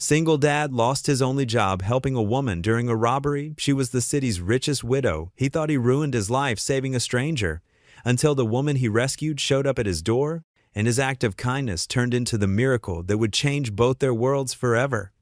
Single dad lost his only job helping a woman during a robbery. She was the city's richest widow. He thought he ruined his life saving a stranger, until the woman he rescued showed up at his door, and his act of kindness turned into the miracle that would change both their worlds forever.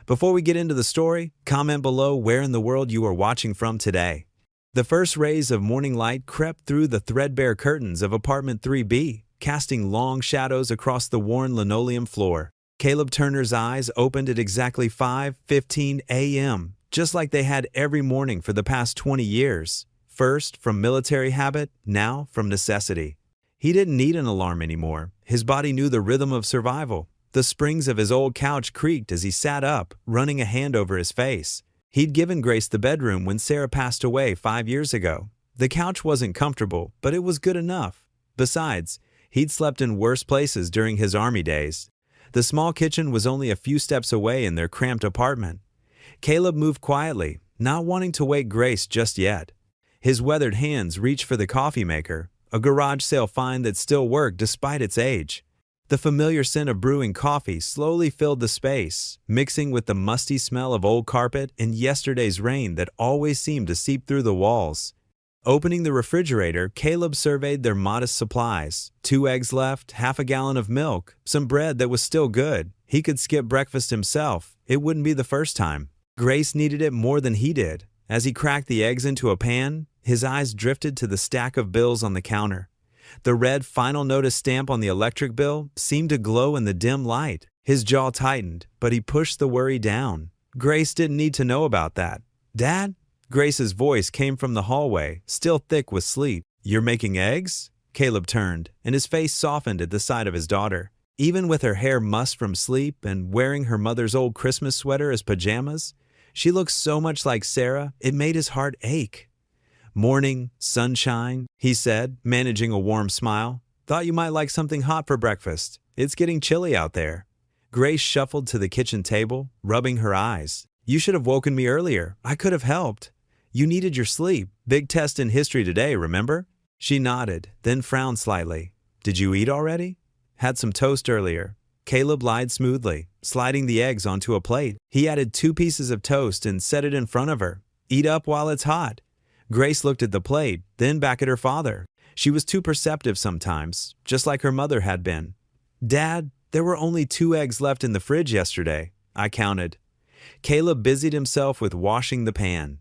Before we get into the story, comment below where in the world you are watching from today. The first rays of morning light crept through the threadbare curtains of apartment 3B, casting long shadows across the worn linoleum floor. Caleb Turner's eyes opened at exactly 5:15 a.m., just like they had every morning for the past 20 years. First from military habit, now from necessity. He didn't need an alarm anymore. His body knew the rhythm of survival. The springs of his old couch creaked as he sat up, running a hand over his face. He'd given Grace the bedroom when Sarah passed away 5 years ago. The couch wasn't comfortable, but it was good enough. Besides, he'd slept in worse places during his army days. The small kitchen was only a few steps away in their cramped apartment. Caleb moved quietly, not wanting to wake Grace just yet. His weathered hands reached for the coffee maker, a garage sale find that still worked despite its age. The familiar scent of brewing coffee slowly filled the space, mixing with the musty smell of old carpet and yesterday's rain that always seemed to seep through the walls. Opening the refrigerator, Caleb surveyed their modest supplies. 2 eggs left, half a gallon of milk, some bread that was still good. He could skip breakfast himself. It wouldn't be the first time. Grace needed it more than he did. As he cracked the eggs into a pan, his eyes drifted to the stack of bills on the counter. The red final notice stamp on the electric bill seemed to glow in the dim light. His jaw tightened, but he pushed the worry down. Grace didn't need to know about that. "Dad?" Grace's voice came from the hallway, still thick with sleep. "You're making eggs?" Caleb turned, and his face softened at the sight of his daughter. Even with her hair mussed from sleep and wearing her mother's old Christmas sweater as pajamas, she looked so much like Sarah, it made his heart ache. "Morning, sunshine," he said, managing a warm smile. "Thought you might like something hot for breakfast. It's getting chilly out there." Grace shuffled to the kitchen table, rubbing her eyes. "You should have woken me earlier. I could have helped. You needed your sleep. Big test in history today, remember?" She nodded, then frowned slightly. "Did you eat already?" "Had some toast earlier." Caleb lied smoothly, sliding the eggs onto a plate. He added 2 pieces of toast and set it in front of her. "Eat up while it's hot." Grace looked at the plate, then back at her father. She was too perceptive sometimes, just like her mother had been. "Dad, there were only 2 eggs left in the fridge yesterday. I counted." Caleb busied himself with washing the pan.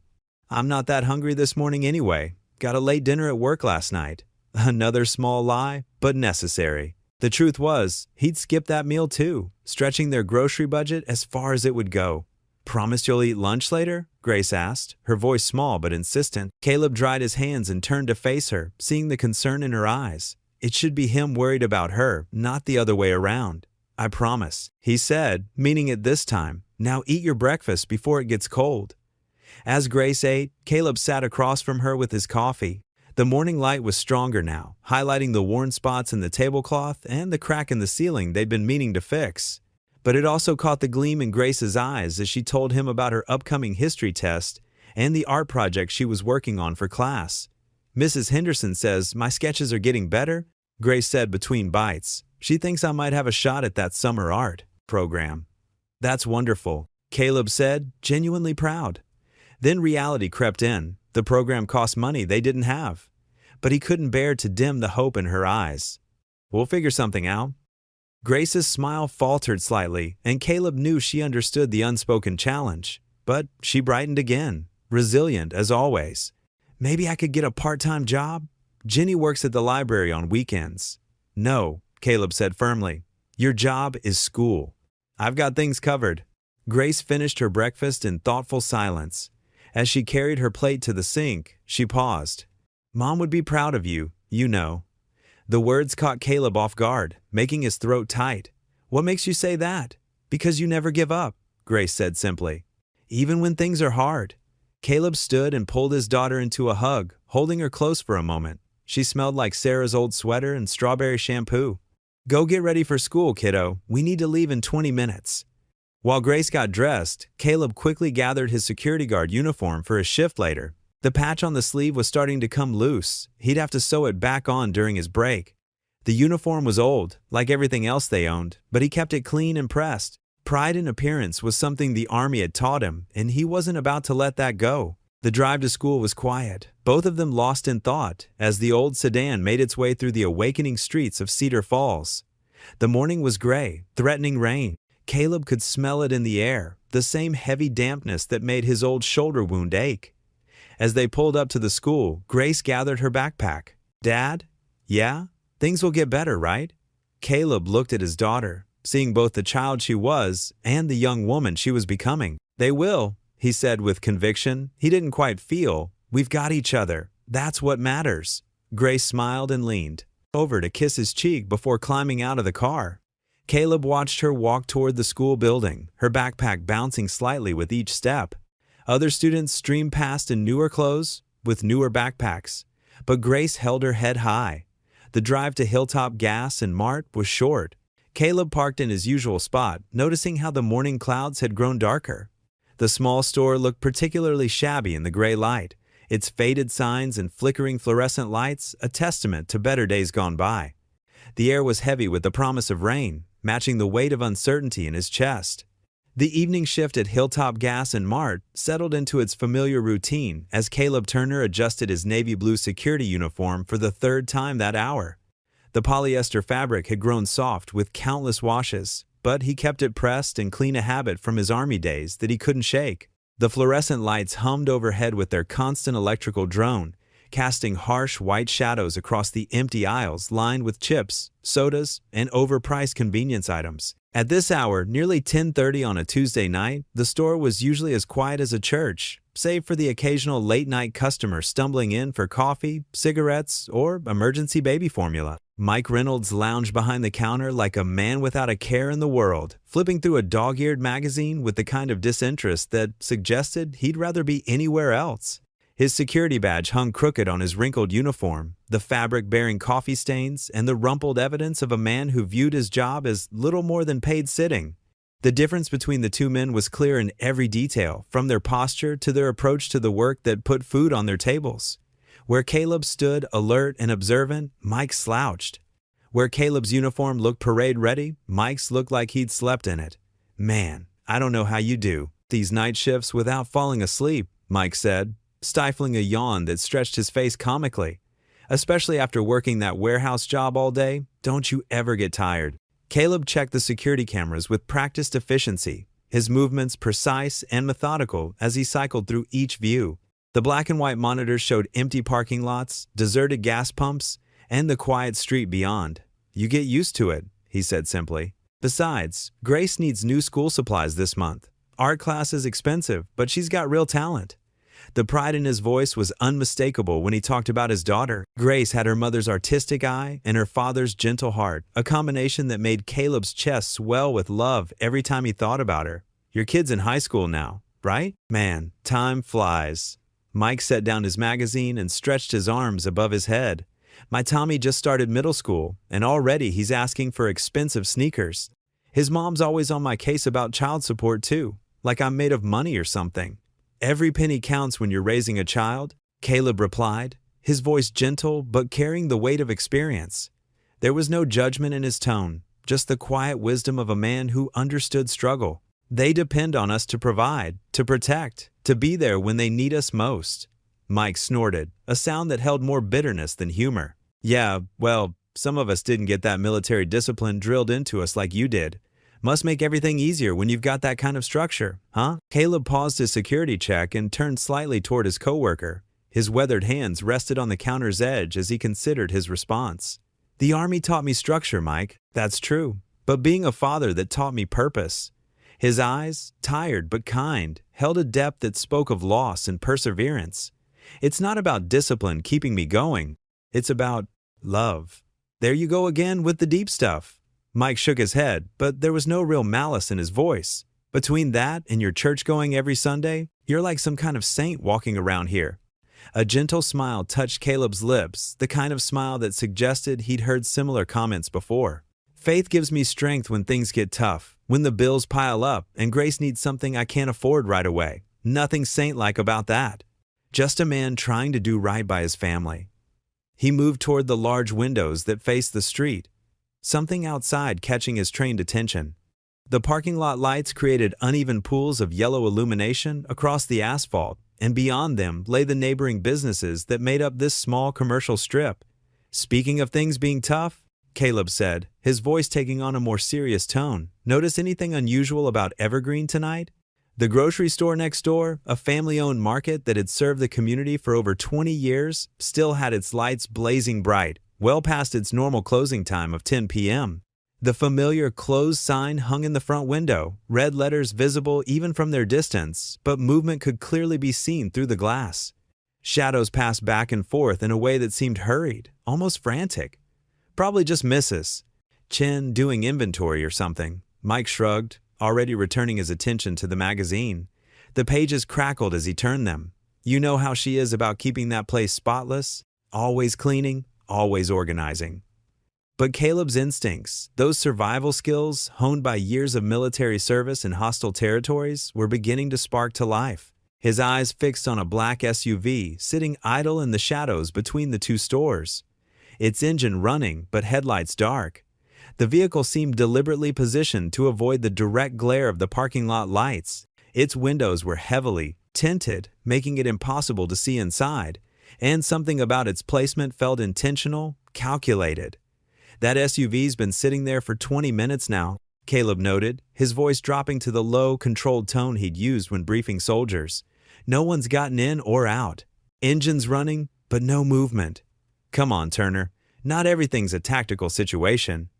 "I'm not that hungry this morning anyway. Got a late dinner at work last night." Another small lie, but necessary. The truth was, he'd skip that meal too, stretching their grocery budget as far as it would go. "Promise you'll eat lunch later?" Grace asked, her voice small but insistent. Caleb dried his hands and turned to face her, seeing the concern in her eyes. It should be him worried about her, not the other way around. "I promise," he said, meaning it this time. "Now eat your breakfast before it gets cold." As Grace ate, Caleb sat across from her with his coffee. The morning light was stronger now, highlighting the worn spots in the tablecloth and the crack in the ceiling they'd been meaning to fix. But it also caught the gleam in Grace's eyes as she told him about her upcoming history test and the art project she was working on for class. "Mrs. Henderson says my sketches are getting better," Grace said between bites. "She thinks I might have a shot at that summer art program." "That's wonderful," Caleb said, genuinely proud. Then reality crept in. The program cost money they didn't have. But he couldn't bear to dim the hope in her eyes. "We'll figure something out." Grace's smile faltered slightly, and Caleb knew she understood the unspoken challenge. But she brightened again, resilient as always. "Maybe I could get a part-time job? Jenny works at the library on weekends." "No," Caleb said firmly. "Your job is school. I've got things covered." Grace finished her breakfast in thoughtful silence. As she carried her plate to the sink, she paused. "Mom would be proud of you, you know." The words caught Caleb off guard, making his throat tight. "What makes you say that?" "Because you never give up," Grace said simply. "Even when things are hard." Caleb stood and pulled his daughter into a hug, holding her close for a moment. She smelled like Sarah's old sweater and strawberry shampoo. "Go get ready for school, kiddo. We need to leave in 20 minutes. While Grace got dressed, Caleb quickly gathered his security guard uniform for his shift later. The patch on the sleeve was starting to come loose. He'd have to sew it back on during his break. The uniform was old, like everything else they owned, but he kept it clean and pressed. Pride in appearance was something the army had taught him, and he wasn't about to let that go. The drive to school was quiet, both of them lost in thought, as the old sedan made its way through the awakening streets of Cedar Falls. The morning was gray, threatening rain. Caleb could smell it in the air, the same heavy dampness that made his old shoulder wound ache. As they pulled up to the school, Grace gathered her backpack. "Dad? Yeah? Things will get better, right?" Caleb looked at his daughter, seeing both the child she was and the young woman she was becoming. "They will," he said with conviction. He didn't quite feel. "We've got each other. That's what matters." Grace smiled and leaned over to kiss his cheek before climbing out of the car. Caleb watched her walk toward the school building, her backpack bouncing slightly with each step. Other students streamed past in newer clothes, with newer backpacks. But Grace held her head high. The drive to Hilltop Gas and Mart was short. Caleb parked in his usual spot, noticing how the morning clouds had grown darker. The small store looked particularly shabby in the gray light, its faded signs and flickering fluorescent lights a testament to better days gone by. The air was heavy with the promise of rain, matching the weight of uncertainty in his chest. The evening shift at Hilltop Gas and Mart settled into its familiar routine as Caleb Turner adjusted his navy blue security uniform for the third time that hour. The polyester fabric had grown soft with countless washes, but he kept it pressed and clean a habit from his army days that he couldn't shake. The fluorescent lights hummed overhead with their constant electrical drone, casting harsh white shadows across the empty aisles lined with chips, sodas, and overpriced convenience items. At this hour, nearly 10:30 on a Tuesday night, the store was usually as quiet as a church, save for the occasional late-night customer stumbling in for coffee, cigarettes, or emergency baby formula. Mike Reynolds lounged behind the counter like a man without a care in the world, flipping through a dog-eared magazine with the kind of disinterest that suggested he'd rather be anywhere else. His security badge hung crooked on his wrinkled uniform, the fabric bearing coffee stains and the rumpled evidence of a man who viewed his job as little more than paid sitting. The difference between the two men was clear in every detail, from their posture to their approach to the work that put food on their tables. Where Caleb stood alert and observant, Mike slouched. Where Caleb's uniform looked parade-ready, Mike's looked like he'd slept in it. "Man, I don't know how you do these night shifts without falling asleep," Mike said, stifling a yawn that stretched his face comically. "Especially after working that warehouse job all day, don't you ever get tired?" Caleb checked the security cameras with practiced efficiency, his movements precise and methodical as he cycled through each view. The black and white monitors showed empty parking lots, deserted gas pumps, and the quiet street beyond. "You get used to it," he said simply. "Besides, Grace needs new school supplies this month. Art class is expensive, but she's got real talent." The pride in his voice was unmistakable when he talked about his daughter. Grace had her mother's artistic eye and her father's gentle heart, a combination that made Caleb's chest swell with love every time he thought about her. "Your kid's in high school now, right?" "Man, time flies." Mike set down his magazine and stretched his arms above his head. "My Tommy just started middle school, and already he's asking for expensive sneakers. His mom's always on my case about child support too, like I'm made of money or something." "Every penny counts when you're raising a child," Caleb replied, his voice gentle but carrying the weight of experience. There was no judgment in his tone, just the quiet wisdom of a man who understood struggle. "They depend on us to provide, to protect, to be there when they need us most." Mike snorted, a sound that held more bitterness than humor. "Yeah, well, some of us didn't get that military discipline drilled into us like you did. Must make everything easier when you've got that kind of structure, huh?" Caleb paused his security check and turned slightly toward his coworker. His weathered hands rested on the counter's edge as he considered his response. "The Army taught me structure, Mike. That's true. But being a father that taught me purpose." His eyes, tired but kind, held a depth that spoke of loss and perseverance. "It's not about discipline keeping me going. It's about love." "There you go again with the deep stuff." Mike shook his head, but there was no real malice in his voice. "Between that and your church going every Sunday, you're like some kind of saint walking around here." A gentle smile touched Caleb's lips, the kind of smile that suggested he'd heard similar comments before. "Faith gives me strength when things get tough, when the bills pile up and Grace needs something I can't afford right away. Nothing saint-like about that. Just a man trying to do right by his family." He moved toward the large windows that faced the street, something outside catching his trained attention. The parking lot lights created uneven pools of yellow illumination across the asphalt, and beyond them lay the neighboring businesses that made up this small commercial strip. Speaking of things being tough, Caleb said, his voice taking on a more serious tone, notice anything unusual about Evergreen tonight? The grocery store next door, a family-owned market that had served the community for over 20 years, still had its lights blazing bright, well past its normal closing time of 10 p.m. The familiar closed sign hung in the front window, red letters visible even from their distance, but movement could clearly be seen through the glass. Shadows passed back and forth in a way that seemed hurried, almost frantic. Probably just Mrs. Chen doing inventory or something. Mike shrugged, already returning his attention to the magazine. The pages crackled as he turned them. You know how she is about keeping that place spotless, always cleaning, always organizing. But Caleb's instincts, those survival skills honed by years of military service in hostile territories, were beginning to spark to life. His eyes fixed on a black SUV sitting idle in the shadows between the two stores. Its engine running, but headlights dark. The vehicle seemed deliberately positioned to avoid the direct glare of the parking lot lights. Its windows were heavily tinted, making it impossible to see inside, and something about its placement felt intentional, calculated. That SUV's been sitting there for 20 minutes now, Caleb noted, his voice dropping to the low, controlled tone he'd used when briefing soldiers. No one's gotten in or out. Engines running, but no movement. Come on, Turner. Not everything's a tactical situation.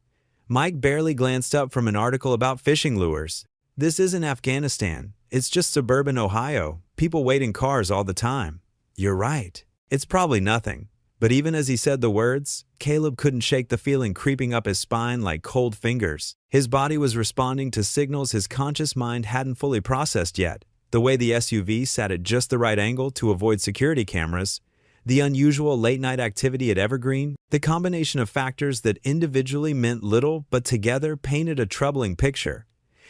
Mike barely glanced up from an article about fishing lures. This isn't Afghanistan. It's just suburban Ohio. People wait in cars all the time. You're right. It's probably nothing. But even as he said the words, Caleb couldn't shake the feeling creeping up his spine like cold fingers. His body was responding to signals his conscious mind hadn't fully processed yet. The way the SUV sat at just the right angle to avoid security cameras, the unusual late-night activity at Evergreen, the combination of factors that individually meant little but together painted a troubling picture.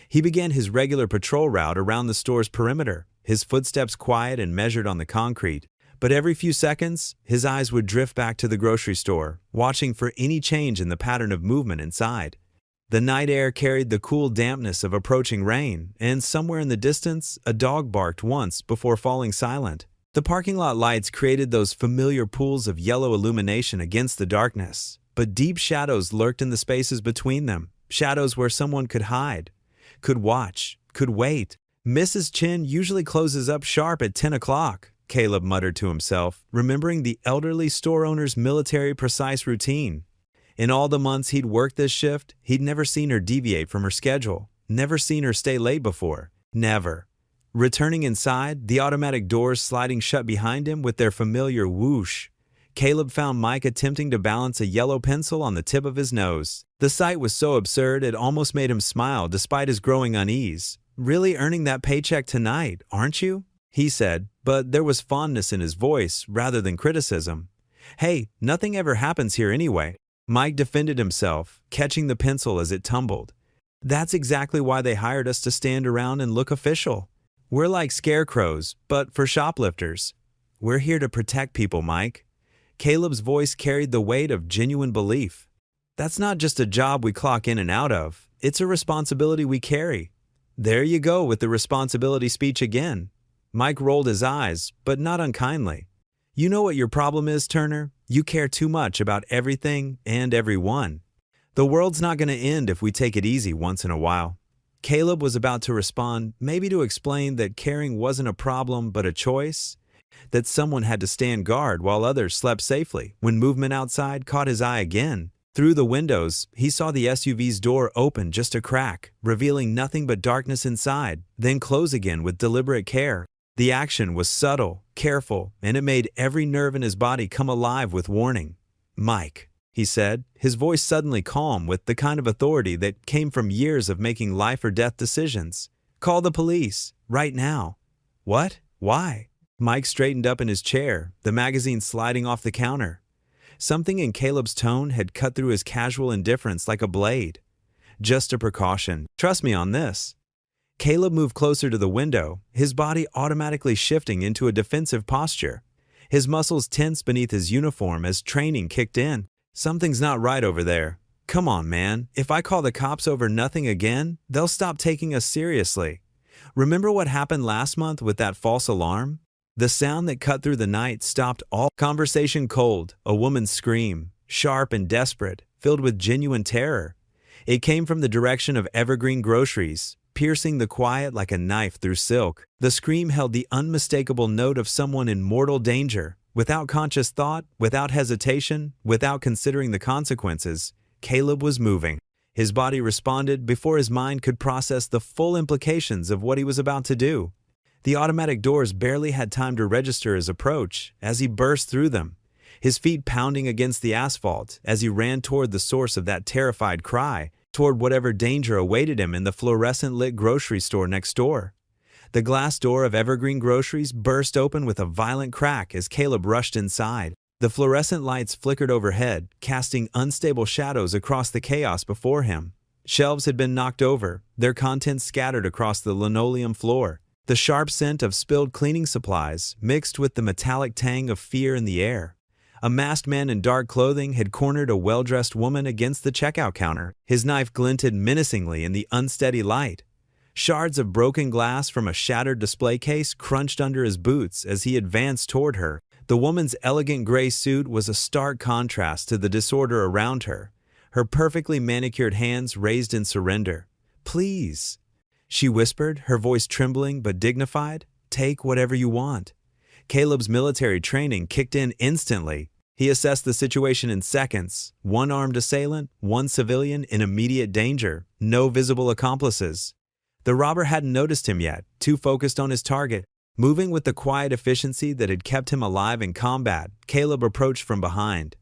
He began his regular patrol route around the store's perimeter, his footsteps quiet and measured on the concrete. But every few seconds, his eyes would drift back to the grocery store, watching for any change in the pattern of movement inside. The night air carried the cool dampness of approaching rain, and somewhere in the distance, a dog barked once before falling silent. The parking lot lights created those familiar pools of yellow illumination against the darkness, but deep shadows lurked in the spaces between them, shadows where someone could hide, could watch, could wait. Mrs. Chen usually closes up sharp at 10 o'clock, Caleb muttered to himself, remembering the elderly store owner's military-precise routine. In all the months he'd worked this shift, he'd never seen her deviate from her schedule, never seen her stay late before, never. Returning inside, the automatic doors sliding shut behind him with their familiar whoosh, Caleb found Mike attempting to balance a yellow pencil on the tip of his nose. The sight was so absurd it almost made him smile despite his growing unease. Really earning that paycheck tonight, aren't you? He said, but there was fondness in his voice rather than criticism. Hey, nothing ever happens here anyway. Mike defended himself, catching the pencil as it tumbled. That's exactly why they hired us to stand around and look official. We're like scarecrows, but for shoplifters. We're here to protect people, Mike. Caleb's voice carried the weight of genuine belief. That's not just a job we clock in and out of. It's a responsibility we carry. There you go with the responsibility speech again. Mike rolled his eyes, but not unkindly. You know what your problem is, Turner? You care too much about everything and everyone. The world's not going to end if we take it easy once in a while. Caleb was about to respond, maybe to explain that caring wasn't a problem but a choice, that someone had to stand guard while others slept safely, when movement outside caught his eye again. Through the windows, he saw the SUV's door open just a crack, revealing nothing but darkness inside, then close again with deliberate care. The action was subtle, careful, and it made every nerve in his body come alive with warning. Mike, he said, his voice suddenly calm with the kind of authority that came from years of making life or death decisions. Call the police, right now. What? Why? Mike straightened up in his chair, the magazine sliding off the counter. Something in Caleb's tone had cut through his casual indifference like a blade. Just a precaution. Trust me on this. Caleb moved closer to the window, his body automatically shifting into a defensive posture. His muscles tensed beneath his uniform as training kicked in. Something's not right over there. Come on, man. If I call the cops over nothing again, they'll stop taking us seriously. Remember what happened last month with that false alarm? The sound that cut through the night stopped all conversation cold, a woman's scream, sharp and desperate, filled with genuine terror. It came from the direction of Evergreen Groceries, piercing the quiet like a knife through silk. The scream held the unmistakable note of someone in mortal danger. Without conscious thought, without hesitation, without considering the consequences, Caleb was moving. His body responded before his mind could process the full implications of what he was about to do. The automatic doors barely had time to register his approach as he burst through them, his feet pounding against the asphalt as he ran toward the source of that terrified cry, toward whatever danger awaited him in the fluorescent-lit grocery store next door. The glass door of Evergreen Groceries burst open with a violent crack as Caleb rushed inside. The fluorescent lights flickered overhead, casting unstable shadows across the chaos before him. Shelves had been knocked over, their contents scattered across the linoleum floor. The sharp scent of spilled cleaning supplies mixed with the metallic tang of fear in the air. A masked man in dark clothing had cornered a well-dressed woman against the checkout counter. His knife glinted menacingly in the unsteady light. Shards of broken glass from a shattered display case crunched under his boots as he advanced toward her. The woman's elegant gray suit was a stark contrast to the disorder around her, her perfectly manicured hands raised in surrender. "Please," she whispered, her voice trembling but dignified. "Take whatever you want." Caleb's military training kicked in instantly. He assessed the situation in seconds. One armed assailant, one civilian in immediate danger, no visible accomplices. The robber hadn't noticed him yet, too focused on his target. Moving with the quiet efficiency that had kept him alive in combat, Caleb approached from behind.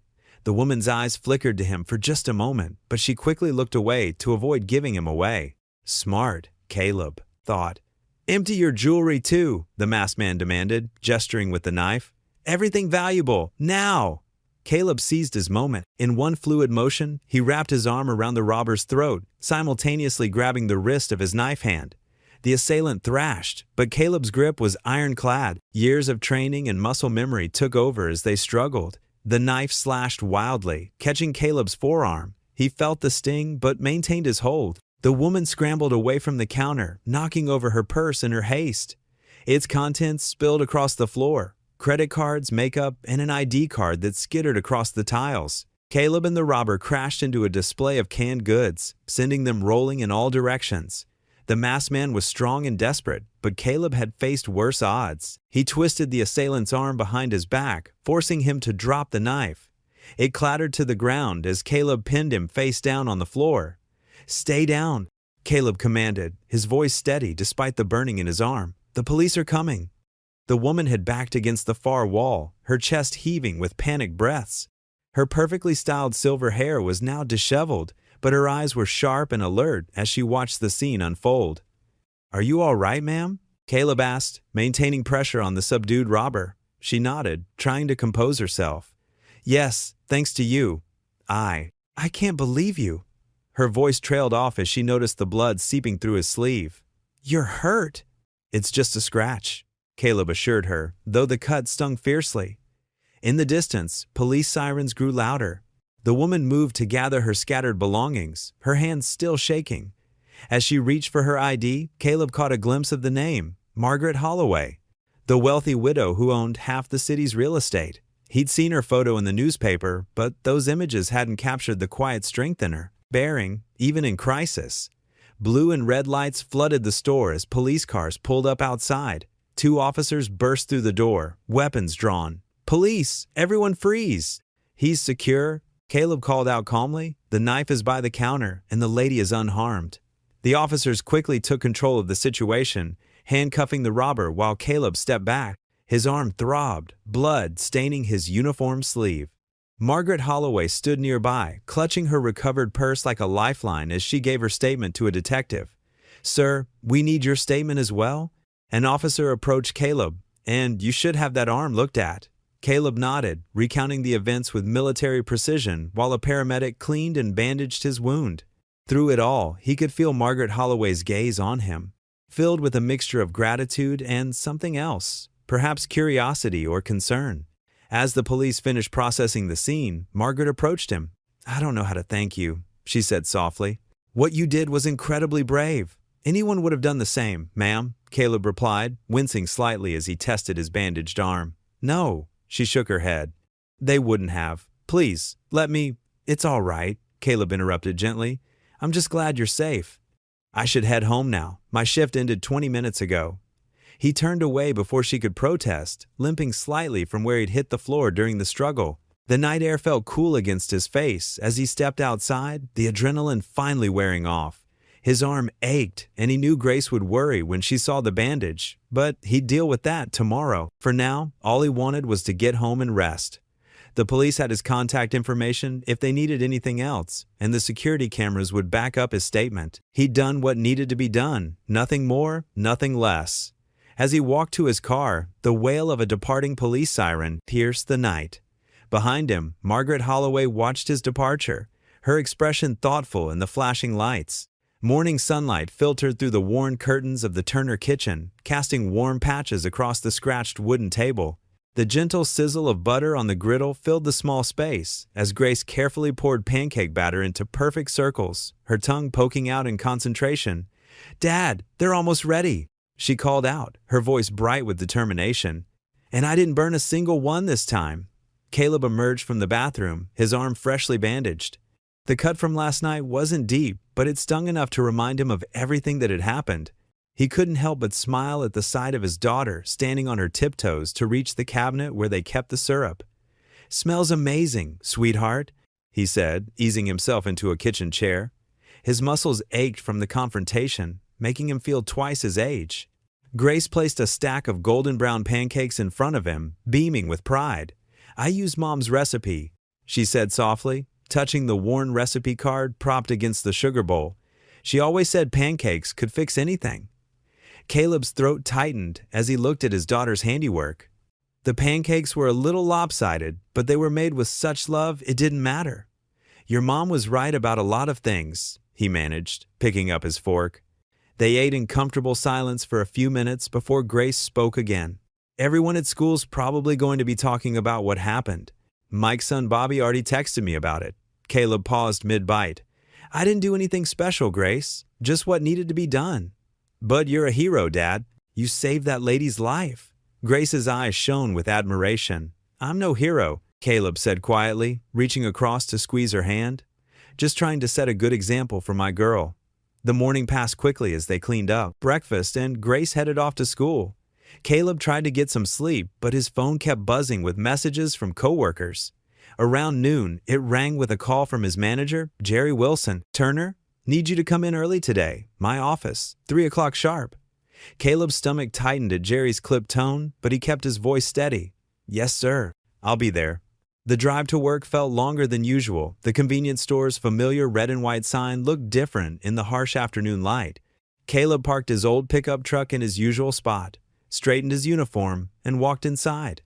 The woman's eyes flickered to him for just a moment, but she quickly looked away to avoid giving him away. Smart, Caleb thought. "Empty your jewelry too," the masked man demanded, gesturing with the knife. "Everything valuable, now!" Caleb seized his moment. In one fluid motion, he wrapped his arm around the robber's throat, simultaneously grabbing the wrist of his knife hand. The assailant thrashed, but Caleb's grip was ironclad. Years of training and muscle memory took over as they struggled. The knife slashed wildly, catching Caleb's forearm. He felt the sting but maintained his hold. The woman scrambled away from the counter, knocking over her purse in her haste. Its contents spilled across the floor. Credit cards, makeup, and an ID card that skittered across the tiles. Caleb and the robber crashed into a display of canned goods, sending them rolling in all directions. The masked man was strong and desperate, but Caleb had faced worse odds. He twisted the assailant's arm behind his back, forcing him to drop the knife. It clattered to the ground as Caleb pinned him face down on the floor. "Stay down," Caleb commanded, his voice steady despite the burning in his arm. "The police are coming." The woman had backed against the far wall, her chest heaving with panicked breaths. Her perfectly styled silver hair was now disheveled, but her eyes were sharp and alert as she watched the scene unfold. "Are you all right, ma'am?" Caleb asked, maintaining pressure on the subdued robber. She nodded, trying to compose herself. "Yes, thanks to you. I can't believe you." Her voice trailed off as she noticed the blood seeping through his sleeve. "You're hurt." "It's just a scratch," Caleb assured her, though the cut stung fiercely. In the distance, police sirens grew louder. The woman moved to gather her scattered belongings, her hands still shaking. As she reached for her ID, Caleb caught a glimpse of the name, Margaret Holloway, the wealthy widow who owned half the city's real estate. He'd seen her photo in the newspaper, but those images hadn't captured the quiet strength in her, bearing, even in crisis. Blue and red lights flooded the store as police cars pulled up outside. 2 officers burst through the door, weapons drawn. "Police! Everyone freeze!" "He's secure," Caleb called out calmly. "The knife is by the counter, and the lady is unharmed." The officers quickly took control of the situation, handcuffing the robber while Caleb stepped back. His arm throbbed, blood staining his uniform sleeve. Margaret Holloway stood nearby, clutching her recovered purse like a lifeline as she gave her statement to a detective. "Sir, we need your statement as well." An officer approached Caleb. "And you should have that arm looked at." Caleb nodded, recounting the events with military precision while a paramedic cleaned and bandaged his wound. Through it all, he could feel Margaret Holloway's gaze on him, filled with a mixture of gratitude and something else, perhaps curiosity or concern. As the police finished processing the scene, Margaret approached him. "I don't know how to thank you." she said softly. What you did was incredibly brave. Anyone would have done the same, ma'am, Caleb replied, wincing slightly as he tested his bandaged arm. No, she shook her head. They wouldn't have. Please, let me— It's all right, Caleb interrupted gently. I'm just glad you're safe. I should head home now. My shift ended 20 minutes ago. He turned away before she could protest, limping slightly from where he'd hit the floor during the struggle. The night air felt cool against his face as he stepped outside, the adrenaline finally wearing off. His arm ached, and he knew Grace would worry when she saw the bandage, but he'd deal with that tomorrow. For now, all he wanted was to get home and rest. The police had his contact information if they needed anything else, and the security cameras would back up his statement. He'd done what needed to be done, nothing more, nothing less. As he walked to his car, the wail of a departing police siren pierced the night. Behind him, Margaret Holloway watched his departure, her expression thoughtful in the flashing lights. Morning sunlight filtered through the worn curtains of the Turner kitchen, casting warm patches across the scratched wooden table. The gentle sizzle of butter on the griddle filled the small space as Grace carefully poured pancake batter into perfect circles, her tongue poking out in concentration. "Dad, they're almost ready," she called out, her voice bright with determination. "And I didn't burn a single one this time." Caleb emerged from the bathroom, his arm freshly bandaged. The cut from last night wasn't deep, but it stung enough to remind him of everything that had happened. He couldn't help but smile at the sight of his daughter standing on her tiptoes to reach the cabinet where they kept the syrup. "Smells amazing, sweetheart," he said, easing himself into a kitchen chair. His muscles ached from the confrontation, making him feel twice his age. Grace placed a stack of golden brown pancakes in front of him, beaming with pride. "I used Mom's recipe," she said softly, touching the worn recipe card propped against the sugar bowl. "She always said pancakes could fix anything." Caleb's throat tightened as he looked at his daughter's handiwork. The pancakes were a little lopsided, but they were made with such love it didn't matter. "Your mom was right about a lot of things," he managed, picking up his fork. They ate in comfortable silence for a few minutes before Grace spoke again. "Everyone at school's probably going to be talking about what happened. Mike's son Bobby already texted me about it." Caleb paused mid-bite. "I didn't do anything special, Grace, just what needed to be done." "But you're a hero, Dad. You saved that lady's life." Grace's eyes shone with admiration. "I'm no hero," Caleb said quietly, reaching across to squeeze her hand. "Just trying to set a good example for my girl." The morning passed quickly as they cleaned up breakfast and Grace headed off to school. Caleb tried to get some sleep, but his phone kept buzzing with messages from coworkers. Around noon, it rang with a call from his manager, Jerry Wilson. "Turner, need you to come in early today. My office, 3 o'clock sharp." Caleb's stomach tightened at Jerry's clipped tone, but he kept his voice steady. "Yes, sir. I'll be there." The drive to work felt longer than usual. The convenience store's familiar red and white sign looked different in the harsh afternoon light. Caleb parked his old pickup truck in his usual spot, straightened his uniform, and walked inside.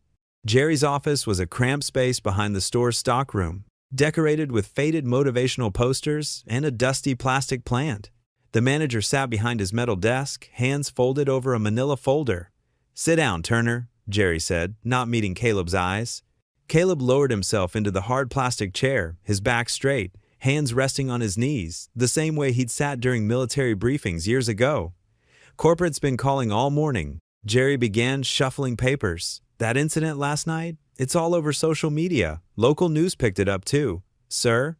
Jerry's office was a cramped space behind the store's stockroom, decorated with faded motivational posters and a dusty plastic plant. The manager sat behind his metal desk, hands folded over a manila folder. "Sit down, Turner," Jerry said, not meeting Caleb's eyes. Caleb lowered himself into the hard plastic chair, his back straight, hands resting on his knees, the same way he'd sat during military briefings years ago. "Corporate's been calling all morning." Jerry began shuffling papers. "That incident last night? It's all over social media. Local news picked it up too." "Sir,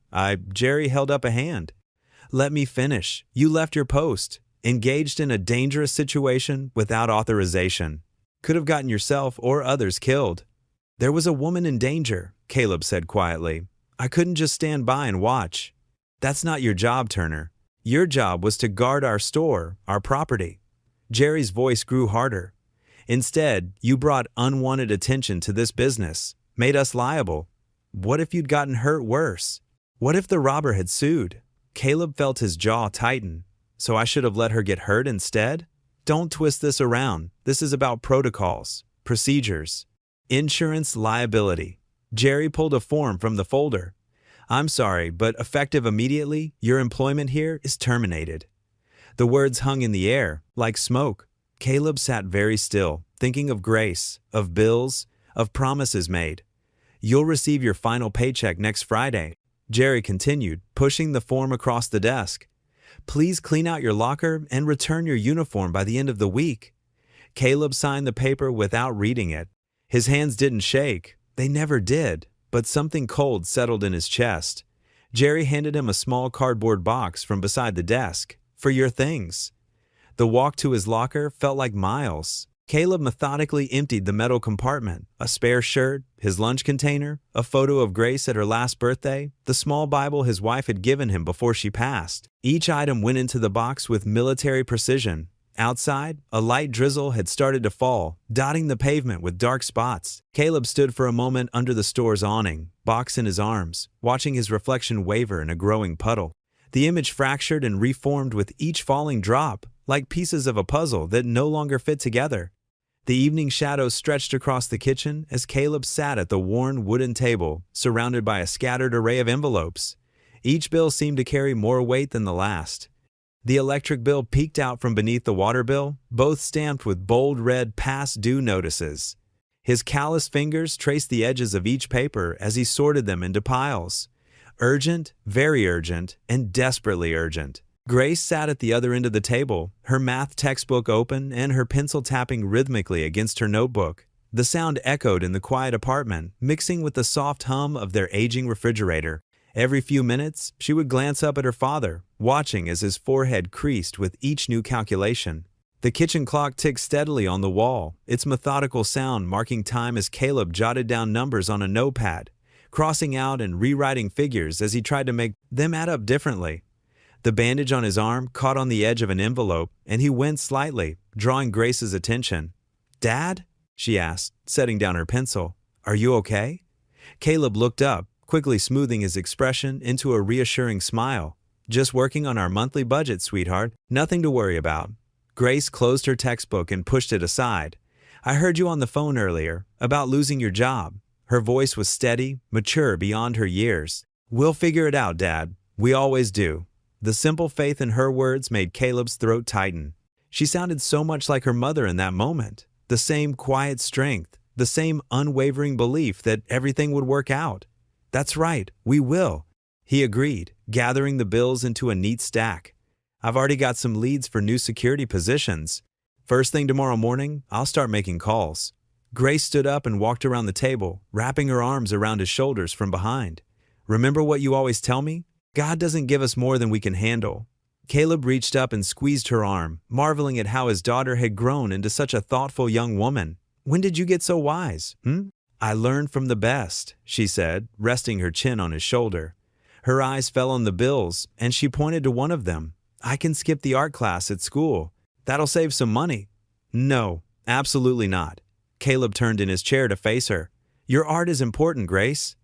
Jerry held up a hand. "Let me finish. You left your post. Engaged in a dangerous situation without authorization. Could have gotten yourself or others killed." "There was a woman in danger," Caleb said quietly. "I couldn't just stand by and watch." "That's not your job, Turner. Your job was to guard our store, our property." Jerry's voice grew harder. "Instead, you brought unwanted attention to this business, made us liable. What if you'd gotten hurt worse? What if the robber had sued?" Caleb felt his jaw tighten. "So I should have let her get hurt instead?" "Don't twist this around. This is about protocols, procedures, insurance liability." Jerry pulled a form from the folder. "I'm sorry, but effective immediately, your employment here is terminated." The words hung in the air, like smoke. Caleb sat very still, thinking of Grace, of bills, of promises made. "You'll receive your final paycheck next Friday." Jerry continued, pushing the form across the desk. Please clean out your locker and return your uniform by the end of the week. Caleb signed the paper without reading it. His hands didn't shake. They never did, but something cold settled in his chest. Jerry handed him a small cardboard box from beside the desk. For your things. The walk to his locker felt like miles. Caleb methodically emptied the metal compartment, a spare shirt, his lunch container, a photo of Grace at her last birthday, the small Bible his wife had given him before she passed. Each item went into the box with military precision. Outside, a light drizzle had started to fall, dotting the pavement with dark spots. Caleb stood for a moment under the store's awning, box in his arms, watching his reflection waver in a growing puddle. The image fractured and reformed with each falling drop, like pieces of a puzzle that no longer fit together. The evening shadows stretched across the kitchen as Caleb sat at the worn wooden table, surrounded by a scattered array of envelopes. Each bill seemed to carry more weight than the last. The electric bill peeked out from beneath the water bill, both stamped with bold red past due notices. His callous fingers traced the edges of each paper as he sorted them into piles. Urgent, very urgent, and desperately urgent. Grace sat at the other end of the table, her math textbook open and her pencil tapping rhythmically against her notebook. The sound echoed in the quiet apartment, mixing with the soft hum of their aging refrigerator. Every few minutes, she would glance up at her father, watching as his forehead creased with each new calculation. The kitchen clock ticked steadily on the wall, its methodical sound marking time as Caleb jotted down numbers on a notepad, crossing out and rewriting figures as he tried to make them add up differently. The bandage on his arm caught on the edge of an envelope, and he winced slightly, drawing Grace's attention. "Dad?" she asked, setting down her pencil. "Are you okay?" Caleb looked up, quickly smoothing his expression into a reassuring smile. "Just working on our monthly budget, sweetheart. Nothing to worry about." Grace closed her textbook and pushed it aside. "I heard you on the phone earlier, about losing your job." Her voice was steady, mature beyond her years. "We'll figure it out, Dad. We always do." The simple faith in her words made Caleb's throat tighten. She sounded so much like her mother in that moment. The same quiet strength, the same unwavering belief that everything would work out. "That's right, we will," he agreed, gathering the bills into a neat stack. "I've already got some leads for new security positions. First thing tomorrow morning, I'll start making calls." Grace stood up and walked around the table, wrapping her arms around his shoulders from behind. "Remember what you always tell me? God doesn't give us more than we can handle." Caleb reached up and squeezed her arm, marveling at how his daughter had grown into such a thoughtful young woman. "When did you get so wise, "I learned from the best," she said, resting her chin on his shoulder. Her eyes fell on the bills, and she pointed to one of them. "I can skip the art class at school. That'll save some money." "No, absolutely not." Caleb turned in his chair to face her. "Your art is important, Grace.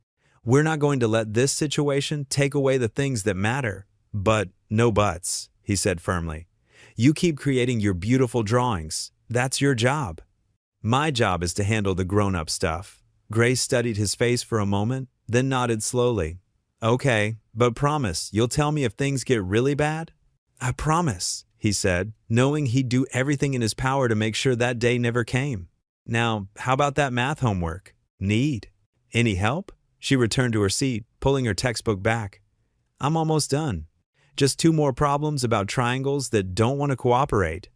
We're not going to let this situation take away the things that matter." "But no buts," he said firmly. "You keep creating your beautiful drawings. That's your job. My job is to handle the grown-up stuff." Grace studied his face for a moment, then nodded slowly. "Okay, but promise you'll tell me if things get really bad?" "I promise," he said, knowing he'd do everything in his power to make sure that day never came. "Now, how about that math homework? Need any help?" She returned to her seat, pulling her textbook back. "I'm almost done. Just 2 more problems about triangles that don't want to cooperate."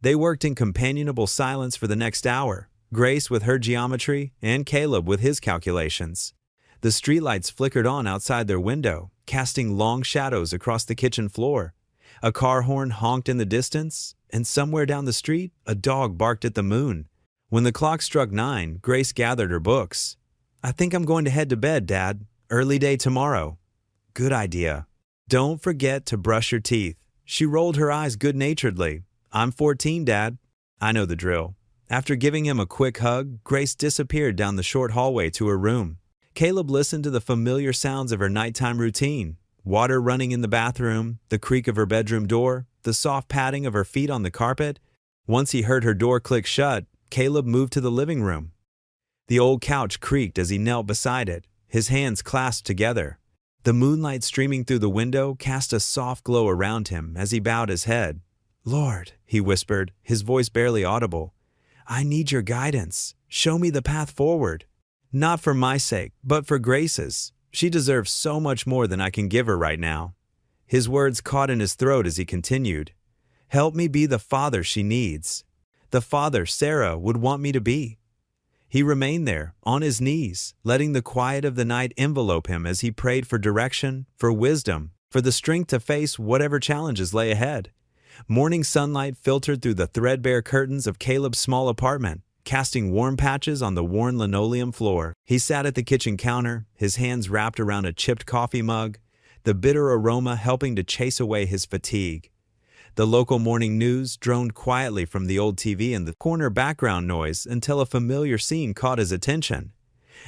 They worked in companionable silence for the next hour, Grace with her geometry and Caleb with his calculations. The streetlights flickered on outside their window, casting long shadows across the kitchen floor. A car horn honked in the distance, and somewhere down the street, a dog barked at the moon. When the clock struck 9, Grace gathered her books. "I think I'm going to head to bed, Dad. Early day tomorrow." "Good idea. Don't forget to brush your teeth." She rolled her eyes good-naturedly. "I'm 14, Dad." "I know the drill." After giving him a quick hug, Grace disappeared down the short hallway to her room. Caleb listened to the familiar sounds of her nighttime routine. Water running in the bathroom, the creak of her bedroom door, the soft padding of her feet on the carpet. Once he heard her door click shut, Caleb moved to the living room. The old couch creaked as he knelt beside it, his hands clasped together. The moonlight streaming through the window cast a soft glow around him as he bowed his head. "Lord," he whispered, his voice barely audible, "I need your guidance. Show me the path forward. Not for my sake, but for Grace's." She deserves so much more than I can give her right now." His words caught in his throat as he continued. "Help me be the father she needs. The father Sarah would want me to be." He remained there, on his knees, letting the quiet of the night envelope him as he prayed for direction, for wisdom, for the strength to face whatever challenges lay ahead. Morning sunlight filtered through the threadbare curtains of Caleb's small apartment, casting warm patches on the worn linoleum floor. He sat at the kitchen counter, his hands wrapped around a chipped coffee mug, the bitter aroma helping to chase away his fatigue. The local morning news droned quietly from the old TV in the corner background noise until a familiar scene caught his attention.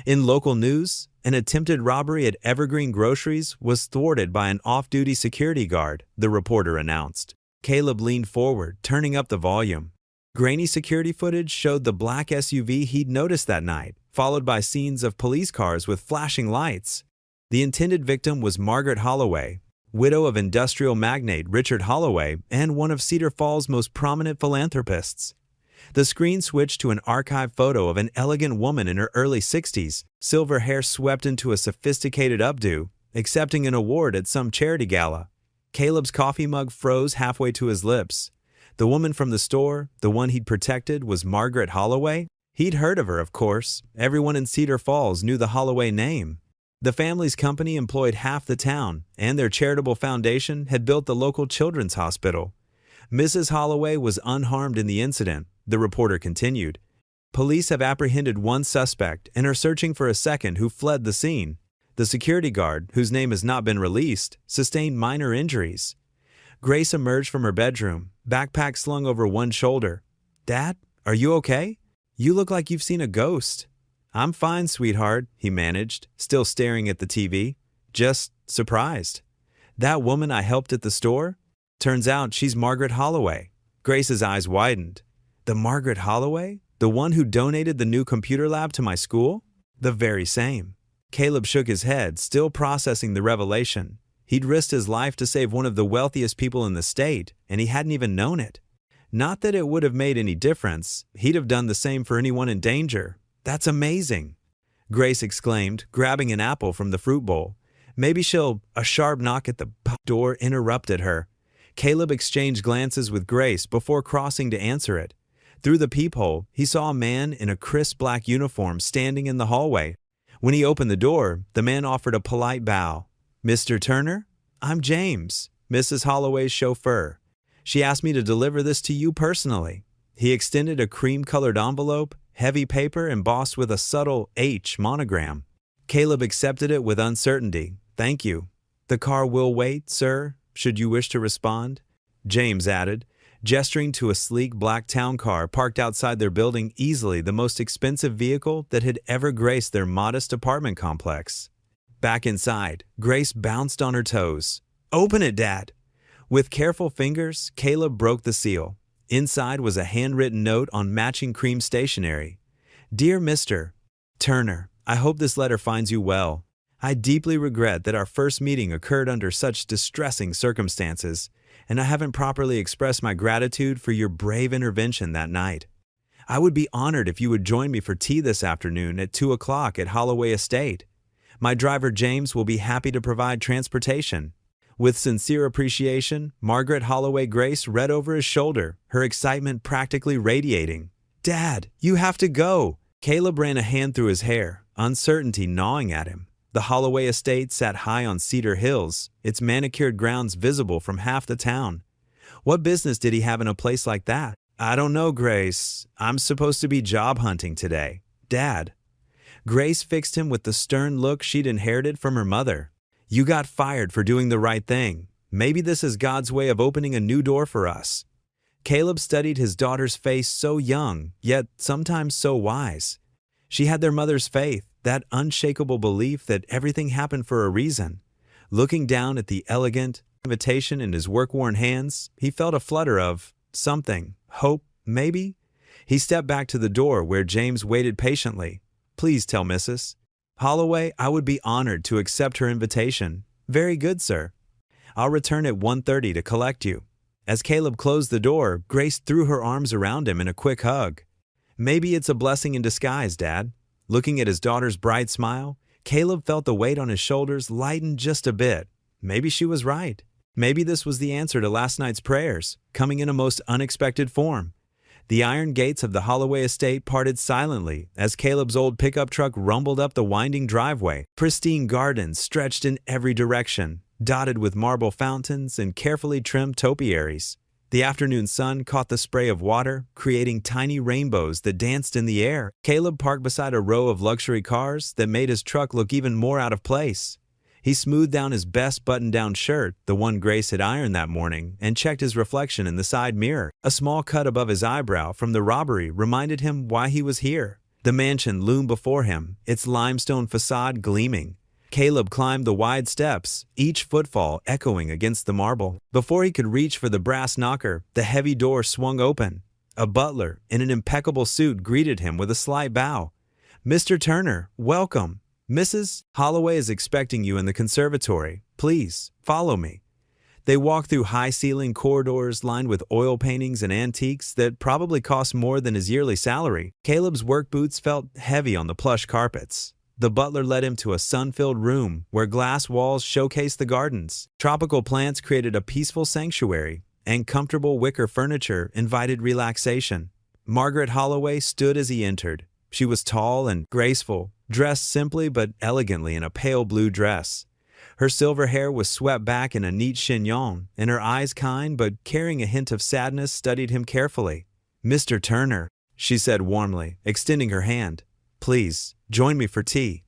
In local news, an attempted robbery at Evergreen Groceries was thwarted by an off-duty security guard, the reporter announced. Caleb leaned forward, turning up the volume. Grainy security footage showed the black SUV he'd noticed that night, followed by scenes of police cars with flashing lights. The intended victim was Margaret Holloway, widow of industrial magnate Richard Holloway and one of Cedar Falls' most prominent philanthropists. The screen switched to an archive photo of an elegant woman in her early 60s, silver hair swept into a sophisticated updo, accepting an award at some charity gala. Caleb's coffee mug froze halfway to his lips. The woman from the store, the one he'd protected, was Margaret Holloway? He'd heard of her, of course. Everyone in Cedar Falls knew the Holloway name. The family's company employed half the town, and their charitable foundation had built the local children's hospital. Mrs. Holloway was unharmed in the incident, the reporter continued. Police have apprehended one suspect and are searching for a second who fled the scene. The security guard, whose name has not been released, sustained minor injuries. Grace emerged from her bedroom, backpack slung over one shoulder. "Dad, are you okay? You look like you've seen a ghost." "I'm fine, sweetheart," he managed, still staring at the TV. "Just surprised." "That woman I helped at the store? Turns out she's Margaret Holloway." Grace's eyes widened. "The Margaret Holloway? The one who donated the new computer lab to my school?" "The very same." Caleb shook his head, still processing the revelation. He'd risked his life to save one of the wealthiest people in the state, and he hadn't even known it. Not that it would have made any difference. He'd have done the same for anyone in danger. "That's amazing," Grace exclaimed, grabbing an apple from the fruit bowl. "Maybe she'll—" A sharp knock at the door interrupted her. Caleb exchanged glances with Grace before crossing to answer it. Through the peephole, he saw a man in a crisp black uniform standing in the hallway. When he opened the door, the man offered a polite bow. "Mr. Turner? I'm James, Mrs. Holloway's chauffeur. She asked me to deliver this to you personally." He extended a cream-colored envelope, heavy paper embossed with a subtle H monogram. Caleb accepted it with uncertainty. "Thank you." "The car will wait, sir, should you wish to respond," James added, gesturing to a sleek black town car parked outside their building, easily the most expensive vehicle that had ever graced their modest apartment complex. Back inside, Grace bounced on her toes. "Open it, Dad." With careful fingers, Caleb broke the seal. Inside was a handwritten note on matching cream stationery. "Dear Mr. Turner, I hope this letter finds you well. I deeply regret that our first meeting occurred under such distressing circumstances, and I haven't properly expressed my gratitude for your brave intervention that night. I would be honored if you would join me for tea this afternoon at 2 o'clock at Holloway Estate. My driver James will be happy to provide transportation. With sincere appreciation, Margaret Holloway." Grace read over his shoulder, her excitement practically radiating. "Dad, you have to go." Caleb ran a hand through his hair, uncertainty gnawing at him. The Holloway estate sat high on Cedar Hills, its manicured grounds visible from half the town. What business did he have in a place like that? "I don't know, Grace. I'm supposed to be job hunting today. Dad." Grace fixed him with the stern look she'd inherited from her mother. "You got fired for doing the right thing. Maybe this is God's way of opening a new door for us." Caleb studied his daughter's face, so young, yet sometimes so wise. She had their mother's faith, that unshakable belief that everything happened for a reason. Looking down at the elegant invitation in his work-worn hands, he felt a flutter of something, hope, maybe? He stepped back to the door where James waited patiently. "Please tell Mrs. Holloway I would be honored to accept her invitation." "Very good, sir. I'll return at 1:30 to collect you." As Caleb closed the door, Grace threw her arms around him in a quick hug. "Maybe it's a blessing in disguise, Dad." Looking at his daughter's bright smile, Caleb felt the weight on his shoulders lighten just a bit. Maybe she was right. Maybe this was the answer to last night's prayers, coming in a most unexpected form. The iron gates of the Holloway estate parted silently as Caleb's old pickup truck rumbled up the winding driveway. Pristine gardens stretched in every direction, dotted with marble fountains and carefully trimmed topiaries. The afternoon sun caught the spray of water, creating tiny rainbows that danced in the air. Caleb parked beside a row of luxury cars that made his truck look even more out of place. He smoothed down his best button-down shirt, the one Grace had ironed that morning, and checked his reflection in the side mirror. A small cut above his eyebrow from the robbery reminded him why he was here. The mansion loomed before him, its limestone facade gleaming. Caleb climbed the wide steps, each footfall echoing against the marble. Before he could reach for the brass knocker, the heavy door swung open. A butler in an impeccable suit greeted him with a slight bow. "Mr. Turner, welcome. Mrs. Holloway is expecting you in the conservatory. Please, follow me." They walked through high-ceilinged corridors lined with oil paintings and antiques that probably cost more than his yearly salary. Caleb's work boots felt heavy on the plush carpets. The butler led him to a sun-filled room where glass walls showcased the gardens. Tropical plants created a peaceful sanctuary, and comfortable wicker furniture invited relaxation. Margaret Holloway stood as he entered. She was tall and graceful, dressed simply but elegantly in a pale blue dress. Her silver hair was swept back in a neat chignon, and her eyes, kind but carrying a hint of sadness, studied him carefully. "Mr. Turner," she said warmly, extending her hand. "Please, join me for tea."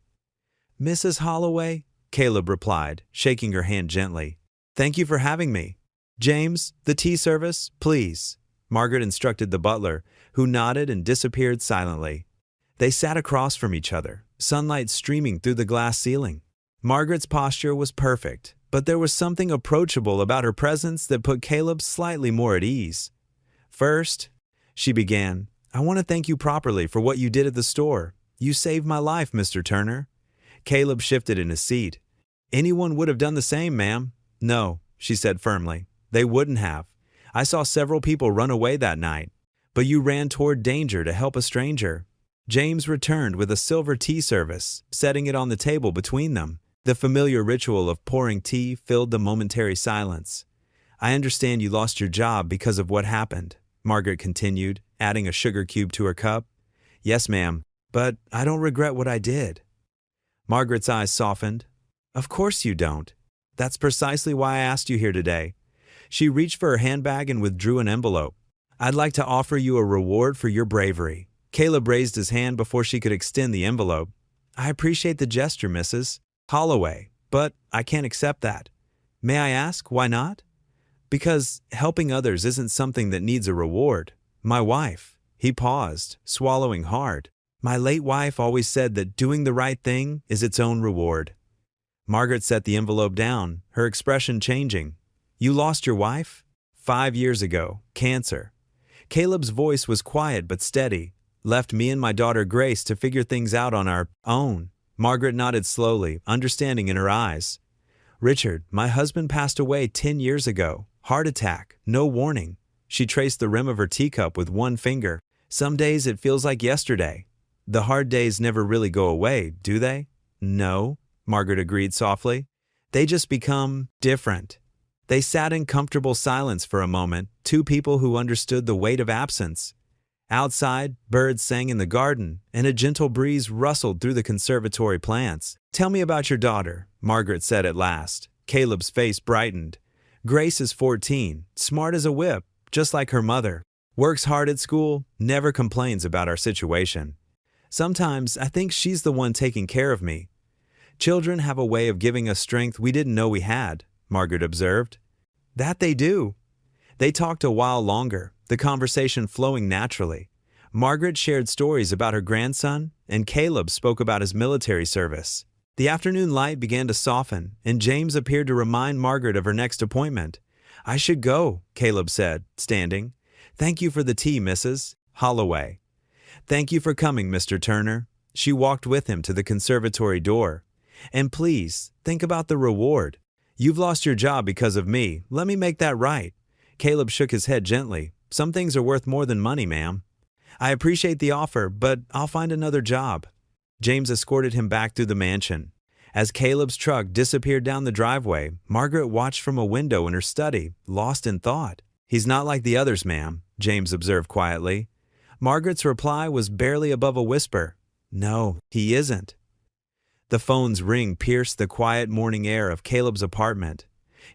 "Mrs. Holloway," Caleb replied, shaking her hand gently. "Thank you for having me. James, the tea service, please," Margaret instructed the butler, who nodded and disappeared silently. They sat across from each other, sunlight streaming through the glass ceiling. Margaret's posture was perfect, but there was something approachable about her presence that put Caleb slightly more at ease. "First," she began, "I want to thank you properly for what you did at the store. You saved my life, Mr. Turner." Caleb shifted in his seat. "Anyone would have done the same, ma'am." "No," she said firmly. "They wouldn't have. I saw several people run away that night. But you ran toward danger to help a stranger." James returned with a silver tea service, setting it on the table between them. The familiar ritual of pouring tea filled the momentary silence. "I understand you lost your job because of what happened," Margaret continued, adding a sugar cube to her cup. "Yes, ma'am, but I don't regret what I did." Margaret's eyes softened. "Of course you don't. That's precisely why I asked you here today." She reached for her handbag and withdrew an envelope. "I'd like to offer you a reward for your bravery." Caleb raised his hand before she could extend the envelope. "I appreciate the gesture, Mrs. Holloway, but I can't accept that." "May I ask, why not?" "Because helping others isn't something that needs a reward. My wife," he paused, swallowing hard. "My late wife always said that doing the right thing is its own reward." Margaret set the envelope down, her expression changing. "You lost your wife?" "5 years ago, cancer." Caleb's voice was quiet but steady. "Left me and my daughter Grace to figure things out on our own." Margaret nodded slowly, understanding in her eyes. "Richard, my husband passed away 10 years ago. Heart attack, no warning." She traced the rim of her teacup with one finger. "Some days it feels like yesterday." "The hard days never really go away, do they?" "No," Margaret agreed softly. "They just become different." They sat in comfortable silence for a moment, two people who understood the weight of absence. Outside, birds sang in the garden, and a gentle breeze rustled through the conservatory plants. "Tell me about your daughter," Margaret said at last. Caleb's face brightened. "Grace is 14, smart as a whip, just like her mother. Works hard at school, never complains about our situation. Sometimes I think she's the one taking care of me." "Children have a way of giving us strength we didn't know we had," Margaret observed. "That they do." They talked a while longer, the conversation flowing naturally. Margaret shared stories about her grandson, and Caleb spoke about his military service. The afternoon light began to soften, and James appeared to remind Margaret of her next appointment. "I should go," Caleb said, standing. "Thank you for the tea, Mrs. Holloway." "Thank you for coming, Mr. Turner." She walked with him to the conservatory door. "And please, think about the reward. You've lost your job because of me. Let me make that right." Caleb shook his head gently. "Some things are worth more than money, ma'am." "I appreciate the offer, but I'll find another job." James escorted him back through the mansion. As Caleb's truck disappeared down the driveway, Margaret watched from a window in her study, lost in thought. "He's not like the others, ma'am," James observed quietly. Margaret's reply was barely above a whisper. "No, he isn't." The phone's ring pierced the quiet morning air of Caleb's apartment.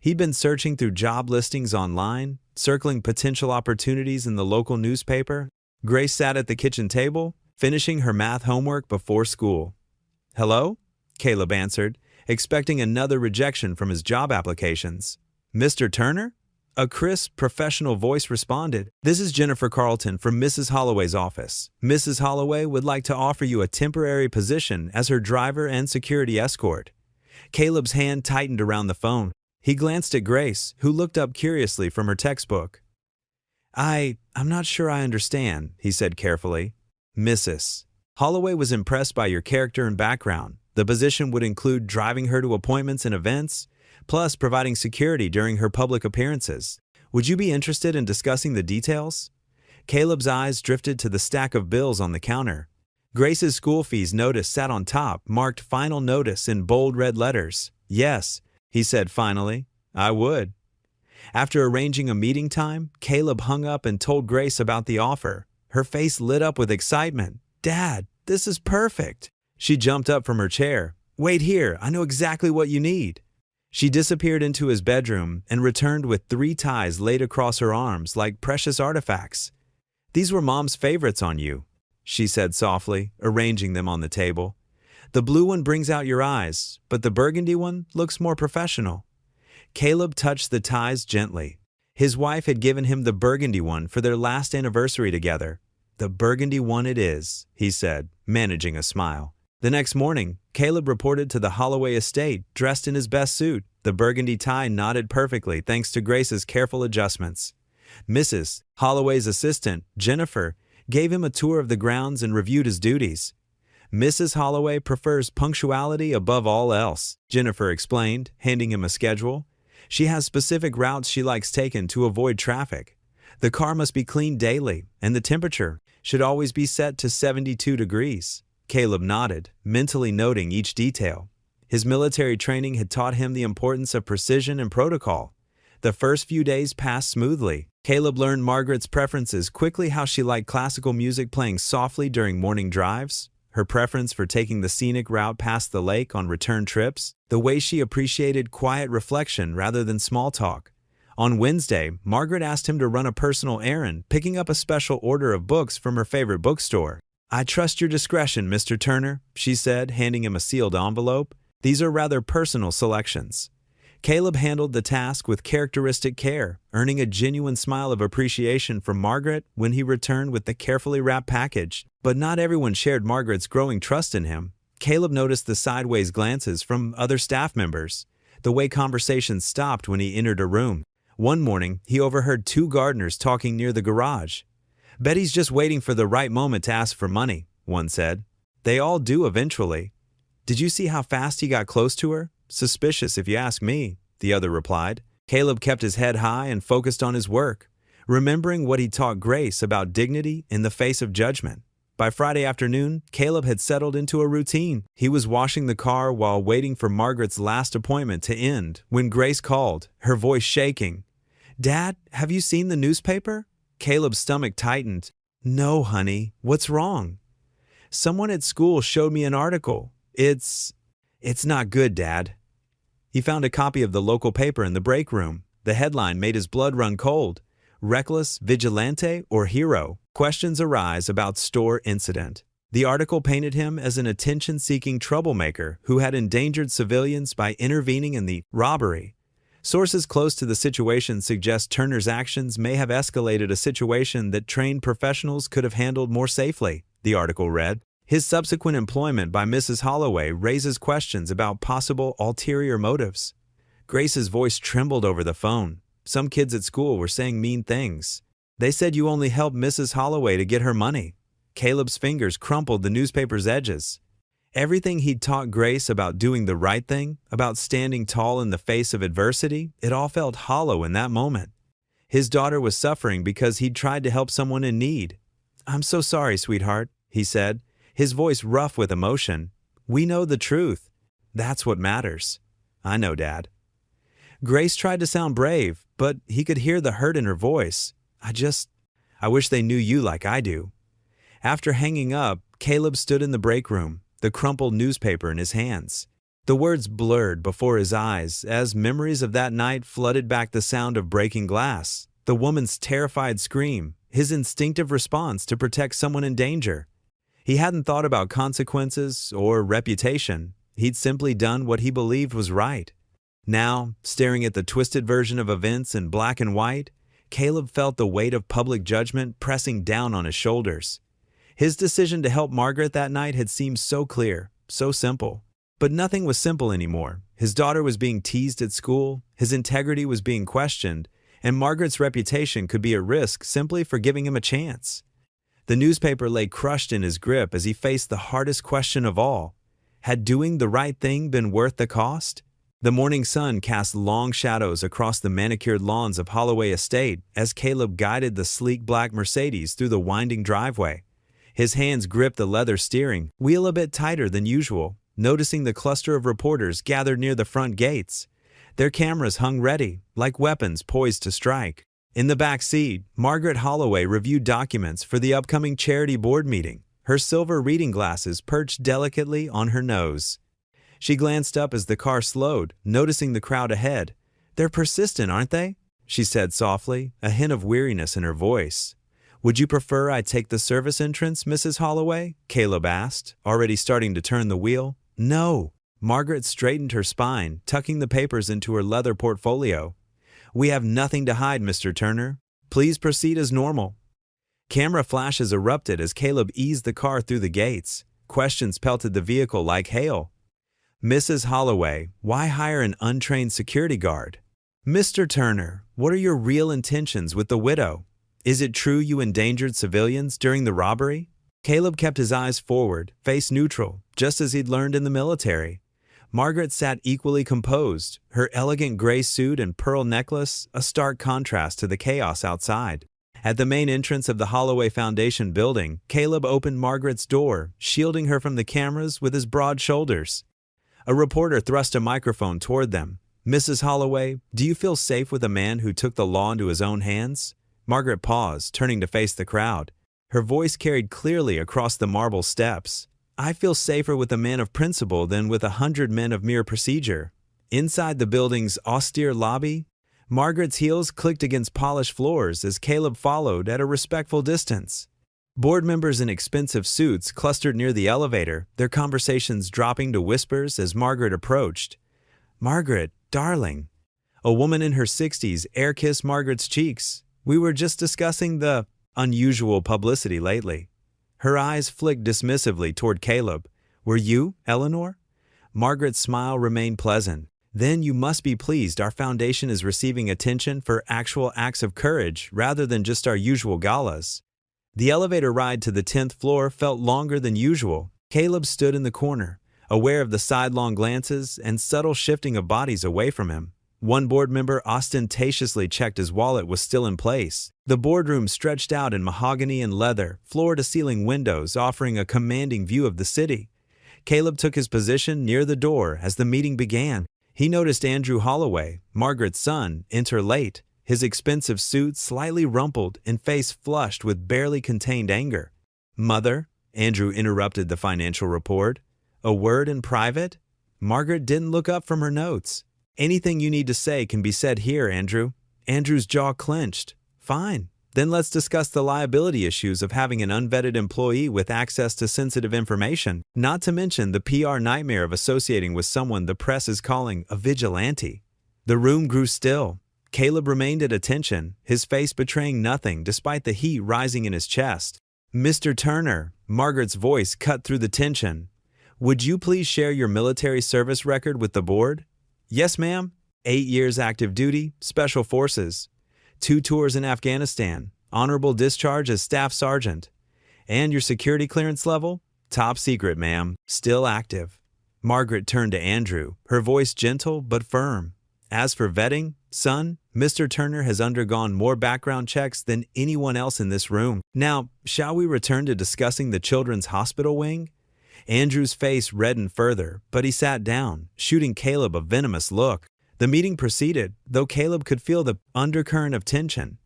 He'd been searching through job listings online, circling potential opportunities in the local newspaper. Grace sat at the kitchen table, finishing her math homework before school. "Hello?" Caleb answered, expecting another rejection from his job applications. "Mr. Turner?" A crisp, professional voice responded. "This is Jennifer Carlton from Mrs. Holloway's office. Mrs. Holloway would like to offer you a temporary position as her driver and security escort." Caleb's hand tightened around the phone. He glanced at Grace, who looked up curiously from her textbook. I'm not sure I understand," he said carefully. "Mrs. Holloway was impressed by your character and background. The position would include driving her to appointments and events, plus providing security during her public appearances. Would you be interested in discussing the details?" Caleb's eyes drifted to the stack of bills on the counter. Grace's school fees notice sat on top, marked "Final Notice" in bold red letters. "Yes," he said finally, "I would." After arranging a meeting time, Caleb hung up and told Grace about the offer. Her face lit up with excitement. "Dad, this is perfect." She jumped up from her chair. "Wait here, I know exactly what you need." She disappeared into his bedroom and returned with 3 ties laid across her arms like precious artifacts. "These were Mom's favorites on you," she said softly, arranging them on the table. "The blue one brings out your eyes, but the burgundy one looks more professional." Caleb touched the ties gently. His wife had given him the burgundy one for their last anniversary together. "The burgundy one it is," he said, managing a smile. The next morning, Caleb reported to the Holloway estate, dressed in his best suit. The burgundy tie knotted perfectly thanks to Grace's careful adjustments. Mrs. Holloway's assistant, Jennifer, gave him a tour of the grounds and reviewed his duties. "Mrs. Holloway prefers punctuality above all else," Jennifer explained, handing him a schedule. "She has specific routes she likes taken to avoid traffic. The car must be cleaned daily, and the temperature should always be set to 72 degrees. Caleb nodded, mentally noting each detail. His military training had taught him the importance of precision and protocol. The first few days passed smoothly. Caleb learned Margaret's preferences quickly, how she liked classical music playing softly during morning drives, her preference for taking the scenic route past the lake on return trips, the way she appreciated quiet reflection rather than small talk. On Wednesday, Margaret asked him to run a personal errand, picking up a special order of books from her favorite bookstore. "I trust your discretion, Mr. Turner," she said, handing him a sealed envelope. "These are rather personal selections." Caleb handled the task with characteristic care, earning a genuine smile of appreciation from Margaret when he returned with the carefully wrapped package. But not everyone shared Margaret's growing trust in him. Caleb noticed the sideways glances from other staff members, the way conversations stopped when he entered a room. One morning, he overheard 2 gardeners talking near the garage. "Betty's just waiting for the right moment to ask for money," one said. "They all do eventually." "Did you see how fast he got close to her? Suspicious if you ask me," the other replied. Caleb kept his head high and focused on his work, remembering what he taught Grace about dignity in the face of judgment. By Friday afternoon, Caleb had settled into a routine. He was washing the car while waiting for Margaret's last appointment to end when Grace called, her voice shaking. "Dad, have you seen the newspaper?" Caleb's stomach tightened. "No, honey. What's wrong?" "Someone at school showed me an article. It's not good, Dad." He found a copy of the local paper in the break room. The headline made his blood run cold. "Reckless, Vigilante, or Hero? Questions arise about store incident." The article painted him as an attention-seeking troublemaker who had endangered civilians by intervening in the robbery. Sources close to the situation suggest Turner's actions may have escalated a situation that trained professionals could have handled more safely, the article read. His subsequent employment by Mrs. Holloway raises questions about possible ulterior motives. Grace's voice trembled over the phone. Some kids at school were saying mean things. "They said you only helped Mrs. Holloway to get her money." Caleb's fingers crumpled the newspaper's edges. Everything he'd taught Grace about doing the right thing, about standing tall in the face of adversity, it all felt hollow in that moment. His daughter was suffering because he'd tried to help someone in need. "I'm so sorry, sweetheart," he said, his voice rough with emotion. "We know the truth. That's what matters." "I know, Dad." Grace tried to sound brave, but he could hear the hurt in her voice. I wish they knew you like I do." After hanging up, Caleb stood in the break room, the crumpled newspaper in his hands. The words blurred before his eyes as memories of that night flooded back: the sound of breaking glass, the woman's terrified scream, his instinctive response to protect someone in danger. He hadn't thought about consequences or reputation. He'd simply done what he believed was right. Now, staring at the twisted version of events in black and white, Caleb felt the weight of public judgment pressing down on his shoulders. His decision to help Margaret that night had seemed so clear, so simple. But nothing was simple anymore. His daughter was being teased at school, his integrity was being questioned, and Margaret's reputation could be at risk simply for giving him a chance. The newspaper lay crushed in his grip as he faced the hardest question of all. Had doing the right thing been worth the cost? The morning sun cast long shadows across the manicured lawns of Holloway Estate as Caleb guided the sleek black Mercedes through the winding driveway. His hands gripped the leather steering wheel a bit tighter than usual, noticing the cluster of reporters gathered near the front gates. Their cameras hung ready, like weapons poised to strike. In the back seat, Margaret Holloway reviewed documents for the upcoming charity board meeting, her silver reading glasses perched delicately on her nose. She glanced up as the car slowed, noticing the crowd ahead. "They're persistent, aren't they?" she said softly, a hint of weariness in her voice. "Would you prefer I take the service entrance, Mrs. Holloway?" Caleb asked, already starting to turn the wheel. "No." Margaret straightened her spine, tucking the papers into her leather portfolio. "We have nothing to hide, Mr. Turner. Please proceed as normal." Camera flashes erupted as Caleb eased the car through the gates. Questions pelted the vehicle like hail. "Mrs. Holloway, why hire an untrained security guard?" "Mr. Turner, what are your real intentions with the widow? Is it true you endangered civilians during the robbery?" Caleb kept his eyes forward, face neutral, just as he'd learned in the military. Margaret sat equally composed, her elegant gray suit and pearl necklace a stark contrast to the chaos outside. At the main entrance of the Holloway Foundation building, Caleb opened Margaret's door, shielding her from the cameras with his broad shoulders. A reporter thrust a microphone toward them. "Mrs. Holloway, do you feel safe with a man who took the law into his own hands?" Margaret paused, turning to face the crowd. Her voice carried clearly across the marble steps. "I feel safer with a man of principle than with 100 men of mere procedure." Inside the building's austere lobby, Margaret's heels clicked against polished floors as Caleb followed at a respectful distance. Board members in expensive suits clustered near the elevator, their conversations dropping to whispers as Margaret approached. "Margaret, darling." A woman in her 60s air-kissed Margaret's cheeks. "We were just discussing the unusual publicity lately." Her eyes flicked dismissively toward Caleb. "Were you, Eleanor?" Margaret's smile remained pleasant. "Then you must be pleased our foundation is receiving attention for actual acts of courage rather than just our usual galas." The elevator ride to the 10th floor felt longer than usual. Caleb stood in the corner, aware of the sidelong glances and subtle shifting of bodies away from him. One board member ostentatiously checked his wallet was still in place. The boardroom stretched out in mahogany and leather, floor-to-ceiling windows offering a commanding view of the city. Caleb took his position near the door as the meeting began. He noticed Andrew Holloway, Margaret's son, enter late, his expensive suit slightly rumpled and face flushed with barely contained anger. "Mother," Andrew interrupted the financial report. "A word in private?" Margaret didn't look up from her notes. "Anything you need to say can be said here, Andrew." Andrew's jaw clenched. "Fine. Then let's discuss the liability issues of having an unvetted employee with access to sensitive information, not to mention the PR nightmare of associating with someone the press is calling a vigilante." The room grew still. Caleb remained at attention, his face betraying nothing despite the heat rising in his chest. "Mr. Turner," Margaret's voice cut through the tension. "Would you please share your military service record with the board?" "Yes, ma'am. 8 years active duty, Special Forces. 2 tours in Afghanistan, honorable discharge as Staff Sergeant. And your security clearance level? Top secret, ma'am, still active." Margaret turned to Andrew, her voice gentle but firm. "As for vetting, son, Mr. Turner has undergone more background checks than anyone else in this room. Now, shall we return to discussing the children's hospital wing?" Andrew's face reddened further, but he sat down, shooting Caleb a venomous look. The meeting proceeded, though Caleb could feel the undercurrent of tension.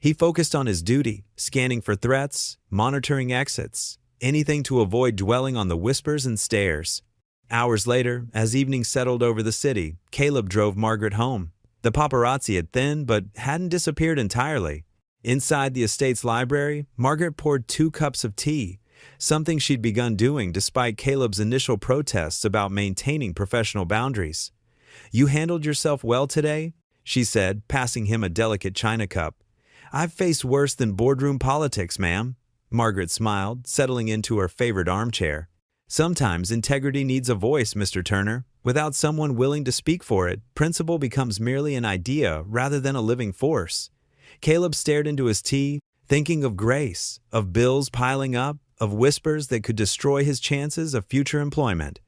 He focused on his duty, scanning for threats, monitoring exits, anything to avoid dwelling on the whispers and stares. Hours later, as evening settled over the city, Caleb drove Margaret home. The paparazzi had thinned but hadn't disappeared entirely. Inside the estate's library, Margaret poured 2 cups of tea, something she'd begun doing despite Caleb's initial protests about maintaining professional boundaries. "You handled yourself well today?" she said, passing him a delicate china cup. "I've faced worse than boardroom politics, ma'am." Margaret smiled, settling into her favorite armchair. "Sometimes integrity needs a voice, Mr. Turner. Without someone willing to speak for it, principle becomes merely an idea rather than a living force." Caleb stared into his tea, thinking of Grace, of bills piling up, of whispers that could destroy his chances of future employment.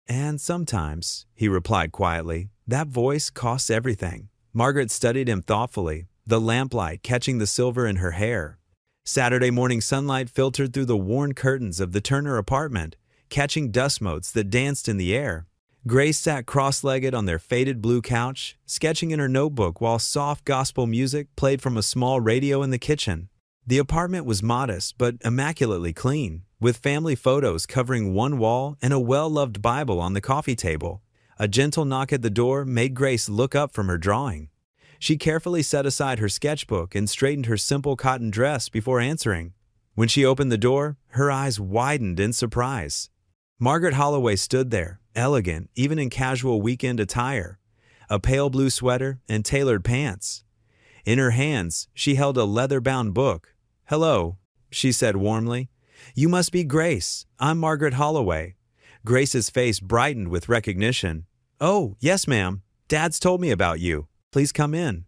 "And sometimes," he replied quietly, "that voice costs everything." Margaret studied him thoughtfully, the lamplight catching the silver in her hair. Saturday morning sunlight filtered through the worn curtains of the Turner apartment, catching dust motes that danced in the air. Grace sat cross-legged on their faded blue couch, sketching in her notebook while soft gospel music played from a small radio in the kitchen. The apartment was modest but immaculately clean, with family photos covering one wall and a well-loved Bible on the coffee table. A gentle knock at the door made Grace look up from her drawing. She carefully set aside her sketchbook and straightened her simple cotton dress before answering. When she opened the door, her eyes widened in surprise. Margaret Holloway stood there, elegant even in casual weekend attire, a pale blue sweater and tailored pants. In her hands, she held a leather-bound book. "Hello," she said warmly. "You must be Grace. I'm Margaret Holloway." Grace's face brightened with recognition. "Oh, yes, ma'am. Dad's told me about you. Please come in."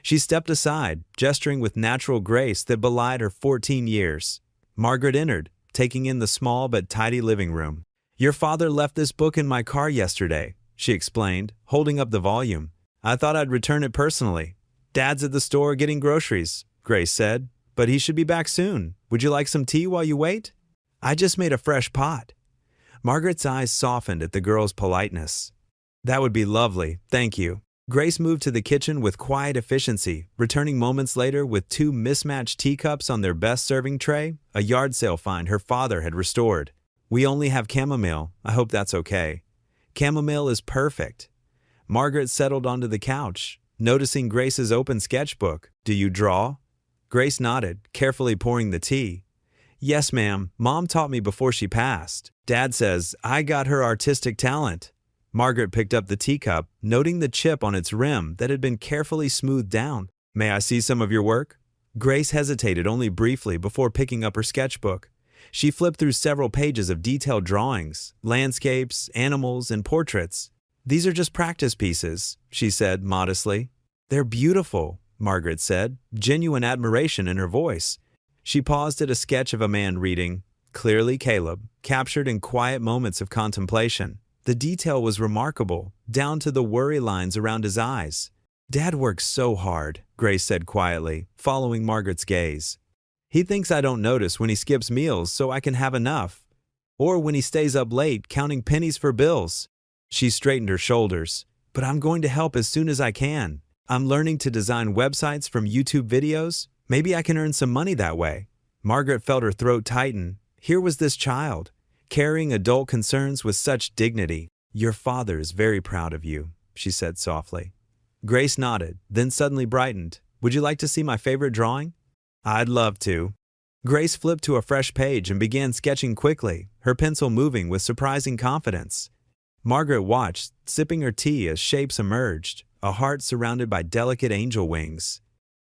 She stepped aside, gesturing with natural grace that belied her 14 years. Margaret entered, taking in the small but tidy living room. "Your father left this book in my car yesterday," she explained, holding up the volume. "I thought I'd return it personally." "Dad's at the store getting groceries," Grace said, "but he should be back soon. Would you like some tea while you wait?" "I just made a fresh pot." Margaret's eyes softened at the girl's politeness. "That would be lovely, thank you." Grace moved to the kitchen with quiet efficiency, returning moments later with 2 mismatched teacups on their best serving tray, a yard sale find her father had restored. "We only have chamomile. I hope that's okay." "Chamomile is perfect." Margaret settled onto the couch, noticing Grace's open sketchbook. "Do you draw?" Grace nodded, carefully pouring the tea. "Yes, ma'am. Mom taught me before she passed. Dad says I got her artistic talent." Margaret picked up the teacup, noting the chip on its rim that had been carefully smoothed down. "May I see some of your work?" Grace hesitated only briefly before picking up her sketchbook. She flipped through several pages of detailed drawings, landscapes, animals, and portraits. "These are just practice pieces," she said modestly. "They're beautiful," Margaret said, genuine admiration in her voice. She paused at a sketch of a man reading, clearly Caleb, captured in quiet moments of contemplation. The detail was remarkable, down to the worry lines around his eyes. "Dad works so hard," Grace said quietly, following Margaret's gaze. "He thinks I don't notice when he skips meals so I can have enough. Or when he stays up late counting pennies for bills." She straightened her shoulders. "But I'm going to help as soon as I can. I'm learning to design websites from YouTube videos. Maybe I can earn some money that way." Margaret felt her throat tighten. Here was this child, carrying adult concerns with such dignity. "Your father is very proud of you," she said softly. Grace nodded, then suddenly brightened. "Would you like to see my favorite drawing?" "I'd love to." Grace flipped to a fresh page and began sketching quickly, her pencil moving with surprising confidence. Margaret watched, sipping her tea as shapes emerged, a heart surrounded by delicate angel wings.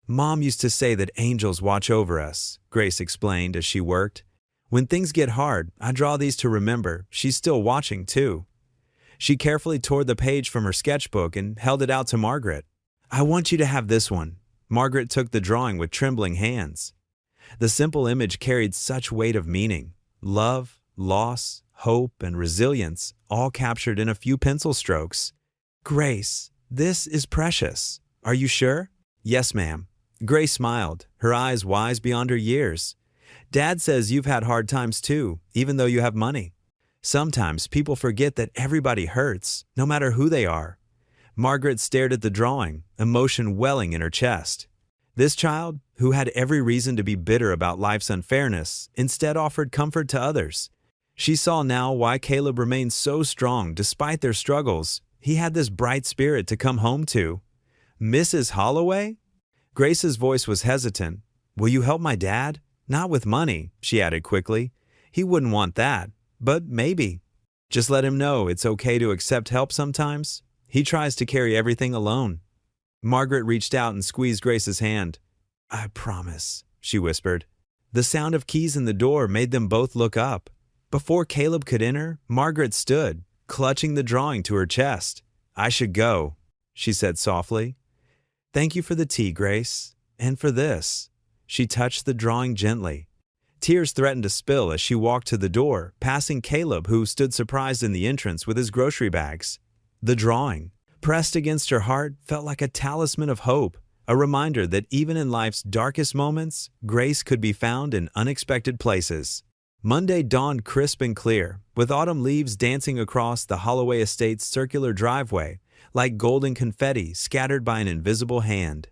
"Mom used to say that angels watch over us," Grace explained as she worked. "When things get hard, I draw these to remember she's still watching too." She carefully tore the page from her sketchbook and held it out to Margaret. "I want you to have this one." Margaret took the drawing with trembling hands. The simple image carried such weight of meaning. Love, loss, hope, and resilience, all captured in a few pencil strokes. "Grace, this is precious." Are you sure? Yes, ma'am. Grace smiled, her eyes wise beyond her years. Dad says you've had hard times too, even though you have money. Sometimes people forget that everybody hurts, no matter who they are. Margaret stared at the drawing, emotion welling in her chest. This child, who had every reason to be bitter about life's unfairness, instead offered comfort to others. She saw now why Caleb remained so strong despite their struggles. He had this bright spirit to come home to. Mrs. Holloway? Grace's voice was hesitant. Will you help my dad? Not with money, she added quickly. He wouldn't want that, but maybe. Just let him know it's okay to accept help sometimes. He tries to carry everything alone. Margaret reached out and squeezed Grace's hand. I promise, she whispered. The sound of keys in the door made them both look up. Before Caleb could enter, Margaret stood, clutching the drawing to her chest. I should go, she said softly. Thank you for the tea, Grace, and for this. She touched the drawing gently. Tears threatened to spill as she walked to the door, passing Caleb, who stood surprised in the entrance with his grocery bags. The drawing, pressed against her heart, felt like a talisman of hope, a reminder that even in life's darkest moments, grace could be found in unexpected places. Monday dawned crisp and clear, with autumn leaves dancing across the Holloway Estate's circular driveway, like golden confetti scattered by an invisible hand.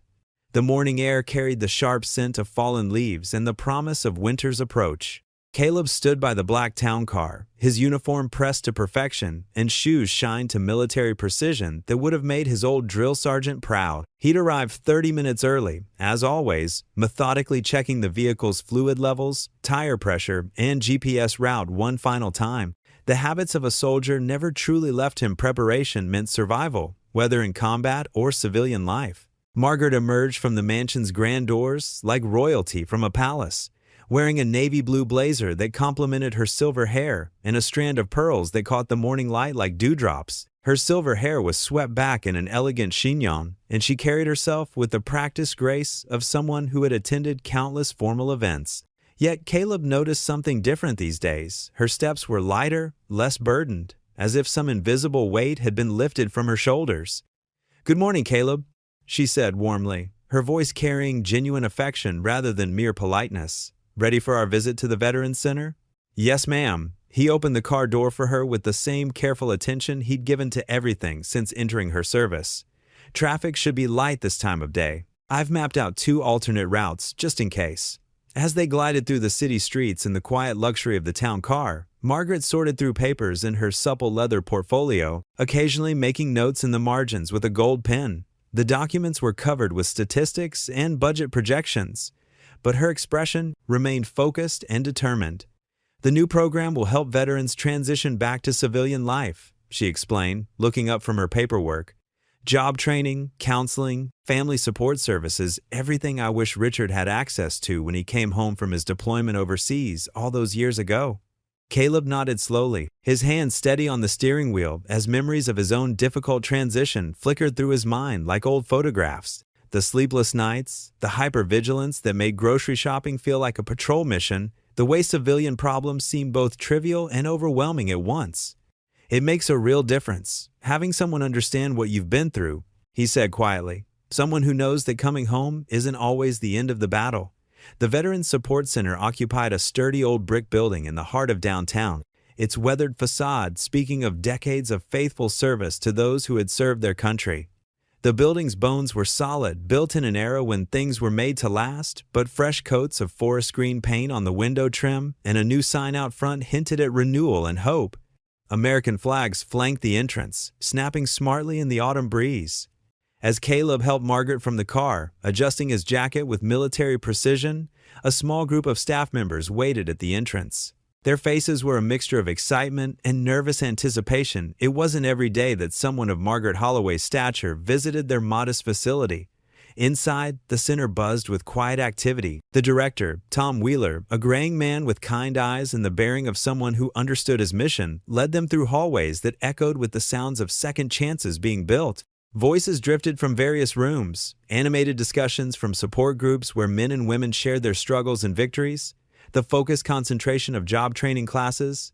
The morning air carried the sharp scent of fallen leaves and the promise of winter's approach. Caleb stood by the black town car, his uniform pressed to perfection and shoes shined to military precision that would have made his old drill sergeant proud. He'd arrived 30 minutes early, as always, methodically checking the vehicle's fluid levels, tire pressure, and GPS route one final time. The habits of a soldier never truly left him. Preparation meant survival, whether in combat or civilian life. Margaret emerged from the mansion's grand doors like royalty from a palace, wearing a navy blue blazer that complemented her silver hair and a strand of pearls that caught the morning light like dewdrops. Her silver hair was swept back in an elegant chignon, and she carried herself with the practiced grace of someone who had attended countless formal events. Yet Caleb noticed something different these days. Her steps were lighter, less burdened, as if some invisible weight had been lifted from her shoulders. "Good morning, Caleb," she said warmly, her voice carrying genuine affection rather than mere politeness. "Ready for our visit to the Veterans Center?" "Yes, ma'am." He opened the car door for her with the same careful attention he'd given to everything since entering her service. Traffic should be light this time of day. I've mapped out 2 alternate routes, just in case. As they glided through the city streets in the quiet luxury of the town car, Margaret sorted through papers in her supple leather portfolio, occasionally making notes in the margins with a gold pen. The documents were covered with statistics and budget projections, but her expression remained focused and determined. "The new program will help veterans transition back to civilian life," she explained, looking up from her paperwork. "Job training, counseling, family support services, everything I wish Richard had access to when he came home from his deployment overseas all those years ago." Caleb nodded slowly, his hand steady on the steering wheel as memories of his own difficult transition flickered through his mind like old photographs. The sleepless nights, the hypervigilance that made grocery shopping feel like a patrol mission, the way civilian problems seemed both trivial and overwhelming at once. "It makes a real difference, having someone understand what you've been through," he said quietly. "Someone who knows that coming home isn't always the end of the battle." The Veterans Support Center occupied a sturdy old brick building in the heart of downtown, its weathered facade speaking of decades of faithful service to those who had served their country. The building's bones were solid, built in an era when things were made to last, but fresh coats of forest green paint on the window trim and a new sign out front hinted at renewal and hope. American flags flanked the entrance, snapping smartly in the autumn breeze. As Caleb helped Margaret from the car, adjusting his jacket with military precision, a small group of staff members waited at the entrance. Their faces were a mixture of excitement and nervous anticipation. It wasn't every day that someone of Margaret Holloway's stature visited their modest facility. Inside, the center buzzed with quiet activity. The director, Tom Wheeler, a graying man with kind eyes and the bearing of someone who understood his mission, led them through hallways that echoed with the sounds of second chances being built. Voices drifted from various rooms, animated discussions from support groups where men and women shared their struggles and victories, the focused concentration of job training classes,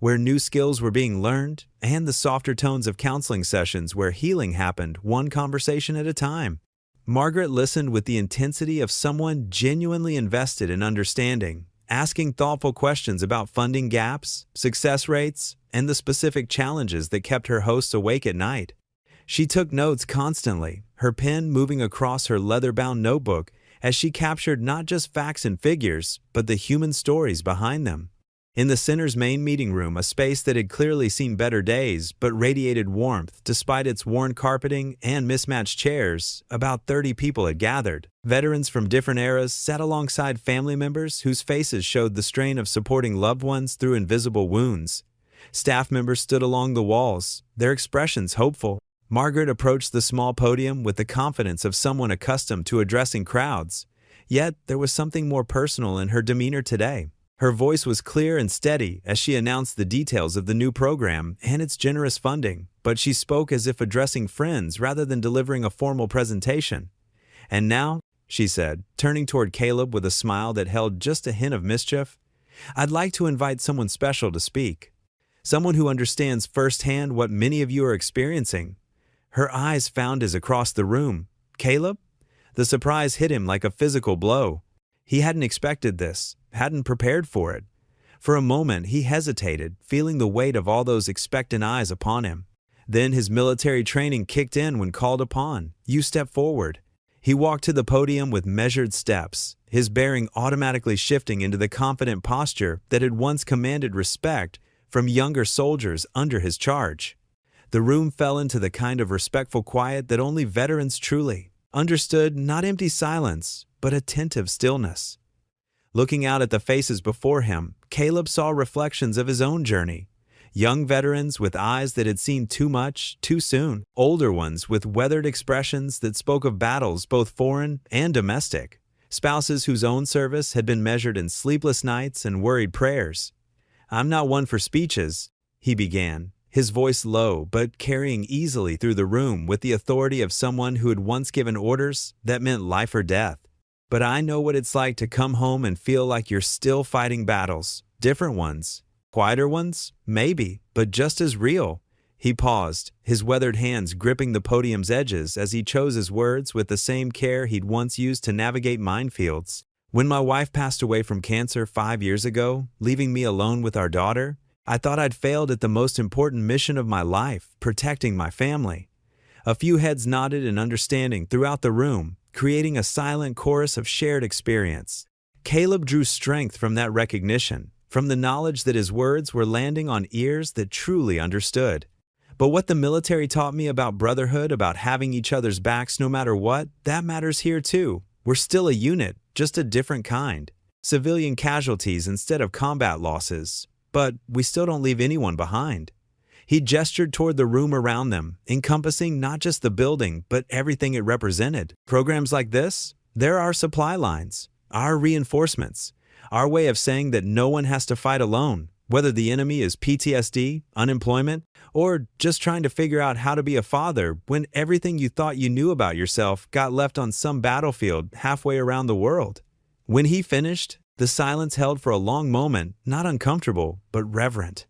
where new skills were being learned, and the softer tones of counseling sessions where healing happened one conversation at a time. Margaret listened with the intensity of someone genuinely invested in understanding, asking thoughtful questions about funding gaps, success rates, and the specific challenges that kept her hosts awake at night. She took notes constantly, her pen moving across her leather-bound notebook as she captured not just facts and figures, but the human stories behind them. In the center's main meeting room, a space that had clearly seen better days but radiated warmth despite its worn carpeting and mismatched chairs, about 30 people had gathered. Veterans from different eras sat alongside family members whose faces showed the strain of supporting loved ones through invisible wounds. Staff members stood along the walls, their expressions hopeful. Margaret approached the small podium with the confidence of someone accustomed to addressing crowds. Yet there was something more personal in her demeanor today. Her voice was clear and steady as she announced the details of the new program and its generous funding, but she spoke as if addressing friends rather than delivering a formal presentation. "And now," she said, turning toward Caleb with a smile that held just a hint of mischief, "I'd like to invite someone special to speak. Someone who understands firsthand what many of you are experiencing." Her eyes found his across the room. "Caleb?" The surprise hit him like a physical blow. He hadn't expected this, hadn't prepared for it. For a moment, he hesitated, feeling the weight of all those expectant eyes upon him. Then his military training kicked in when called upon. "You step forward." He walked to the podium with measured steps, his bearing automatically shifting into the confident posture that had once commanded respect from younger soldiers under his charge. The room fell into the kind of respectful quiet that only veterans truly understood, not empty silence, but attentive stillness. Looking out at the faces before him, Caleb saw reflections of his own journey. Young veterans with eyes that had seen too much, too soon. Older ones with weathered expressions that spoke of battles both foreign and domestic. Spouses whose own service had been measured in sleepless nights and worried prayers. "I'm not one for speeches," he began, his voice low but carrying easily through the room with the authority of someone who had once given orders that meant life or death. "But I know what it's like to come home and feel like you're still fighting battles. Different ones. Quieter ones? Maybe, but just as real." He paused, his weathered hands gripping the podium's edges as he chose his words with the same care he'd once used to navigate minefields. "When my wife passed away from cancer 5 years ago, leaving me alone with our daughter, I thought I'd failed at the most important mission of my life, protecting my family." A few heads nodded in understanding throughout the room, creating a silent chorus of shared experience. Caleb drew strength from that recognition, from the knowledge that his words were landing on ears that truly understood. "But what the military taught me about brotherhood, about having each other's backs no matter what, that matters here too. We're still a unit, just a different kind. Civilian casualties instead of combat losses. But we still don't leave anyone behind." He gestured toward the room around them, encompassing not just the building, but everything it represented. "Programs like this, they're our supply lines, our reinforcements, our way of saying that no one has to fight alone, whether the enemy is PTSD, unemployment, or just trying to figure out how to be a father when everything you thought you knew about yourself got left on some battlefield halfway around the world." When he finished, the silence held for a long moment, not uncomfortable, but reverent.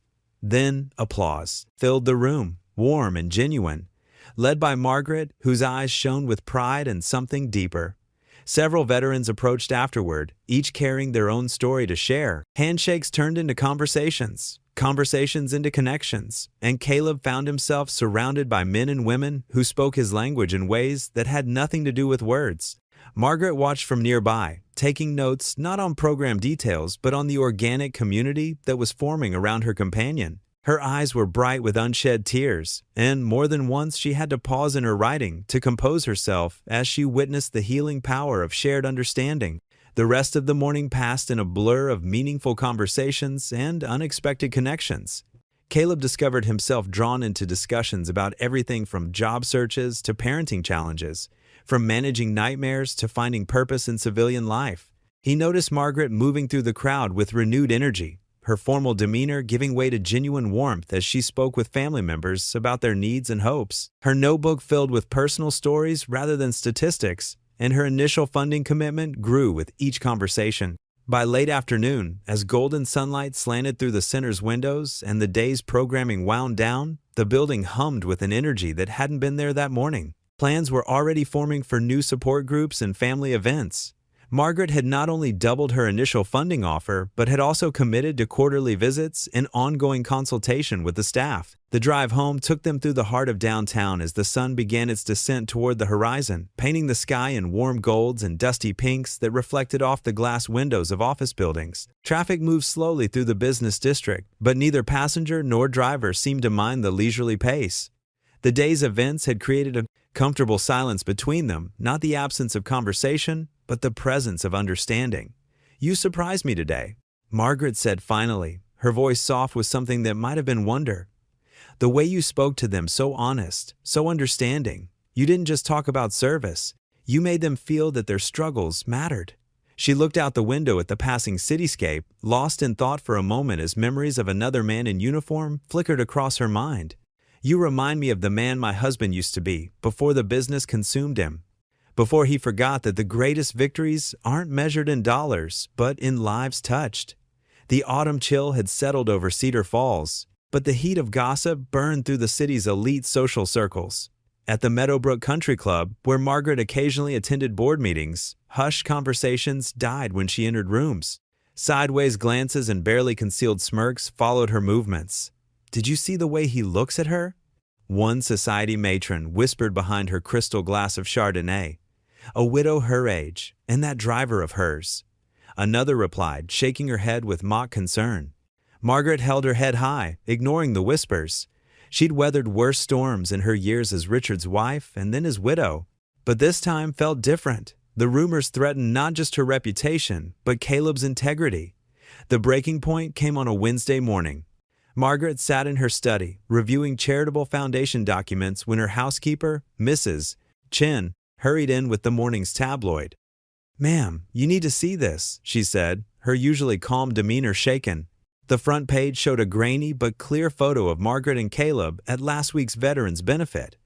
Then applause filled the room, warm and genuine, led by Margaret, whose eyes shone with pride and something deeper. Several veterans approached afterward, each carrying their own story to share. Handshakes turned into conversations, conversations into connections, and Caleb found himself surrounded by men and women who spoke his language in ways that had nothing to do with words. Margaret watched from nearby, taking notes not on program details but on the organic community that was forming around her companion. Her eyes were bright with unshed tears, and more than once she had to pause in her writing to compose herself as she witnessed the healing power of shared understanding. The rest of the morning passed in a blur of meaningful conversations and unexpected connections. Caleb discovered himself drawn into discussions about everything from job searches to parenting challenges, from managing nightmares to finding purpose in civilian life. He noticed Margaret moving through the crowd with renewed energy, her formal demeanor giving way to genuine warmth as she spoke with family members about their needs and hopes. Her notebook filled with personal stories rather than statistics, and her initial funding commitment grew with each conversation. By late afternoon, as golden sunlight slanted through the center's windows and the day's programming wound down, the building hummed with an energy that hadn't been there that morning. Plans were already forming for new support groups and family events. Margaret had not only doubled her initial funding offer, but had also committed to quarterly visits and ongoing consultation with the staff. The drive home took them through the heart of downtown as the sun began its descent toward the horizon, painting the sky in warm golds and dusty pinks that reflected off the glass windows of office buildings. Traffic moved slowly through the business district, but neither passenger nor driver seemed to mind the leisurely pace. The day's events had created a comfortable silence between them, not the absence of conversation, but the presence of understanding. "You surprised me today," Margaret said finally, her voice soft with something that might have been wonder. "The way you spoke to them, so honest, so understanding. You didn't just talk about service. You made them feel that their struggles mattered." She looked out the window at the passing cityscape, lost in thought for a moment as memories of another man in uniform flickered across her mind. "You remind me of the man my husband used to be, before the business consumed him. Before he forgot that the greatest victories aren't measured in dollars, but in lives touched." The autumn chill had settled over Cedar Falls, but the heat of gossip burned through the city's elite social circles. At the Meadowbrook Country Club, where Margaret occasionally attended board meetings, hushed conversations died when she entered rooms. Sideways glances and barely concealed smirks followed her movements. "Did you see the way he looks at her?" One society matron whispered behind her crystal glass of Chardonnay. "A widow her age, and that driver of hers." Another replied, shaking her head with mock concern. Margaret held her head high, ignoring the whispers. She'd weathered worse storms in her years as Richard's wife and then his widow, but this time felt different. The rumors threatened not just her reputation, but Caleb's integrity. The breaking point came on a Wednesday morning. Margaret sat in her study, reviewing charitable foundation documents when her housekeeper, Mrs. Chen, hurried in with the morning's tabloid. "Ma'am, you need to see this," she said, her usually calm demeanor shaken. The front page showed a grainy but clear photo of Margaret and Caleb at last week's Veterans Benefit.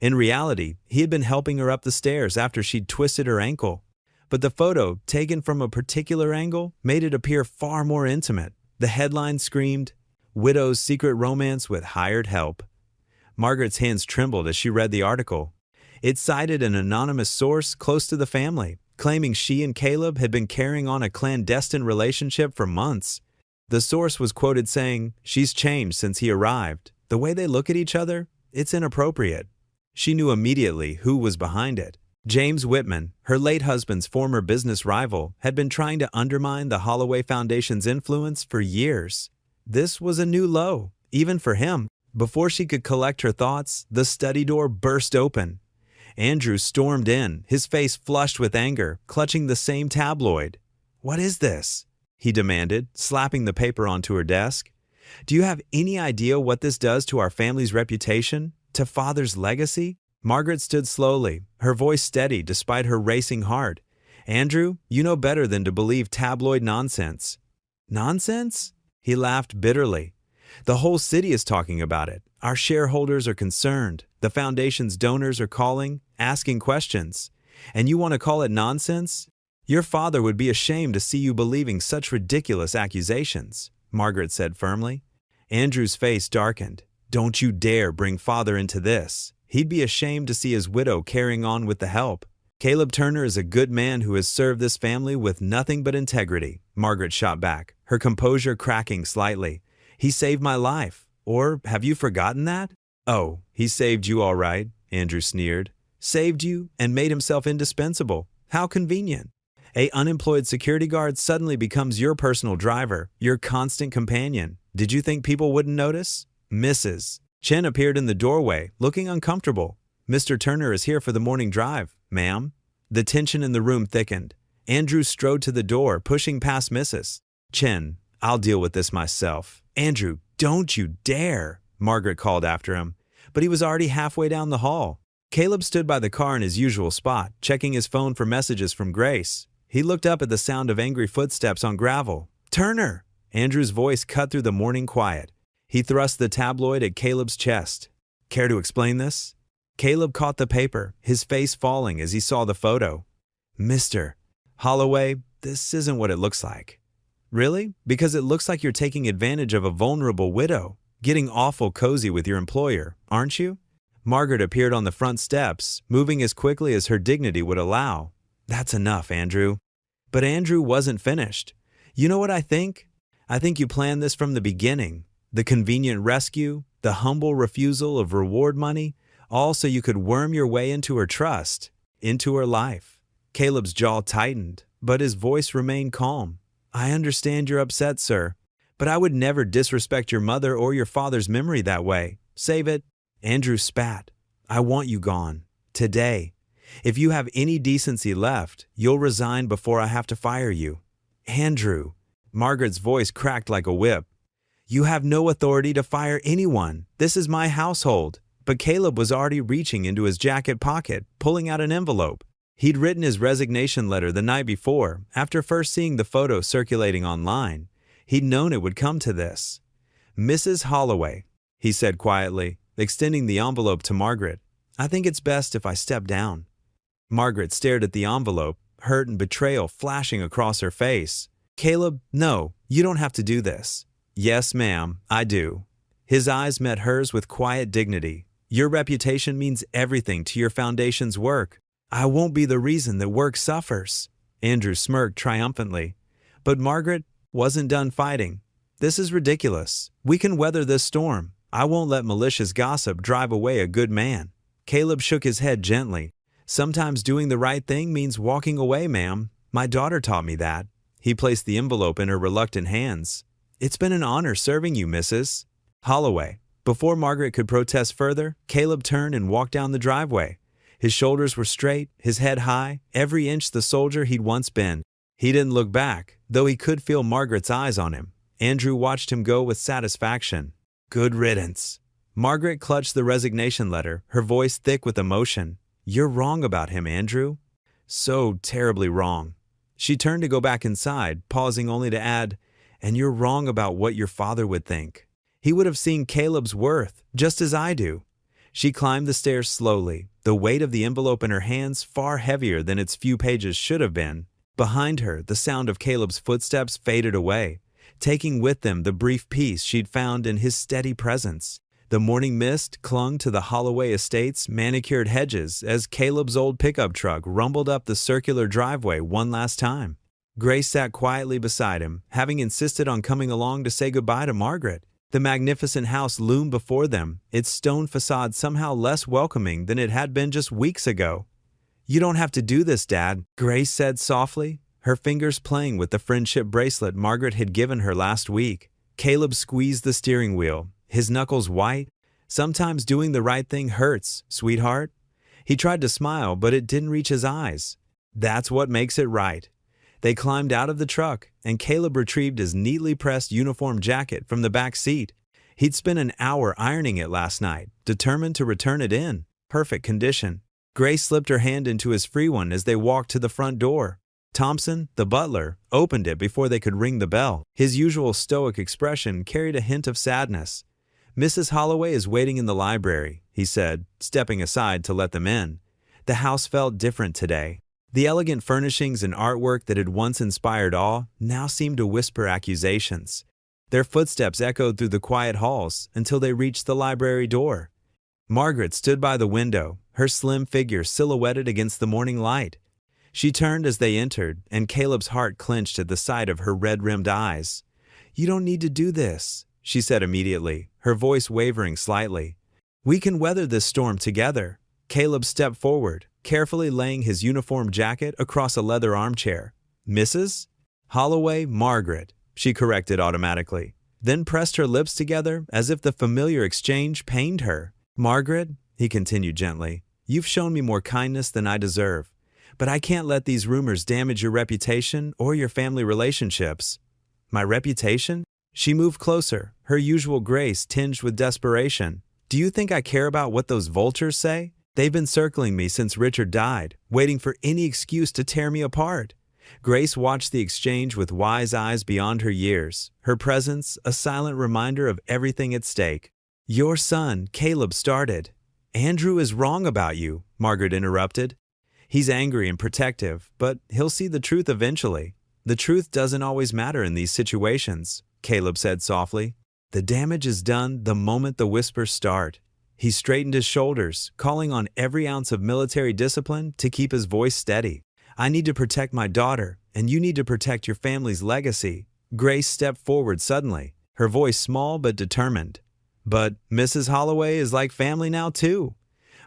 In reality, he had been helping her up the stairs after she'd twisted her ankle. But the photo, taken from a particular angle, made it appear far more intimate. The headline screamed, "Widow's Secret Romance with Hired Help." Margaret's hands trembled as she read the article. It cited an anonymous source close to the family, claiming she and Caleb had been carrying on a clandestine relationship for months. The source was quoted saying, "She's changed since he arrived. The way they look at each other, it's inappropriate." She knew immediately who was behind it. James Whitman, her late husband's former business rival, had been trying to undermine the Holloway Foundation's influence for years. This was a new low, even for him. Before she could collect her thoughts, the study door burst open. Andrew stormed in, his face flushed with anger, clutching the same tabloid. "What is this?" he demanded, slapping the paper onto her desk. "Do you have any idea what this does to our family's reputation? To Father's legacy?" Margaret stood slowly, her voice steady despite her racing heart. "Andrew, you know better than to believe tabloid nonsense." "Nonsense?" He laughed bitterly. "The whole city is talking about it. Our shareholders are concerned. The foundation's donors are calling, asking questions. And you want to call it nonsense? Your father would be ashamed to see you believing such ridiculous accusations," Margaret said firmly. Andrew's face darkened. "Don't you dare bring Father into this. He'd be ashamed to see his widow carrying on with the help." "Caleb Turner is a good man who has served this family with nothing but integrity," Margaret shot back, her composure cracking slightly. "He saved my life. Or have you forgotten that?" "Oh, he saved you all right," Andrew sneered. "Saved you and made himself indispensable. How convenient. A unemployed security guard suddenly becomes your personal driver, your constant companion. Did you think people wouldn't notice?" Mrs. Chen appeared in the doorway, looking uncomfortable. "Mr. Turner is here for the morning drive, ma'am." The tension in the room thickened. Andrew strode to the door, pushing past Mrs. Chen. "I'll deal with this myself." "Andrew, don't you dare," Margaret called after him, but he was already halfway down the hall. Caleb stood by the car in his usual spot, checking his phone for messages from Grace. He looked up at the sound of angry footsteps on gravel. "Turner!" Andrew's voice cut through the morning quiet. He thrust the tabloid at Caleb's chest. "Care to explain this?" Caleb caught the paper, his face falling as he saw the photo. "Mr. Holloway, this isn't what it looks like." "Really? Because it looks like you're taking advantage of a vulnerable widow, getting awful cozy with your employer, aren't you?" Margaret appeared on the front steps, moving as quickly as her dignity would allow. "That's enough, Andrew." But Andrew wasn't finished. "You know what I think? I think you planned this from the beginning. The convenient rescue, the humble refusal of reward money, all so you could worm your way into her trust, into her life." Caleb's jaw tightened, but his voice remained calm. "I understand you're upset, sir, but I would never disrespect your mother or your father's memory that way. Save it." Andrew spat. "I want you gone. Today. If you have any decency left, you'll resign before I have to fire you." "Andrew." Margaret's voice cracked like a whip. "You have no authority to fire anyone. This is my household." But Caleb was already reaching into his jacket pocket, pulling out an envelope. He'd written his resignation letter the night before, after first seeing the photo circulating online. He'd known it would come to this. "Mrs. Holloway," he said quietly, extending the envelope to Margaret. "I think it's best if I step down." Margaret stared at the envelope, hurt and betrayal flashing across her face. "Caleb, no, you don't have to do this." "Yes, ma'am, I do." His eyes met hers with quiet dignity. "Your reputation means everything to your foundation's work. I won't be the reason that work suffers." Andrew smirked triumphantly. But Margaret wasn't done fighting. "This is ridiculous. We can weather this storm. I won't let malicious gossip drive away a good man." Caleb shook his head gently. "Sometimes doing the right thing means walking away, ma'am. My daughter taught me that." He placed the envelope in her reluctant hands. "It's been an honor serving you, Mrs. Holloway." Before Margaret could protest further, Caleb turned and walked down the driveway. His shoulders were straight, his head high, every inch the soldier he'd once been. He didn't look back, though he could feel Margaret's eyes on him. Andrew watched him go with satisfaction. "Good riddance." Margaret clutched the resignation letter, her voice thick with emotion. "You're wrong about him, Andrew. So terribly wrong." She turned to go back inside, pausing only to add, "And you're wrong about what your father would think. He would have seen Caleb's worth, just as I do." She climbed the stairs slowly, the weight of the envelope in her hands far heavier than its few pages should have been. Behind her, the sound of Caleb's footsteps faded away, taking with them the brief peace she'd found in his steady presence. The morning mist clung to the Holloway estate's manicured hedges as Caleb's old pickup truck rumbled up the circular driveway one last time. Grace sat quietly beside him, having insisted on coming along to say goodbye to Margaret. The magnificent house loomed before them, its stone facade somehow less welcoming than it had been just weeks ago. "You don't have to do this, Dad," Grace said softly, her fingers playing with the friendship bracelet Margaret had given her last week. Caleb squeezed the steering wheel, his knuckles white. "Sometimes doing the right thing hurts, sweetheart." He tried to smile, but it didn't reach his eyes. "That's what makes it right." They climbed out of the truck, and Caleb retrieved his neatly pressed uniform jacket from the back seat. He'd spent an hour ironing it last night, determined to return it in perfect condition. Grace slipped her hand into his free one as they walked to the front door. Thompson, the butler, opened it before they could ring the bell. His usual stoic expression carried a hint of sadness. "Mrs. Holloway is waiting in the library," he said, stepping aside to let them in. The house felt different today. The elegant furnishings and artwork that had once inspired awe now seemed to whisper accusations. Their footsteps echoed through the quiet halls until they reached the library door. Margaret stood by the window, her slim figure silhouetted against the morning light. She turned as they entered, and Caleb's heart clenched at the sight of her red-rimmed eyes. "You don't need to do this," she said immediately, her voice wavering slightly. "We can weather this storm together." Caleb stepped forward, carefully laying his uniform jacket across a leather armchair. "Mrs. Holloway Margaret," she corrected automatically, then pressed her lips together as if the familiar exchange pained her. "Margaret," he continued gently, "you've shown me more kindness than I deserve, but I can't let these rumors damage your reputation or your family relationships." "My reputation?" She moved closer, her usual grace tinged with desperation. "Do you think I care about what those vultures say? They've been circling me since Richard died, waiting for any excuse to tear me apart." Grace watched the exchange with wise eyes beyond her years, her presence a silent reminder of everything at stake. "Your son, Caleb, started." "Andrew is wrong about you," Margaret interrupted. "He's angry and protective, but he'll see the truth eventually." "The truth doesn't always matter in these situations," Caleb said softly. "The damage is done the moment the whispers start." He straightened his shoulders, calling on every ounce of military discipline to keep his voice steady. I need to protect my daughter, and you need to protect your family's legacy. Grace stepped forward suddenly, her voice small but determined. But Mrs. Holloway is like family now too.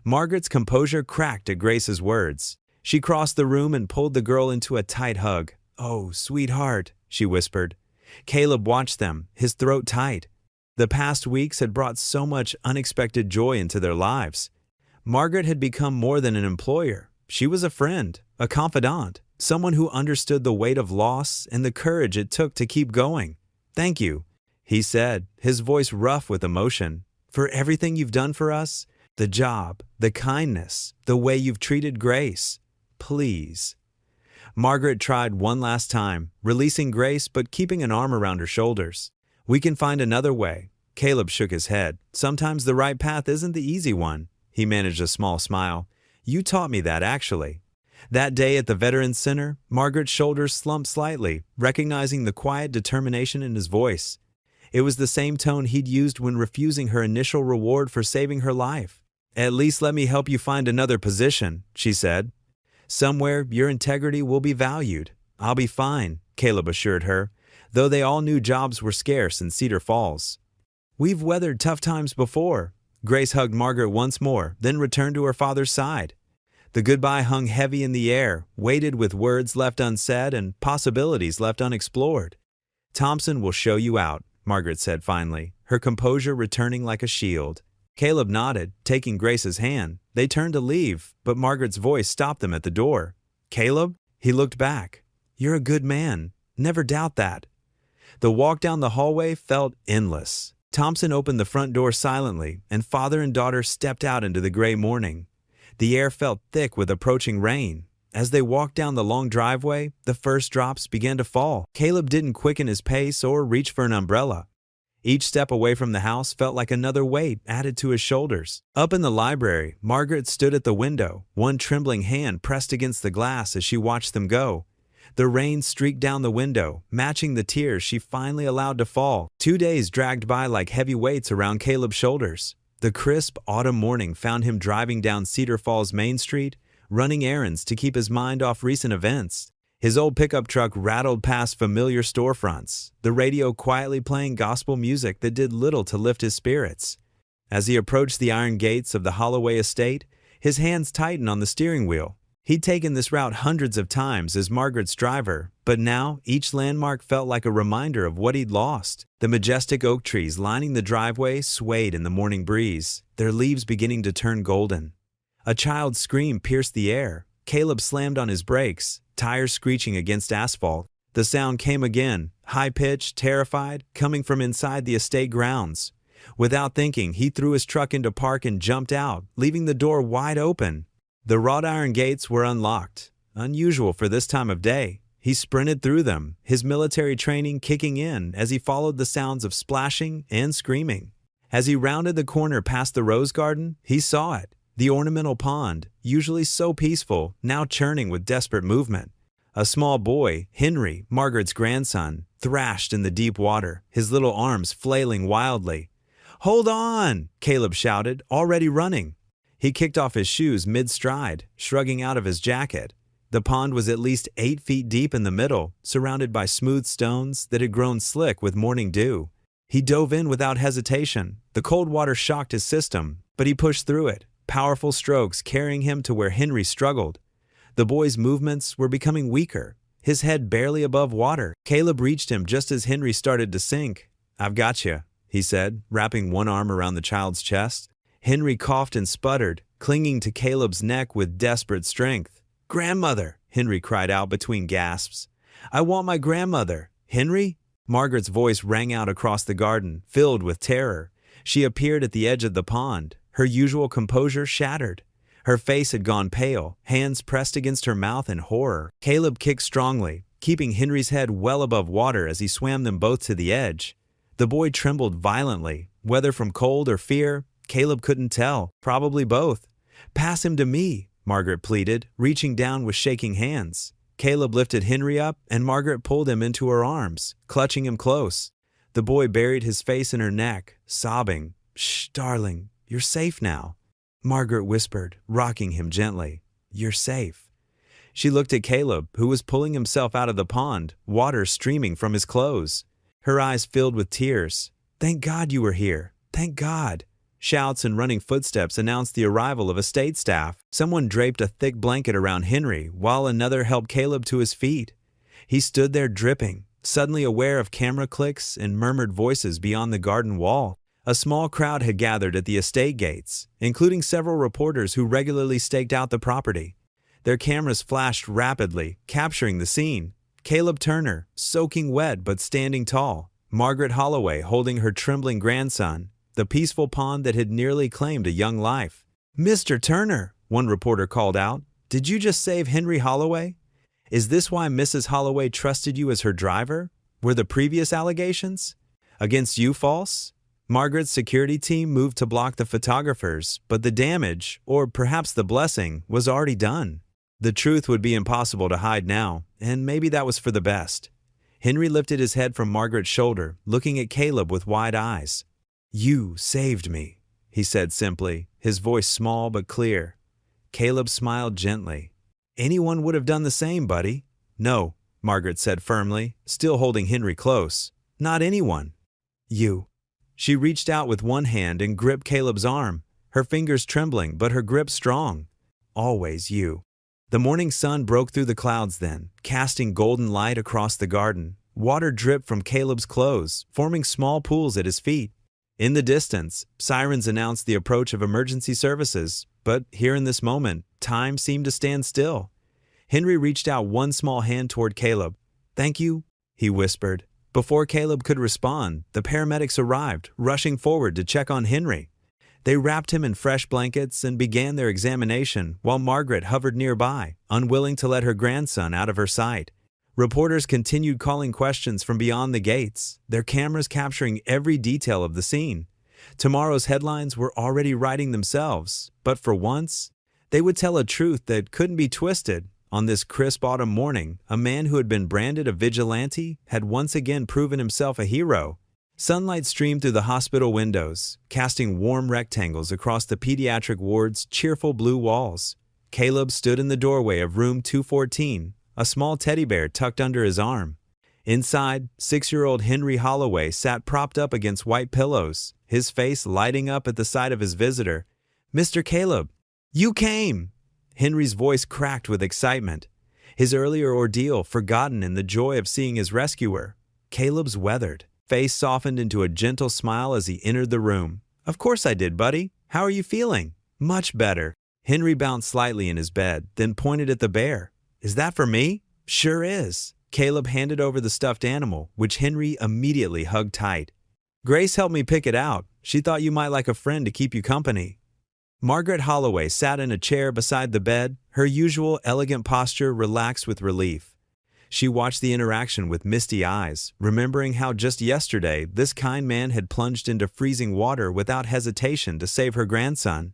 Margaret's composure cracked at Grace's words. She crossed the room and pulled the girl into a tight hug. "Oh, sweetheart," she whispered. Caleb watched them, his throat tight. The past weeks had brought so much unexpected joy into their lives. Margaret had become more than an employer. She was a friend, a confidant, someone who understood the weight of loss and the courage it took to keep going. "Thank you," he said, his voice rough with emotion, "for everything you've done for us, the job, the kindness, the way you've treated Grace. Please." Margaret tried one last time, releasing Grace but keeping an arm around her shoulders. "We can find another way." Caleb shook his head. "Sometimes the right path isn't the easy one." He managed a small smile. "You taught me that, actually." That day at the Veterans Center, Margaret's shoulders slumped slightly, recognizing the quiet determination in his voice. It was the same tone he'd used when refusing her initial reward for saving her life. "At least let me help you find another position," she said. "Somewhere your integrity will be valued." "I'll be fine," Caleb assured her, though they all knew jobs were scarce in Cedar Falls. "We've weathered tough times before." Grace hugged Margaret once more, then returned to her father's side. The goodbye hung heavy in the air, weighted with words left unsaid and possibilities left unexplored. "Thompson will show you out," Margaret said finally, her composure returning like a shield. Caleb nodded, taking Grace's hand. They turned to leave, but Margaret's voice stopped them at the door. "Caleb?" He looked back. "You're a good man. Never doubt that." The walk down the hallway felt endless. Thompson opened the front door silently, and father and daughter stepped out into the gray morning. The air felt thick with approaching rain. As they walked down the long driveway, the first drops began to fall. Caleb didn't quicken his pace or reach for an umbrella. Each step away from the house felt like another weight added to his shoulders. Up in the library, Margaret stood at the window, one trembling hand pressed against the glass as she watched them go. The rain streaked down the window, matching the tears she finally allowed to fall. 2 days dragged by like heavy weights around Caleb's shoulders. The crisp autumn morning found him driving down Cedar Falls Main Street, running errands to keep his mind off recent events. His old pickup truck rattled past familiar storefronts, the radio quietly playing gospel music that did little to lift his spirits. As he approached the iron gates of the Holloway estate, his hands tightened on the steering wheel. He'd taken this route hundreds of times as Margaret's driver, but now each landmark felt like a reminder of what he'd lost. The majestic oak trees lining the driveway swayed in the morning breeze, their leaves beginning to turn golden. A child's scream pierced the air. Caleb slammed on his brakes, tires screeching against asphalt. The sound came again, high-pitched, terrified, coming from inside the estate grounds. Without thinking, he threw his truck into park and jumped out, leaving the door wide open. The wrought iron gates were unlocked, unusual for this time of day. He sprinted through them, his military training kicking in as he followed the sounds of splashing and screaming. As he rounded the corner past the rose garden, he saw it. The ornamental pond, usually so peaceful, now churning with desperate movement. A small boy, Henry, Margaret's grandson, thrashed in the deep water, his little arms flailing wildly. "Hold on!" Caleb shouted, already running. He kicked off his shoes mid-stride, shrugging out of his jacket. The pond was at least 8 feet deep in the middle, surrounded by smooth stones that had grown slick with morning dew. He dove in without hesitation. The cold water shocked his system, but he pushed through it, powerful strokes carrying him to where Henry struggled. The boy's movements were becoming weaker, his head barely above water. Caleb reached him just as Henry started to sink. "I've got you," he said, wrapping one arm around the child's chest. Henry coughed and sputtered, clinging to Caleb's neck with desperate strength. "Grandmother!" Henry cried out between gasps. "I want my grandmother!" "Henry?" Margaret's voice rang out across the garden, filled with terror. She appeared at the edge of the pond, her usual composure shattered. Her face had gone pale, hands pressed against her mouth in horror. Caleb kicked strongly, keeping Henry's head well above water as he swam them both to the edge. The boy trembled violently, whether from cold or fear. Caleb couldn't tell, probably both. "Pass him to me," Margaret pleaded, reaching down with shaking hands. Caleb lifted Henry up, and Margaret pulled him into her arms, clutching him close. The boy buried his face in her neck, sobbing. "Shh, darling, You're safe now." Margaret whispered, rocking him gently. "You're safe." She looked at Caleb, who was pulling himself out of the pond, water streaming from his clothes. Her eyes filled with tears. "Thank God you were here. Thank God." Shouts and running footsteps announced the arrival of estate staff. Someone draped a thick blanket around Henry, while another helped Caleb to his feet. He stood there dripping, suddenly aware of camera clicks and murmured voices beyond the garden wall. A small crowd had gathered at the estate gates, including several reporters who regularly staked out the property. Their cameras flashed rapidly, capturing the scene. Caleb Turner, soaking wet but standing tall. Margaret Holloway holding her trembling grandson. The peaceful pond that had nearly claimed a young life. "Mr. Turner," one reporter called out, "did you just save Henry Holloway? Is this why Mrs. Holloway trusted you as her driver? Were the previous allegations against you false?" Margaret's security team moved to block the photographers, but the damage, or perhaps the blessing, was already done. The truth would be impossible to hide now, and maybe that was for the best. Henry lifted his head from Margaret's shoulder, looking at Caleb with wide eyes. "You saved me," he said simply, his voice small but clear. Caleb smiled gently. "Anyone would have done the same, buddy." "No," Margaret said firmly, still holding Henry close. "Not anyone." "You." She reached out with one hand and gripped Caleb's arm, her fingers trembling but her grip strong. "Always you." The morning sun broke through the clouds then, casting golden light across the garden. Water dripped from Caleb's clothes, forming small pools at his feet. In the distance, sirens announced the approach of emergency services, but here in this moment, time seemed to stand still. Henry reached out one small hand toward Caleb. "Thank you," he whispered. Before Caleb could respond, the paramedics arrived, rushing forward to check on Henry. They wrapped him in fresh blankets and began their examination while Margaret hovered nearby, unwilling to let her grandson out of her sight. Reporters continued calling questions from beyond the gates, their cameras capturing every detail of the scene. Tomorrow's headlines were already writing themselves, but for once, they would tell a truth that couldn't be twisted. On this crisp autumn morning, a man who had been branded a vigilante had once again proven himself a hero. Sunlight streamed through the hospital windows, casting warm rectangles across the pediatric ward's cheerful blue walls. Caleb stood in the doorway of room 214, a small teddy bear tucked under his arm. Inside, 6-year-old Henry Holloway sat propped up against white pillows, his face lighting up at the sight of his visitor. "Mr. Caleb, you came!" Henry's voice cracked with excitement, his earlier ordeal forgotten in the joy of seeing his rescuer. Caleb's weathered face softened into a gentle smile as he entered the room. "Of course I did, buddy. How are you feeling?" "Much better." Henry bounced slightly in his bed, then pointed at the bear. "Is that for me?" "Sure is." Caleb handed over the stuffed animal, which Henry immediately hugged tight. "Grace helped me pick it out. She thought you might like a friend to keep you company." Margaret Holloway sat in a chair beside the bed, her usual elegant posture relaxed with relief. She watched the interaction with misty eyes, remembering how just yesterday this kind man had plunged into freezing water without hesitation to save her grandson.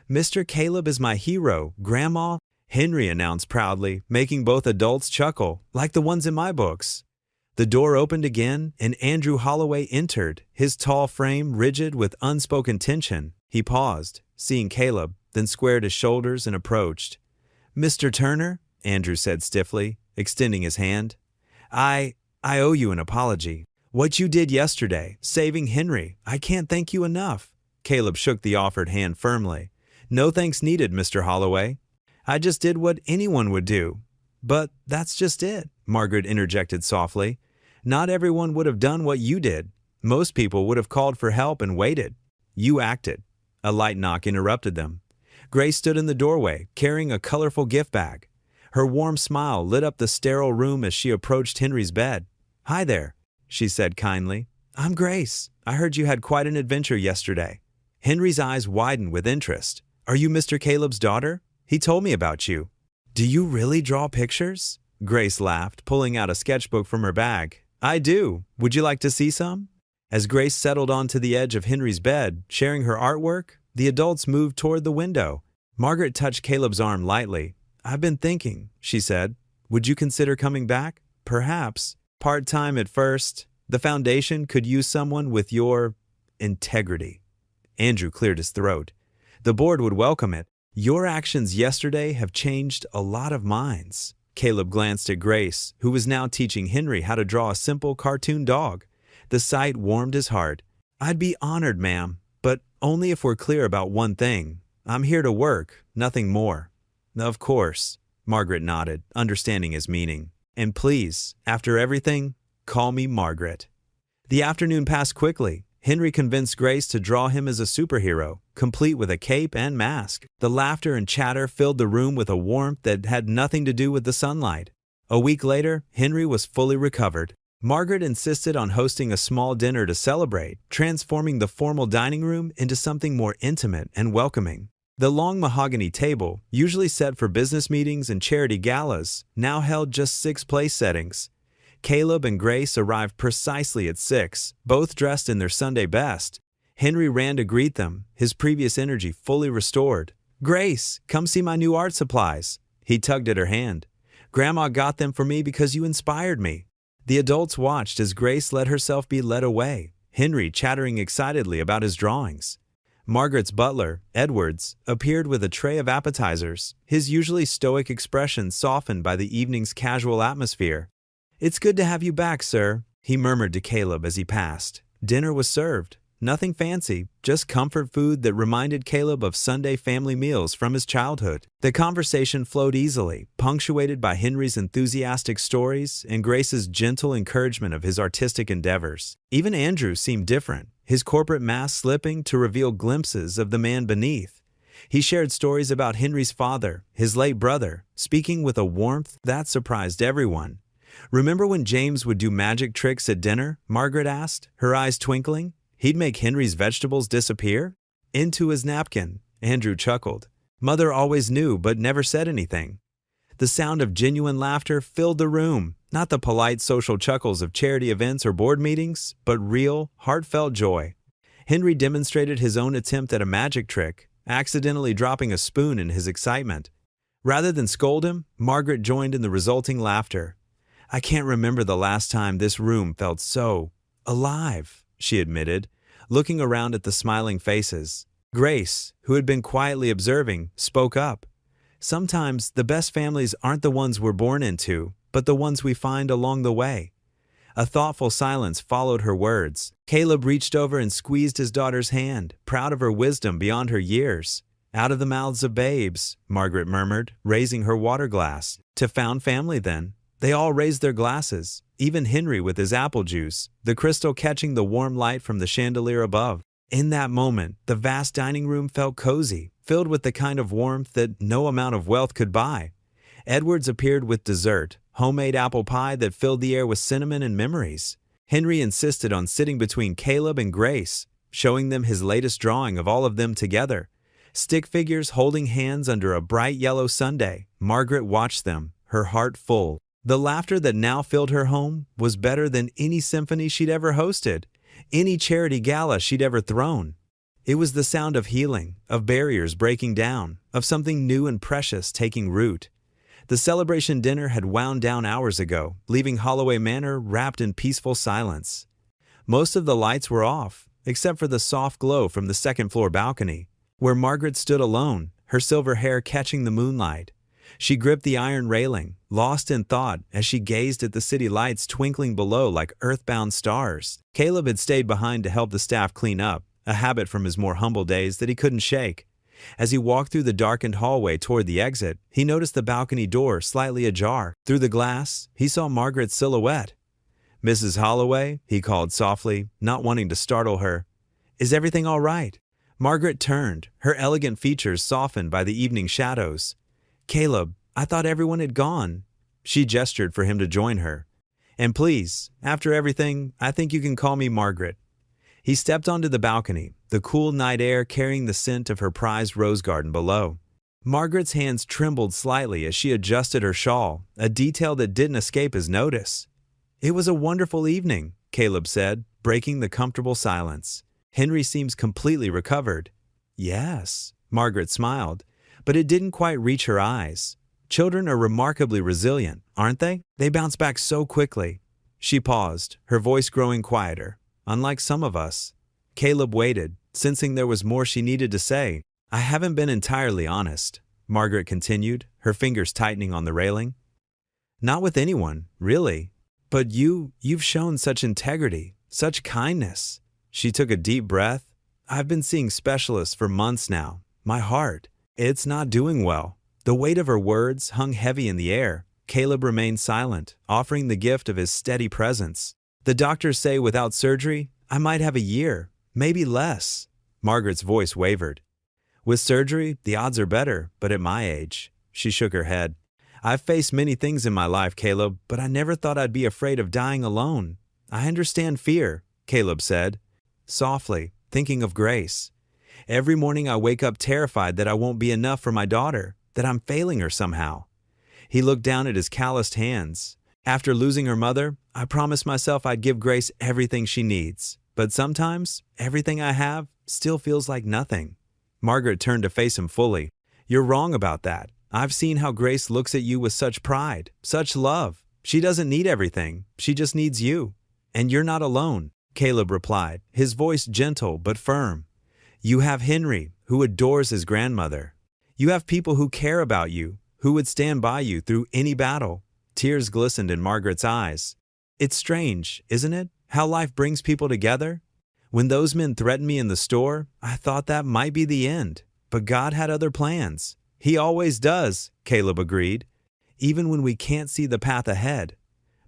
"Mr. Caleb is my hero, Grandma," Henry announced proudly, making both adults chuckle, like the ones in my books. The door opened again, and Andrew Holloway entered, his tall frame rigid with unspoken tension. He paused, seeing Caleb, then squared his shoulders and approached. "Mr. Turner," Andrew said stiffly, extending his hand. I owe you an apology. What you did yesterday, saving Henry, I can't thank you enough." Caleb shook the offered hand firmly. "No thanks needed, Mr. Holloway. I just did what anyone would do." "But that's just it," Margaret interjected softly. "Not everyone would have done what you did. Most people would have called for help and waited. You acted." A light knock interrupted them. Grace stood in the doorway, carrying a colorful gift bag. Her warm smile lit up the sterile room as she approached Henry's bed. "Hi there," she said kindly. "I'm Grace. I heard you had quite an adventure yesterday." Henry's eyes widened with interest. "Are you Mr. Caleb's daughter? He told me about you." "Do you really draw pictures?" Grace laughed, pulling out a sketchbook from her bag. "I do. Would you like to see some?" As Grace settled onto the edge of Henry's bed, sharing her artwork, the adults moved toward the window. Margaret touched Caleb's arm lightly. "I've been thinking," she said. "Would you consider coming back? Perhaps. Part-time at first. The foundation could use someone with your integrity." Andrew cleared his throat. The board would welcome it. Your actions yesterday have changed a lot of minds. Caleb glanced at Grace, who was now teaching Henry how to draw a simple cartoon dog. The sight warmed his heart. I'd be honored, ma'am, but only if we're clear about one thing. I'm here to work, nothing more. Of course, Margaret nodded, understanding his meaning. And please, after everything, call me Margaret. The afternoon passed quickly. Henry convinced Grace to draw him as a superhero, complete with a cape and mask. The laughter and chatter filled the room with a warmth that had nothing to do with the sunlight. A week later, Henry was fully recovered. Margaret insisted on hosting a small dinner to celebrate, transforming the formal dining room into something more intimate and welcoming. The long mahogany table, usually set for business meetings and charity galas, now held just 6 place settings. Caleb and Grace arrived precisely at 6, both dressed in their Sunday best. Henry ran to greet them, his previous energy fully restored. Grace, come see my new art supplies. He tugged at her hand. Grandma got them for me because you inspired me. The adults watched as Grace let herself be led away, Henry chattering excitedly about his drawings. Margaret's butler, Edwards, appeared with a tray of appetizers, his usually stoic expression softened by the evening's casual atmosphere. It's good to have you back, sir, he murmured to Caleb as he passed. Dinner was served. Nothing fancy, just comfort food that reminded Caleb of Sunday family meals from his childhood. The conversation flowed easily, punctuated by Henry's enthusiastic stories and Grace's gentle encouragement of his artistic endeavors. Even Andrew seemed different, his corporate mask slipping to reveal glimpses of the man beneath. He shared stories about Henry's father, his late brother, speaking with a warmth that surprised everyone. Remember when James would do magic tricks at dinner? Margaret asked, her eyes twinkling. He'd make Henry's vegetables disappear? Into his napkin, Andrew chuckled. Mother always knew but never said anything. The sound of genuine laughter filled the room, not the polite social chuckles of charity events or board meetings, but real, heartfelt joy. Henry demonstrated his own attempt at a magic trick, accidentally dropping a spoon in his excitement. Rather than scold him, Margaret joined in the resulting laughter. I can't remember the last time this room felt so alive, she admitted, looking around at the smiling faces. Grace, who had been quietly observing, spoke up. Sometimes the best families aren't the ones we're born into, but the ones we find along the way. A thoughtful silence followed her words. Caleb reached over and squeezed his daughter's hand, proud of her wisdom beyond her years. Out of the mouths of babes, Margaret murmured, raising her water glass. To found family, then. They all raised their glasses, even Henry with his apple juice, the crystal catching the warm light from the chandelier above. In that moment, the vast dining room felt cozy, filled with the kind of warmth that no amount of wealth could buy. Edwards appeared with dessert, homemade apple pie that filled the air with cinnamon and memories. Henry insisted on sitting between Caleb and Grace, showing them his latest drawing of all of them together. Stick figures holding hands under a bright yellow sundae. Margaret watched them, her heart full. The laughter that now filled her home was better than any symphony she'd ever hosted, any charity gala she'd ever thrown. It was the sound of healing, of barriers breaking down, of something new and precious taking root. The celebration dinner had wound down hours ago, leaving Holloway Manor wrapped in peaceful silence. Most of the lights were off, except for the soft glow from the second-floor balcony, where Margaret stood alone, her silver hair catching the moonlight. She gripped the iron railing, lost in thought as she gazed at the city lights twinkling below like earthbound stars. Caleb had stayed behind to help the staff clean up, a habit from his more humble days that he couldn't shake. As he walked through the darkened hallway toward the exit, he noticed the balcony door slightly ajar. Through the glass, he saw Margaret's silhouette. "Mrs. Holloway," he called softly, not wanting to startle her. "Is everything all right?" Margaret turned, her elegant features softened by the evening shadows. "Caleb, I thought everyone had gone." She gestured for him to join her. "And please, after everything, I think you can call me Margaret." He stepped onto the balcony, the cool night air carrying the scent of her prized rose garden below. Margaret's hands trembled slightly as she adjusted her shawl, a detail that didn't escape his notice. "It was a wonderful evening," Caleb said, breaking the comfortable silence. "Henry seems completely recovered." "Yes," Margaret smiled, but it didn't quite reach her eyes. "Children are remarkably resilient, aren't they? They bounce back so quickly." She paused, her voice growing quieter. "Unlike some of us." Caleb waited, sensing there was more she needed to say. I haven't been entirely honest, Margaret continued, her fingers tightening on the railing. Not with anyone, really. But you've shown such integrity, such kindness. She took a deep breath. I've been seeing specialists for months now. My heart, it's not doing well. The weight of her words hung heavy in the air. Caleb remained silent, offering the gift of his steady presence. The doctors say without surgery, I might have a year, maybe less. Margaret's voice wavered. With surgery, the odds are better, but at my age. She shook her head. I've faced many things in my life, Caleb, but I never thought I'd be afraid of dying alone. I understand fear, Caleb said, softly, thinking of Grace. Every morning I wake up terrified that I won't be enough for my daughter, that I'm failing her somehow. He looked down at his calloused hands. After losing her mother, I promised myself I'd give Grace everything she needs. But sometimes, everything I have still feels like nothing. Margaret turned to face him fully. You're wrong about that. I've seen how Grace looks at you with such pride, such love. She doesn't need everything. She just needs you. And you're not alone, Caleb replied, his voice gentle but firm. You have Henry, who adores his grandmother. You have people who care about you, who would stand by you through any battle. Tears glistened in Margaret's eyes. It's strange, isn't it, how life brings people together? When those men threatened me in the store, I thought that might be the end. But God had other plans. He always does, Caleb agreed, even when we can't see the path ahead.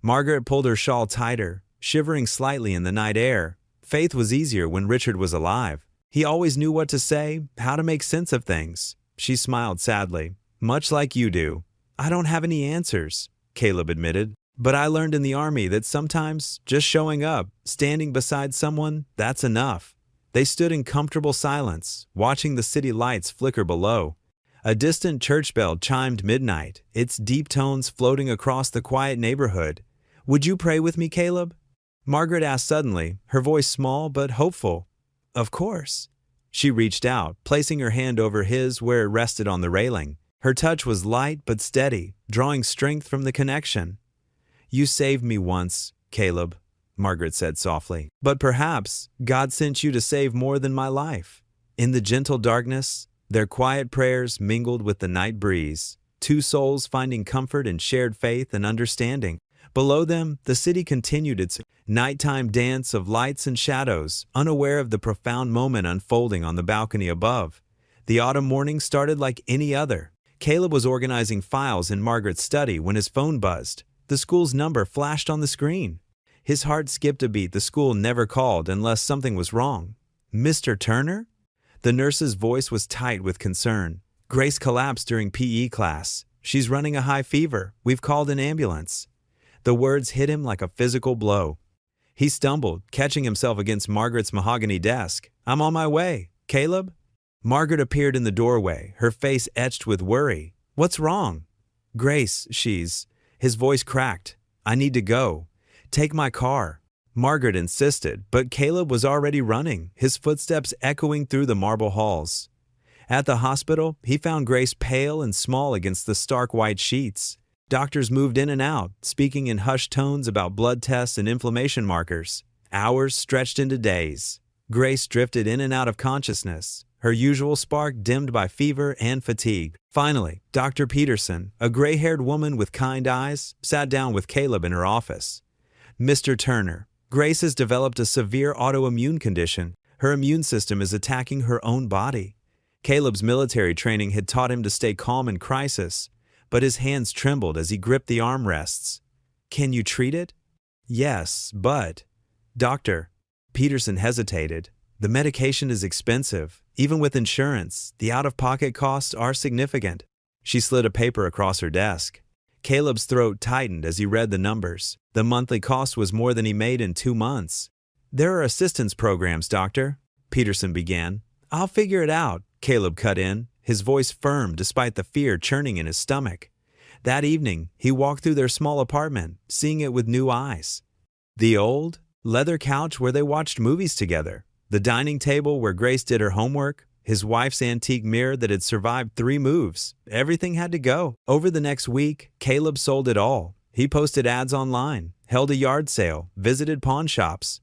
Margaret pulled her shawl tighter, shivering slightly in the night air. Faith was easier when Richard was alive. He always knew what to say, how to make sense of things. She smiled sadly. Much like you do. I don't have any answers, Caleb admitted. But I learned in the army that sometimes just showing up, standing beside someone, that's enough. They stood in comfortable silence, watching the city lights flicker below. A distant church bell chimed midnight, its deep tones floating across the quiet neighborhood. Would you pray with me, Caleb? Margaret asked suddenly, her voice small but hopeful. Of course. She reached out, placing her hand over his where it rested on the railing. Her touch was light but steady, drawing strength from the connection. You saved me once, Caleb, Margaret said softly. But perhaps God sent you to save more than my life. In the gentle darkness, their quiet prayers mingled with the night breeze, two souls finding comfort in shared faith and understanding. Below them, the city continued its nighttime dance of lights and shadows, unaware of the profound moment unfolding on the balcony above. The autumn morning started like any other. Caleb was organizing files in Margaret's study when his phone buzzed. The school's number flashed on the screen. His heart skipped a beat. The school never called unless something was wrong. Mr. Turner? The nurse's voice was tight with concern. Grace collapsed during PE class. She's running a high fever. We've called an ambulance. The words hit him like a physical blow. He stumbled, catching himself against Margaret's mahogany desk. I'm on my way. Caleb? Margaret appeared in the doorway, her face etched with worry. What's wrong? Grace, His voice cracked. I need to go. Take my car. Margaret insisted, but Caleb was already running, his footsteps echoing through the marble halls. At the hospital, he found Grace pale and small against the stark white sheets. Doctors moved in and out, speaking in hushed tones about blood tests and inflammation markers. Hours stretched into days. Grace drifted in and out of consciousness, her usual spark dimmed by fever and fatigue. Finally, Dr. Peterson, a gray-haired woman with kind eyes, sat down with Caleb in her office. Mr. Turner, Grace has developed a severe autoimmune condition. Her immune system is attacking her own body. Caleb's military training had taught him to stay calm in crisis, but his hands trembled as he gripped the armrests. Can you treat it? Yes, but... Doctor, Peterson hesitated. The medication is expensive. Even with insurance, the out-of-pocket costs are significant. She slid a paper across her desk. Caleb's throat tightened as he read the numbers. The monthly cost was more than he made in 2 months. There are assistance programs, Doctor, Peterson began. I'll figure it out, Caleb cut in, his voice firm despite the fear churning in his stomach. That evening, he walked through their small apartment, seeing it with new eyes. The old, leather couch where they watched movies together, the dining table where Grace did her homework, his wife's antique mirror that had survived 3 moves. Everything had to go. Over the next week, Caleb sold it all. He posted ads online, held a yard sale, visited pawn shops.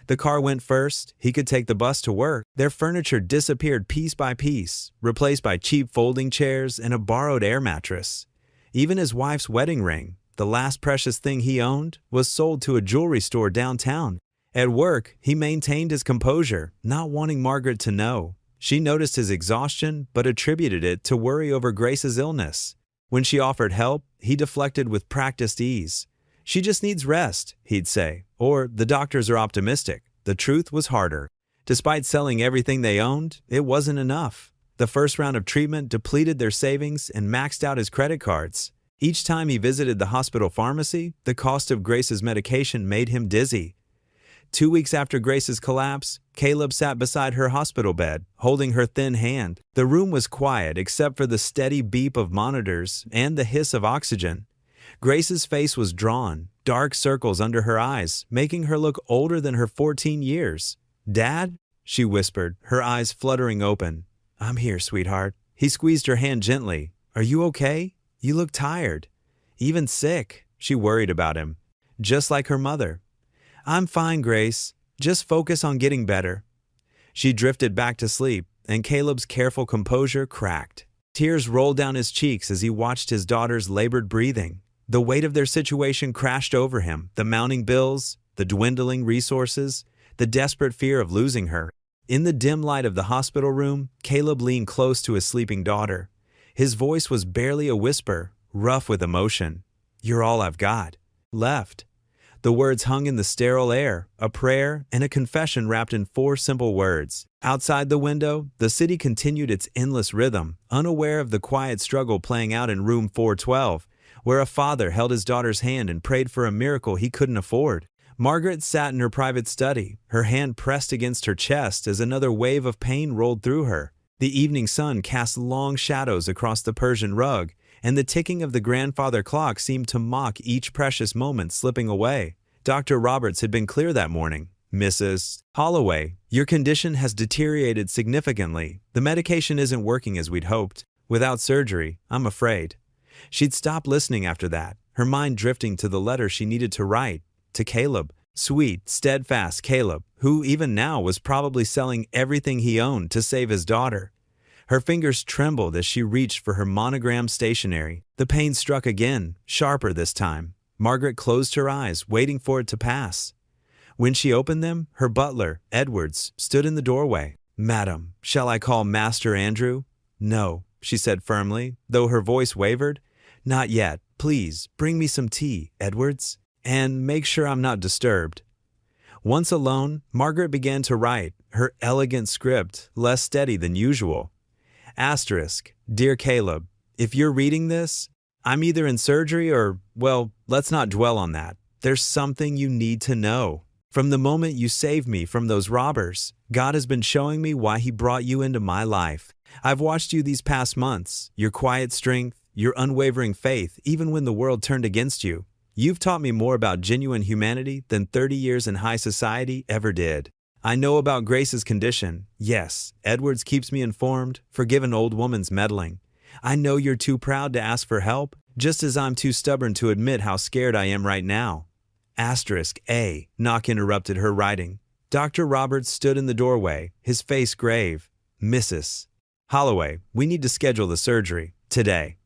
The car went first. He could take the bus to work. Their furniture disappeared piece by piece, replaced by cheap folding chairs and a borrowed air mattress. Even his wife's wedding ring, the last precious thing he owned, was sold to a jewelry store downtown. At work, he maintained his composure, not wanting Margaret to know. She noticed his exhaustion, but attributed it to worry over Grace's illness. When she offered help, he deflected with practiced ease. "She just needs rest," he'd say, or "the doctors are optimistic." The truth was harder. Despite selling everything they owned, it wasn't enough. The first round of treatment depleted their savings and maxed out his credit cards. Each time he visited the hospital pharmacy, the cost of Grace's medication made him dizzy. 2 weeks after Grace's collapse, Caleb sat beside her hospital bed, holding her thin hand. The room was quiet except for the steady beep of monitors and the hiss of oxygen. Grace's face was drawn, dark circles under her eyes, making her look older than her 14 years. "Dad?" she whispered, her eyes fluttering open. "I'm here, sweetheart." He squeezed her hand gently. "Are you okay? You look tired. Even sick." She worried about him, just like her mother. "I'm fine, Grace. Just focus on getting better." She drifted back to sleep, and Caleb's careful composure cracked. Tears rolled down his cheeks as he watched his daughter's labored breathing. The weight of their situation crashed over him, the mounting bills, the dwindling resources, the desperate fear of losing her. In the dim light of the hospital room, Caleb leaned close to his sleeping daughter. His voice was barely a whisper, rough with emotion. "You're all I've got left." The words hung in the sterile air, a prayer and a confession wrapped in 4 simple words. Outside the window, the city continued its endless rhythm, unaware of the quiet struggle playing out in room 412, where a father held his daughter's hand and prayed for a miracle he couldn't afford. Margaret sat in her private study, her hand pressed against her chest as another wave of pain rolled through her. The evening sun cast long shadows across the Persian rug, and the ticking of the grandfather clock seemed to mock each precious moment slipping away. Dr. Roberts had been clear that morning. "Mrs. Holloway, your condition has deteriorated significantly. The medication isn't working as we'd hoped. Without surgery, I'm afraid." She'd stopped listening after that, her mind drifting to the letter she needed to write. To Caleb. Sweet, steadfast Caleb, who even now was probably selling everything he owned to save his daughter. Her fingers trembled as she reached for her monogrammed stationery. The pain struck again, sharper this time. Margaret closed her eyes, waiting for it to pass. When she opened them, her butler, Edwards, stood in the doorway. "Madam, shall I call Master Andrew?" "No," she said firmly, though her voice wavered. "Not yet. Please, bring me some tea, Edwards, and make sure I'm not disturbed." Once alone, Margaret began to write, her elegant script less steady than usual. Asterisk, "Dear Caleb, if you're reading this, I'm either in surgery or, well, let's not dwell on that. There's something you need to know. From the moment you saved me from those robbers, God has been showing me why He brought you into my life. I've watched you these past months, your quiet strength, your unwavering faith, even when the world turned against you. You've taught me more about genuine humanity than 30 years in high society ever did. I know about Grace's condition. Yes, Edwards keeps me informed, forgive an old woman's meddling. I know you're too proud to ask for help, just as I'm too stubborn to admit how scared I am right now." Asterisk A. Knock interrupted her writing. Dr. Roberts stood in the doorway, his face grave. "Mrs. Holloway, we need to schedule the surgery. Today."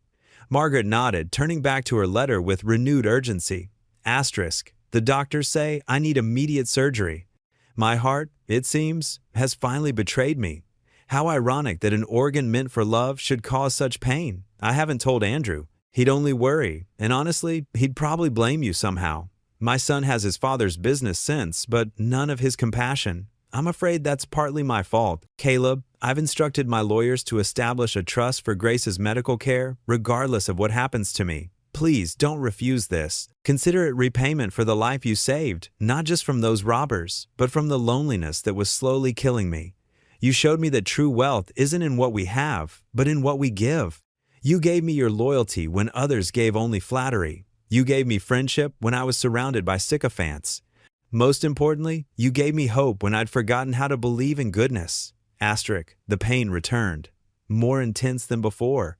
Margaret nodded, turning back to her letter with renewed urgency. Asterisk. "The doctors say I need immediate surgery. My heart, it seems, has finally betrayed me. How ironic that an organ meant for love should cause such pain. I haven't told Andrew. He'd only worry, and honestly, he'd probably blame you somehow. My son has his father's business sense, but none of his compassion. I'm afraid that's partly my fault. Caleb, I've instructed my lawyers to establish a trust for Grace's medical care, regardless of what happens to me. Please don't refuse this. Consider it repayment for the life you saved, not just from those robbers, but from the loneliness that was slowly killing me. You showed me that true wealth isn't in what we have, but in what we give. You gave me your loyalty when others gave only flattery. You gave me friendship when I was surrounded by sycophants. Most importantly, you gave me hope when I'd forgotten how to believe in goodness." Asterisk. The pain returned, more intense than before.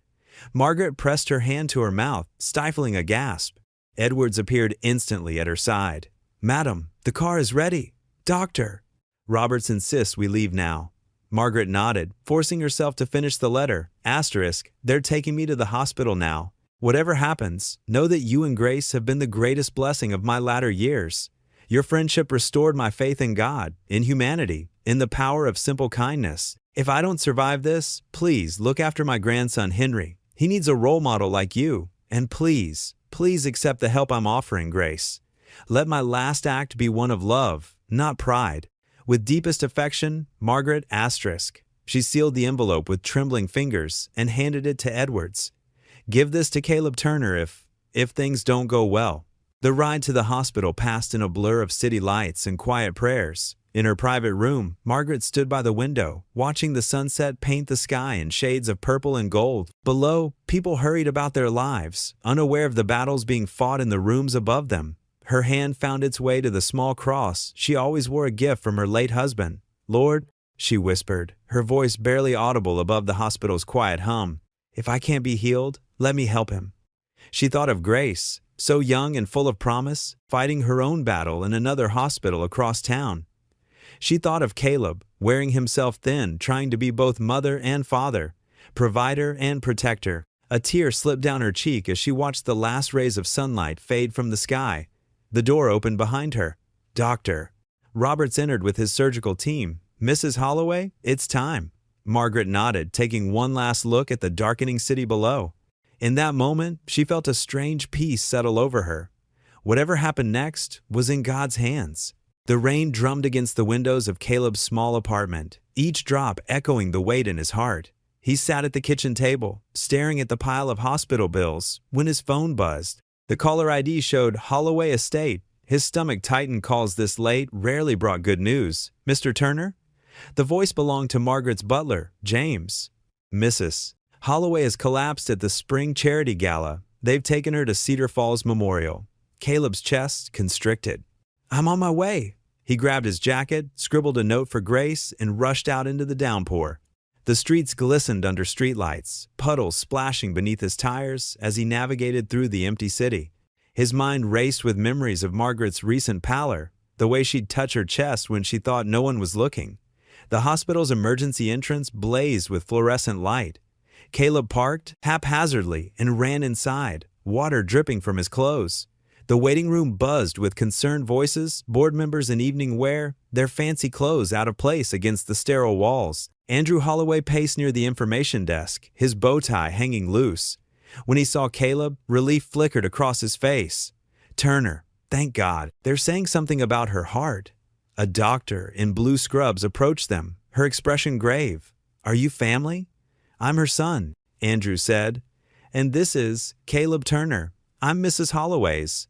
Margaret pressed her hand to her mouth, stifling a gasp. Edwards appeared instantly at her side. "Madam, the car is ready." Doctor! Roberts insists we leave now. Margaret nodded, forcing herself to finish the letter. Asterisk, they're taking me to the hospital now. Whatever happens, know that you and Grace have been the greatest blessing of my latter years. Your friendship restored my faith in God, in humanity, in the power of simple kindness. If I don't survive this, please look after my grandson Henry. He needs a role model like you. And please accept the help I'm offering, Grace. Let my last act be one of love, not pride. With deepest affection, Margaret Asterisk. She sealed the envelope with trembling fingers and handed it to Edwards. Give this to Caleb Turner if things don't go well. The ride to the hospital passed in a blur of city lights and quiet prayers. In her private room, Margaret stood by the window, watching the sunset paint the sky in shades of purple and gold. Below, people hurried about their lives, unaware of the battles being fought in the rooms above them. Her hand found its way to the small cross she always wore, a gift from her late husband. Lord, she whispered, her voice barely audible above the hospital's quiet hum. If I can't be healed, let me help him. She thought of Grace, so young and full of promise, fighting her own battle in another hospital across town. She thought of Caleb, wearing himself thin, trying to be both mother and father, provider and protector. A tear slipped down her cheek as she watched the last rays of sunlight fade from the sky. The door opened behind her. Doctor. Roberts entered with his surgical team. Mrs. Holloway, it's time. Margaret nodded, taking one last look at the darkening city below. In that moment, she felt a strange peace settle over her. Whatever happened next was in God's hands. The rain drummed against the windows of Caleb's small apartment, each drop echoing the weight in his heart. He sat at the kitchen table, staring at the pile of hospital bills, when his phone buzzed. The caller ID showed Holloway Estate. His stomach tightened. Calls this late rarely brought good news. Mr. Turner? The voice belonged to Margaret's butler, James. Mrs. Holloway has collapsed at the spring charity gala. They've taken her to Cedar Falls Memorial. Caleb's chest constricted. I'm on my way. He grabbed his jacket, scribbled a note for Grace, and rushed out into the downpour. The streets glistened under streetlights, puddles splashing beneath his tires as he navigated through the empty city. His mind raced with memories of Margaret's recent pallor, the way she'd touch her chest when she thought no one was looking. The hospital's emergency entrance blazed with fluorescent light. Caleb parked haphazardly and ran inside, water dripping from his clothes. The waiting room buzzed with concerned voices, board members in evening wear, their fancy clothes out of place against the sterile walls. Andrew Holloway paced near the information desk, his bow tie hanging loose. When he saw Caleb, relief flickered across his face. Turner, thank God. They're saying something about her heart. A doctor in blue scrubs approached them, her expression grave. Are you family? I'm her son, Andrew said. And this is Caleb Turner. I'm Mrs. Holloway's.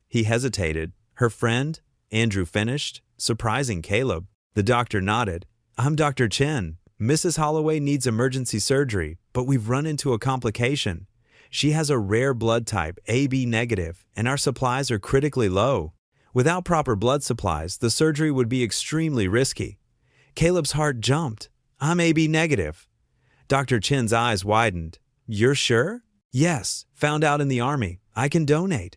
He hesitated. Her friend? Andrew finished, surprising Caleb. The doctor nodded. I'm Dr. Chen. Mrs. Holloway needs emergency surgery, but we've run into a complication. She has a rare blood type, AB negative, and our supplies are critically low. Without proper blood supplies, the surgery would be extremely risky. Caleb's heart jumped. I'm AB negative. Dr. Chen's eyes widened. You're sure? Yes, found out in the Army. I can donate.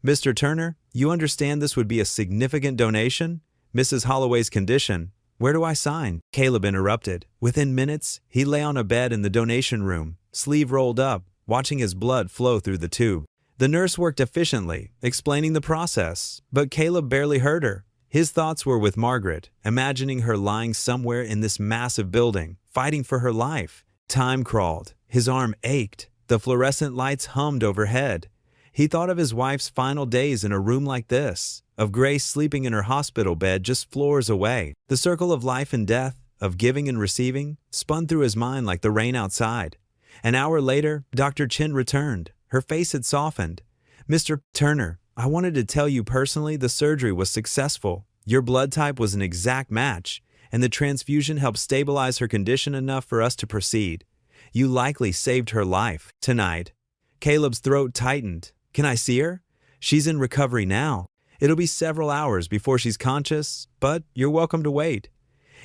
Mr. Turner, you understand this would be a significant donation? Mrs. Holloway's condition. Where do I sign? Caleb interrupted. Within minutes, he lay on a bed in the donation room, sleeve rolled up, watching his blood flow through the tube. The nurse worked efficiently, explaining the process, but Caleb barely heard her. His thoughts were with Margaret, imagining her lying somewhere in this massive building, fighting for her life. Time crawled. His arm ached. The fluorescent lights hummed overhead. He thought of his wife's final days in a room like this, of Grace sleeping in her hospital bed just floors away. The circle of life and death, of giving and receiving, spun through his mind like the rain outside. An hour later, Dr. Chen returned. Her face had softened. Mr. Turner, I wanted to tell you personally the surgery was successful. Your blood type was an exact match, and the transfusion helped stabilize her condition enough for us to proceed. You likely saved her life tonight. Caleb's throat tightened. Can I see her? She's in recovery now. It'll be several hours before she's conscious, but you're welcome to wait.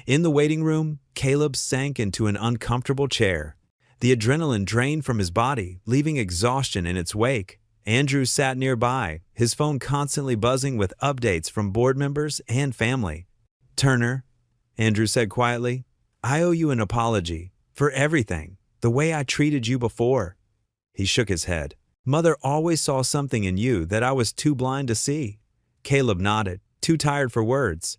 In the waiting room, Caleb sank into an uncomfortable chair. The adrenaline drained from his body, leaving exhaustion in its wake. Andrew sat nearby, his phone constantly buzzing with updates from board members and family. Turner, Andrew said quietly, I owe you an apology for everything, the way I treated you before. He shook his head. Mother always saw something in you that I was too blind to see. Caleb nodded, too tired for words.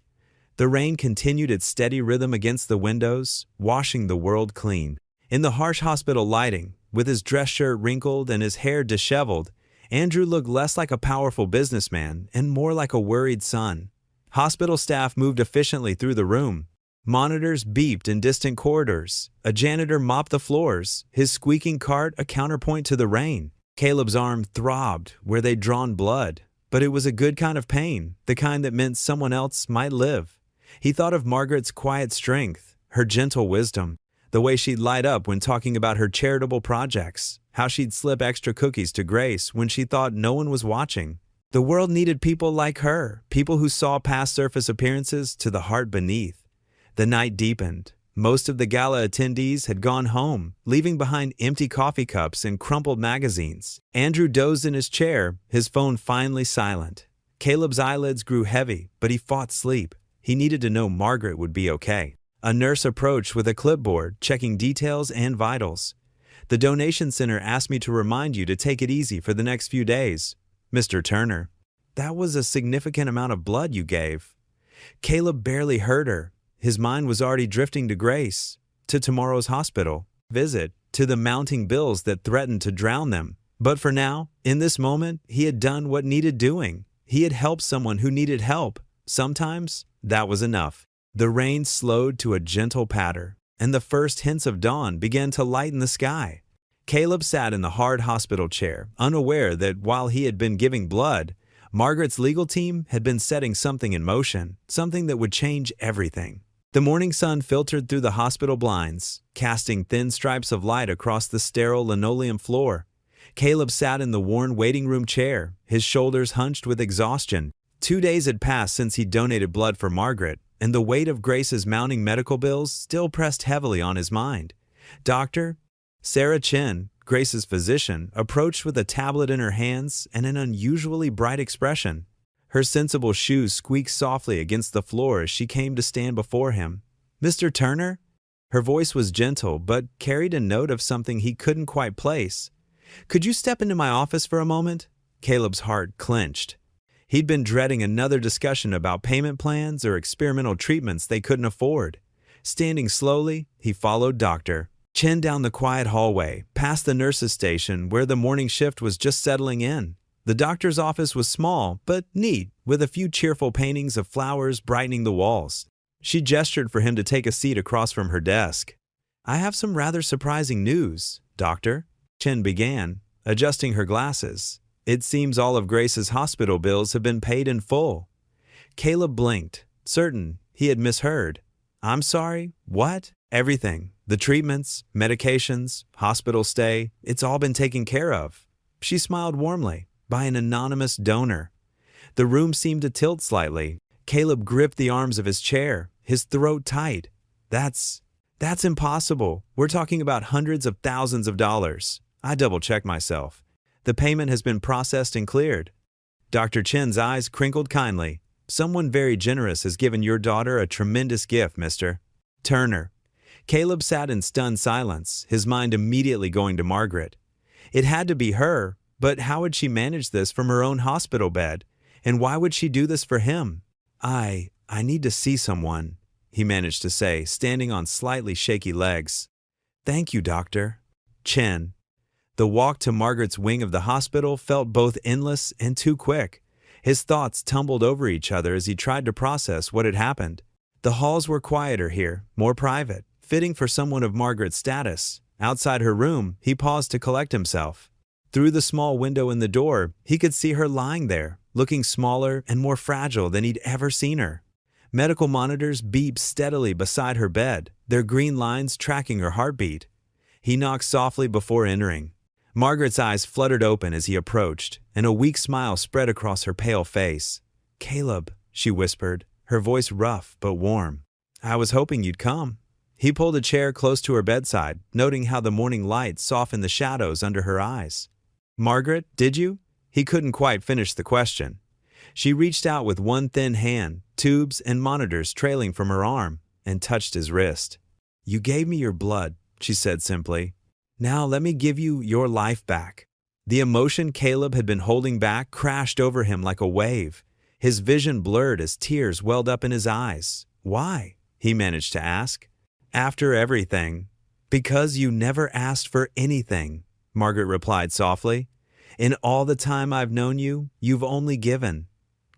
The rain continued its steady rhythm against the windows, washing the world clean. In the harsh hospital lighting, with his dress shirt wrinkled and his hair disheveled, Andrew looked less like a powerful businessman and more like a worried son. Hospital staff moved efficiently through the room. Monitors beeped in distant corridors. A janitor mopped the floors, his squeaking cart a counterpoint to the rain. Caleb's arm throbbed where they'd drawn blood, but it was a good kind of pain, the kind that meant someone else might live. He thought of Margaret's quiet strength, her gentle wisdom, the way she'd light up when talking about her charitable projects, how she'd slip extra cookies to Grace when she thought no one was watching. The world needed people like her, people who saw past surface appearances to the heart beneath. The night deepened. Most of the gala attendees had gone home, leaving behind empty coffee cups and crumpled magazines. Andrew dozed in his chair, his phone finally silent. Caleb's eyelids grew heavy, but he fought sleep. He needed to know Margaret would be okay. A nurse approached with a clipboard, checking details and vitals. The donation center asked me to remind you to take it easy for the next few days. Mr. Turner, that was a significant amount of blood you gave. Caleb barely heard her. His mind was already drifting to Grace, to tomorrow's hospital visit, to the mounting bills that threatened to drown them. But for now, in this moment, he had done what needed doing. He had helped someone who needed help. Sometimes, that was enough. The rain slowed to a gentle patter, and the first hints of dawn began to lighten the sky. Caleb sat in the hard hospital chair, unaware that while he had been giving blood, Margaret's legal team had been setting something in motion, something that would change everything. The morning sun filtered through the hospital blinds, casting thin stripes of light across the sterile linoleum floor. Caleb sat in the worn waiting room chair, his shoulders hunched with exhaustion. 2 days had passed since he donated blood for Margaret, and the weight of Grace's mounting medical bills still pressed heavily on his mind. Dr. Sarah Chen, Grace's physician, approached with a tablet in her hands and an unusually bright expression. Her sensible shoes squeaked softly against the floor as she came to stand before him. Mr. Turner? Her voice was gentle, but carried a note of something he couldn't quite place. Could you step into my office for a moment? Caleb's heart clenched. He'd been dreading another discussion about payment plans or experimental treatments they couldn't afford. Standing slowly, he followed Dr. Chen down the quiet hallway, past the nurse's station where the morning shift was just settling in. The doctor's office was small, but neat, with a few cheerful paintings of flowers brightening the walls. She gestured for him to take a seat across from her desk. I have some rather surprising news, Doctor, Chen began, adjusting her glasses. It seems all of Grace's hospital bills have been paid in full. Caleb blinked, certain he had misheard. I'm sorry, what? Everything. The treatments, medications, hospital stay, it's all been taken care of. She smiled warmly. By an anonymous donor. The room seemed to tilt slightly. Caleb gripped the arms of his chair, his throat tight. That's impossible. We're talking about hundreds of thousands of dollars. I double-checked myself. The payment has been processed and cleared. Dr. Chen's eyes crinkled kindly. Someone very generous has given your daughter a tremendous gift, Mr. Turner. Caleb sat in stunned silence, his mind immediately going to Margaret. It had to be her. But how would she manage this from her own hospital bed? And why would she do this for him? I need to see someone, he managed to say, standing on slightly shaky legs. Thank you, Doctor. Chen. The walk to Margaret's wing of the hospital felt both endless and too quick. His thoughts tumbled over each other as he tried to process what had happened. The halls were quieter here, more private, fitting for someone of Margaret's status. Outside her room, he paused to collect himself. Through the small window in the door, he could see her lying there, looking smaller and more fragile than he'd ever seen her. Medical monitors beeped steadily beside her bed, their green lines tracking her heartbeat. He knocked softly before entering. Margaret's eyes fluttered open as he approached, and a weak smile spread across her pale face. Caleb, she whispered, her voice rough but warm. I was hoping you'd come. He pulled a chair close to her bedside, noting how the morning light softened the shadows under her eyes. Margaret, did you? He couldn't quite finish the question. She reached out with one thin hand, tubes and monitors trailing from her arm, and touched his wrist. "You gave me your blood," she said simply. "Now let me give you your life back." The emotion Caleb had been holding back crashed over him like a wave. His vision blurred as tears welled up in his eyes. "Why?" he managed to ask. "After everything." "Because you never asked for anything," Margaret replied softly. "In all the time I've known you, you've only given.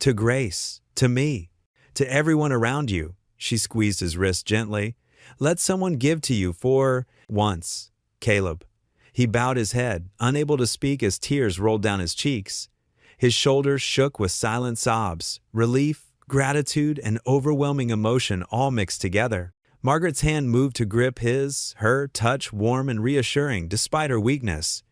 To Grace, to me, to everyone around you." She squeezed his wrist gently. "Let someone give to you for once, Caleb." He bowed his head, unable to speak as tears rolled down his cheeks. His shoulders shook with silent sobs, relief, gratitude, and overwhelming emotion all mixed together. Margaret's hand moved to grip his, her touch warm and reassuring despite her weakness.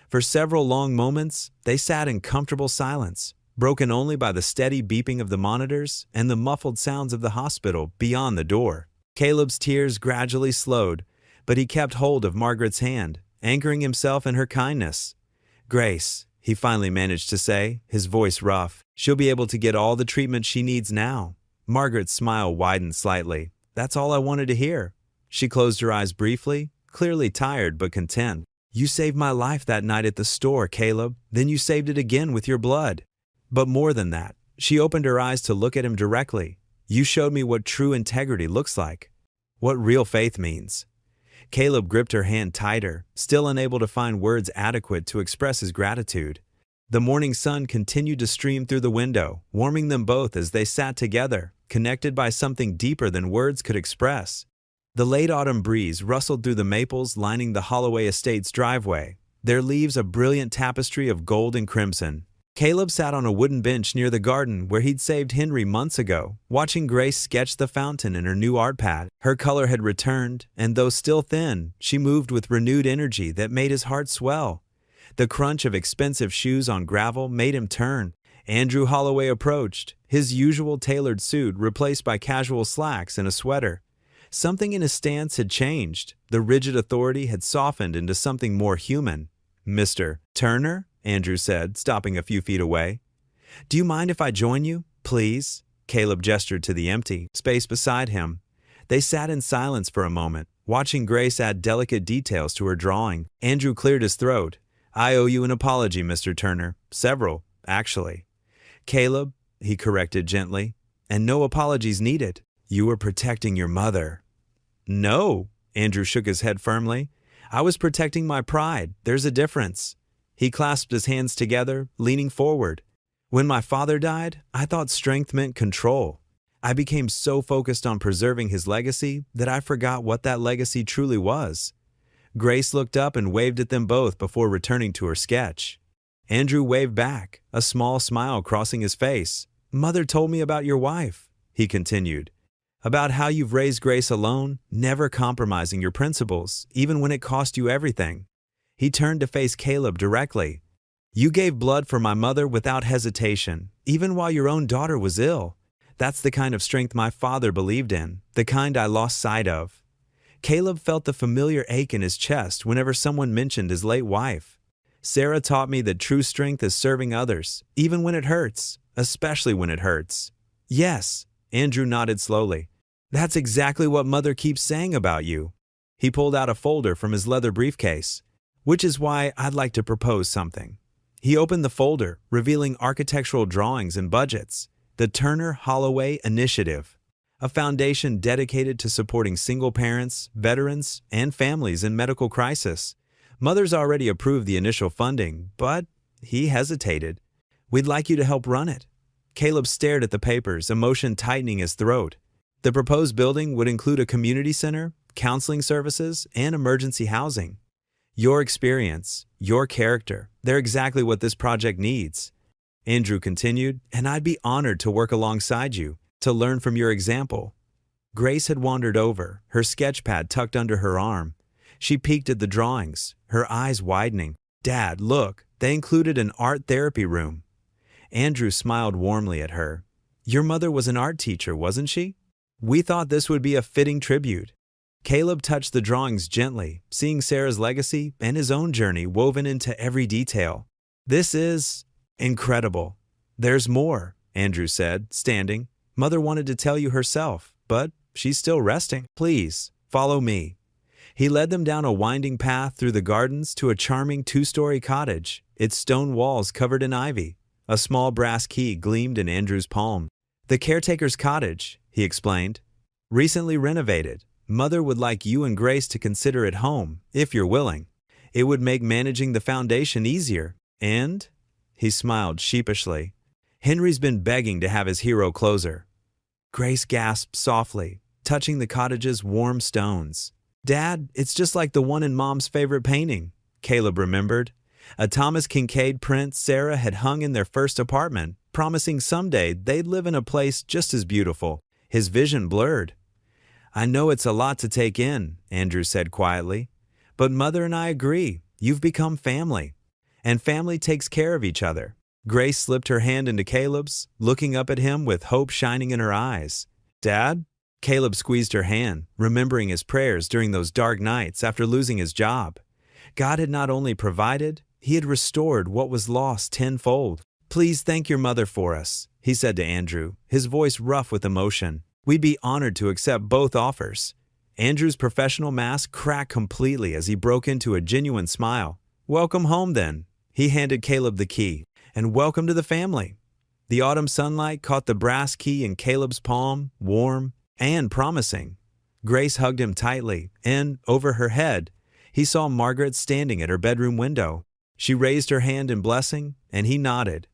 For several long moments, they sat in comfortable silence, broken only by the steady beeping of the monitors and the muffled sounds of the hospital beyond the door. Caleb's tears gradually slowed, but he kept hold of Margaret's hand, anchoring himself in her kindness. "Grace," he finally managed to say, his voice rough. "She'll be able to get all the treatment she needs now." Margaret's smile widened slightly. "That's all I wanted to hear." She closed her eyes briefly, clearly tired but content. "You saved my life that night at the store, Caleb. Then you saved it again with your blood. But more than that," she opened her eyes to look at him directly. "You showed me what true integrity looks like, what real faith means." Caleb gripped her hand tighter, still unable to find words adequate to express his gratitude. The morning sun continued to stream through the window, warming them both as they sat together, connected by something deeper than words could express. The late autumn breeze rustled through the maples lining the Holloway Estate's driveway, their leaves a brilliant tapestry of gold and crimson. Caleb sat on a wooden bench near the garden where he'd saved Henry months ago, watching Grace sketch the fountain in her new art pad. Her color had returned, and though still thin, she moved with renewed energy that made his heart swell. The crunch of expensive shoes on gravel made him turn. Andrew Holloway approached, his usual tailored suit replaced by casual slacks and a sweater. Something in his stance had changed. The rigid authority had softened into something more human. "Mr. Turner?" Andrew said, stopping a few feet away. "Do you mind if I join you, please?" Caleb gestured to the empty space beside him. They sat in silence for a moment, watching Grace add delicate details to her drawing. Andrew cleared his throat. "I owe you an apology, Mr. Turner. Several, actually." "Caleb," he corrected gently, "and no apologies needed. You were protecting your mother." "No," Andrew shook his head firmly. "I was protecting my pride. There's a difference." He clasped his hands together, leaning forward. "When my father died, I thought strength meant control. I became so focused on preserving his legacy that I forgot what that legacy truly was." Grace looked up and waved at them both before returning to her sketch. Andrew waved back, a small smile crossing his face. "Mother told me about your wife," he continued. "About how you've raised Grace alone, never compromising your principles, even when it cost you everything." He turned to face Caleb directly. "You gave blood for my mother without hesitation, even while your own daughter was ill. That's the kind of strength my father believed in, the kind I lost sight of." Caleb felt the familiar ache in his chest whenever someone mentioned his late wife. "Sarah taught me that true strength is serving others, even when it hurts, especially when it hurts." "Yes," Andrew nodded slowly. "That's exactly what Mother keeps saying about you." He pulled out a folder from his leather briefcase. "Which is why I'd like to propose something." He opened the folder, revealing architectural drawings and budgets. The Turner Holloway Initiative, a foundation dedicated to supporting single parents, veterans, and families in medical crisis. Mother's already approved the initial funding, but he hesitated. "We'd like you to help run it." Caleb stared at the papers, emotion tightening his throat. The proposed building would include a community center, counseling services, and emergency housing. "Your experience, your character, they're exactly what this project needs," Andrew continued, "and I'd be honored to work alongside you, to learn from your example." Grace had wandered over, her sketch pad tucked under her arm. She peeked at the drawings, her eyes widening. "Dad, look, they included an art therapy room." Andrew smiled warmly at her. "Your mother was an art teacher, wasn't she? We thought this would be a fitting tribute." Caleb touched the drawings gently, seeing Sarah's legacy and his own journey woven into every detail. "This is incredible." "There's more," Andrew said, standing. Mother wanted to tell you herself, but she's still resting. Please, follow me. He led them down a winding path through the gardens to a charming two-story cottage, its stone walls covered in ivy. A small brass key gleamed in Andrew's palm. The caretaker's cottage, he explained. Recently renovated. Mother would like you and Grace to consider it home, if you're willing. It would make managing the foundation easier. And? He smiled sheepishly. Henry's been begging to have his hero closer. Grace gasped softly, touching the cottage's warm stones. Dad, it's just like the one in Mom's favorite painting, Caleb remembered. A Thomas Kincaid print Sarah had hung in their first apartment, promising someday they'd live in a place just as beautiful. His vision blurred. I know it's a lot to take in, Andrew said quietly. But Mother and I agree. You've become family. And family takes care of each other. Grace slipped her hand into Caleb's, looking up at him with hope shining in her eyes. Dad? Caleb squeezed her hand, remembering his prayers during those dark nights after losing his job. God had not only provided, He had restored what was lost tenfold. Please thank your mother for us, he said to Andrew, his voice rough with emotion. We'd be honored to accept both offers. Andrew's professional mask cracked completely as he broke into a genuine smile. Welcome home, then. He handed Caleb the key. And welcome to the family. The autumn sunlight caught the brass key in Caleb's palm, warm and promising. Grace hugged him tightly, and, over her head, he saw Margaret standing at her bedroom window. She raised her hand in blessing, and he nodded,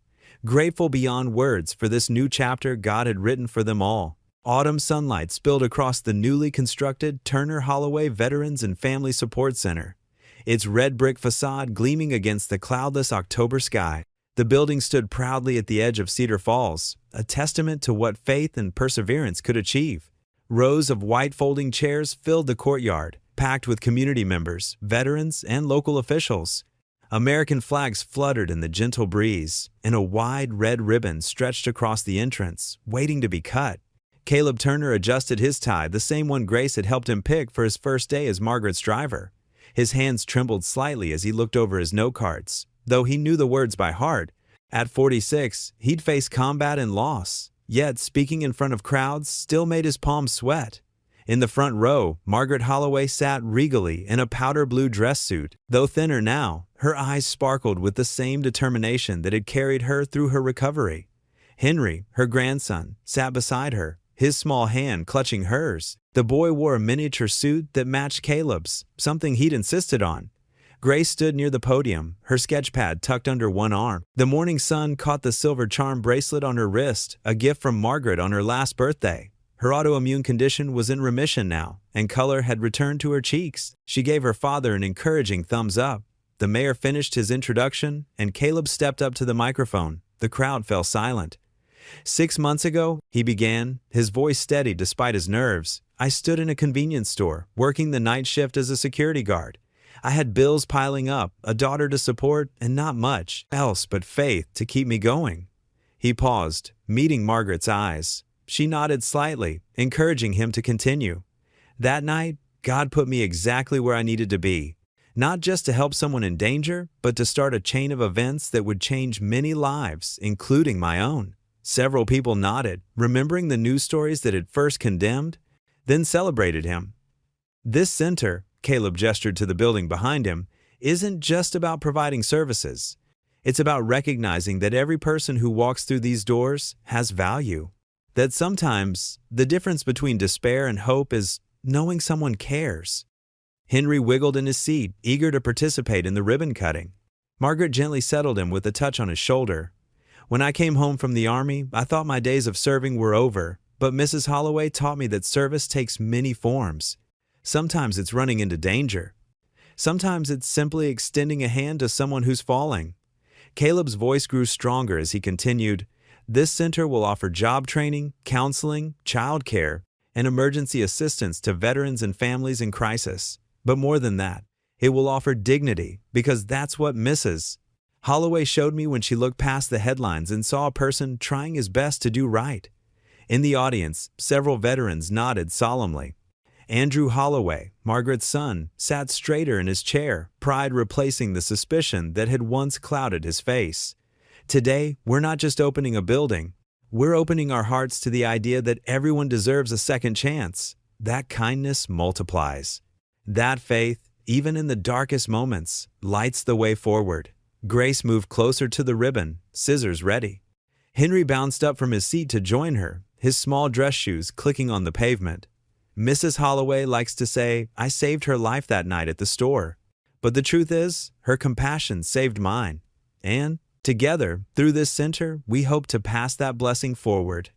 grateful beyond words for this new chapter God had written for them all. Autumn sunlight spilled across the newly constructed Turner Holloway Veterans and Family Support Center, its red brick facade gleaming against the cloudless October sky. The building stood proudly at the edge of Cedar Falls, a testament to what faith and perseverance could achieve. Rows of white folding chairs filled the courtyard, packed with community members, veterans, and local officials. American flags fluttered in the gentle breeze, and a wide red ribbon stretched across the entrance, waiting to be cut. Caleb Turner adjusted his tie, the same one Grace had helped him pick for his first day as Margaret's driver. His hands trembled slightly as he looked over his note cards, though he knew the words by heart. At 46, he'd faced combat and loss, yet speaking in front of crowds still made his palms sweat. In the front row, Margaret Holloway sat regally in a powder blue dress suit. Though thinner now, her eyes sparkled with the same determination that had carried her through her recovery. Henry, her grandson, sat beside her, his small hand clutching hers. The boy wore a miniature suit that matched Caleb's, something he'd insisted on. Grace stood near the podium, her sketchpad tucked under one arm. The morning sun caught the silver charm bracelet on her wrist, a gift from Margaret on her last birthday. Her autoimmune condition was in remission now, and color had returned to her cheeks. She gave her father an encouraging thumbs up. The mayor finished his introduction, and Caleb stepped up to the microphone. The crowd fell silent. 6 months ago, he began, his voice steady despite his nerves. I stood in a convenience store, working the night shift as a security guard. I had bills piling up, a daughter to support, and not much else but faith to keep me going. He paused, meeting Margaret's eyes. She nodded slightly, encouraging him to continue. That night, God put me exactly where I needed to be, not just to help someone in danger, but to start a chain of events that would change many lives, including my own. Several people nodded, remembering the news stories that had first condemned, then celebrated him. This center, Caleb gestured to the building behind him, isn't just about providing services. It's about recognizing that every person who walks through these doors has value. That sometimes the difference between despair and hope is knowing someone cares. Henry wiggled in his seat, eager to participate in the ribbon cutting. Margaret gently settled him with a touch on his shoulder. When I came home from the army, I thought my days of serving were over, but Mrs. Holloway taught me that service takes many forms. Sometimes it's running into danger. Sometimes it's simply extending a hand to someone who's falling. Caleb's voice grew stronger as he continued, This center will offer job training, counseling, child care, and emergency assistance to veterans and families in crisis. But more than that, it will offer dignity, because that's what Mrs. Holloway showed me when she looked past the headlines and saw a person trying his best to do right. In the audience, several veterans nodded solemnly. Andrew Holloway, Margaret's son, sat straighter in his chair, pride replacing the suspicion that had once clouded his face. Today, we're not just opening a building, We're opening our hearts to the idea that everyone deserves a second chance. That kindness multiplies. That faith, even in the darkest moments, lights the way forward. Grace moved closer to the ribbon, scissors ready. Henry bounced up from his seat to join her, his small dress shoes clicking on the pavement. Mrs. Holloway likes to say, "I saved her life that night at the store." But the truth is, her compassion saved mine. And, together, through this center, we hope to pass that blessing forward.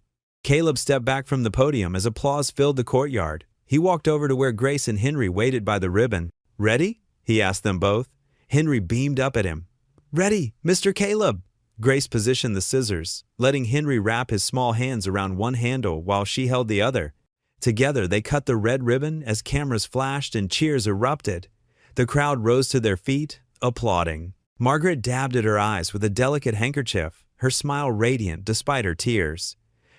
Caleb stepped back from the podium as applause filled the courtyard. He walked over to where Grace and Henry waited by the ribbon. "Ready?" he asked them both. Henry beamed up at him. "Ready, Mr. Caleb." Grace positioned the scissors, letting Henry wrap his small hands around one handle while she held the other. Together, they cut the red ribbon as cameras flashed and cheers erupted. The crowd rose to their feet, applauding. Margaret dabbed at her eyes with a delicate handkerchief, her smile radiant despite her tears.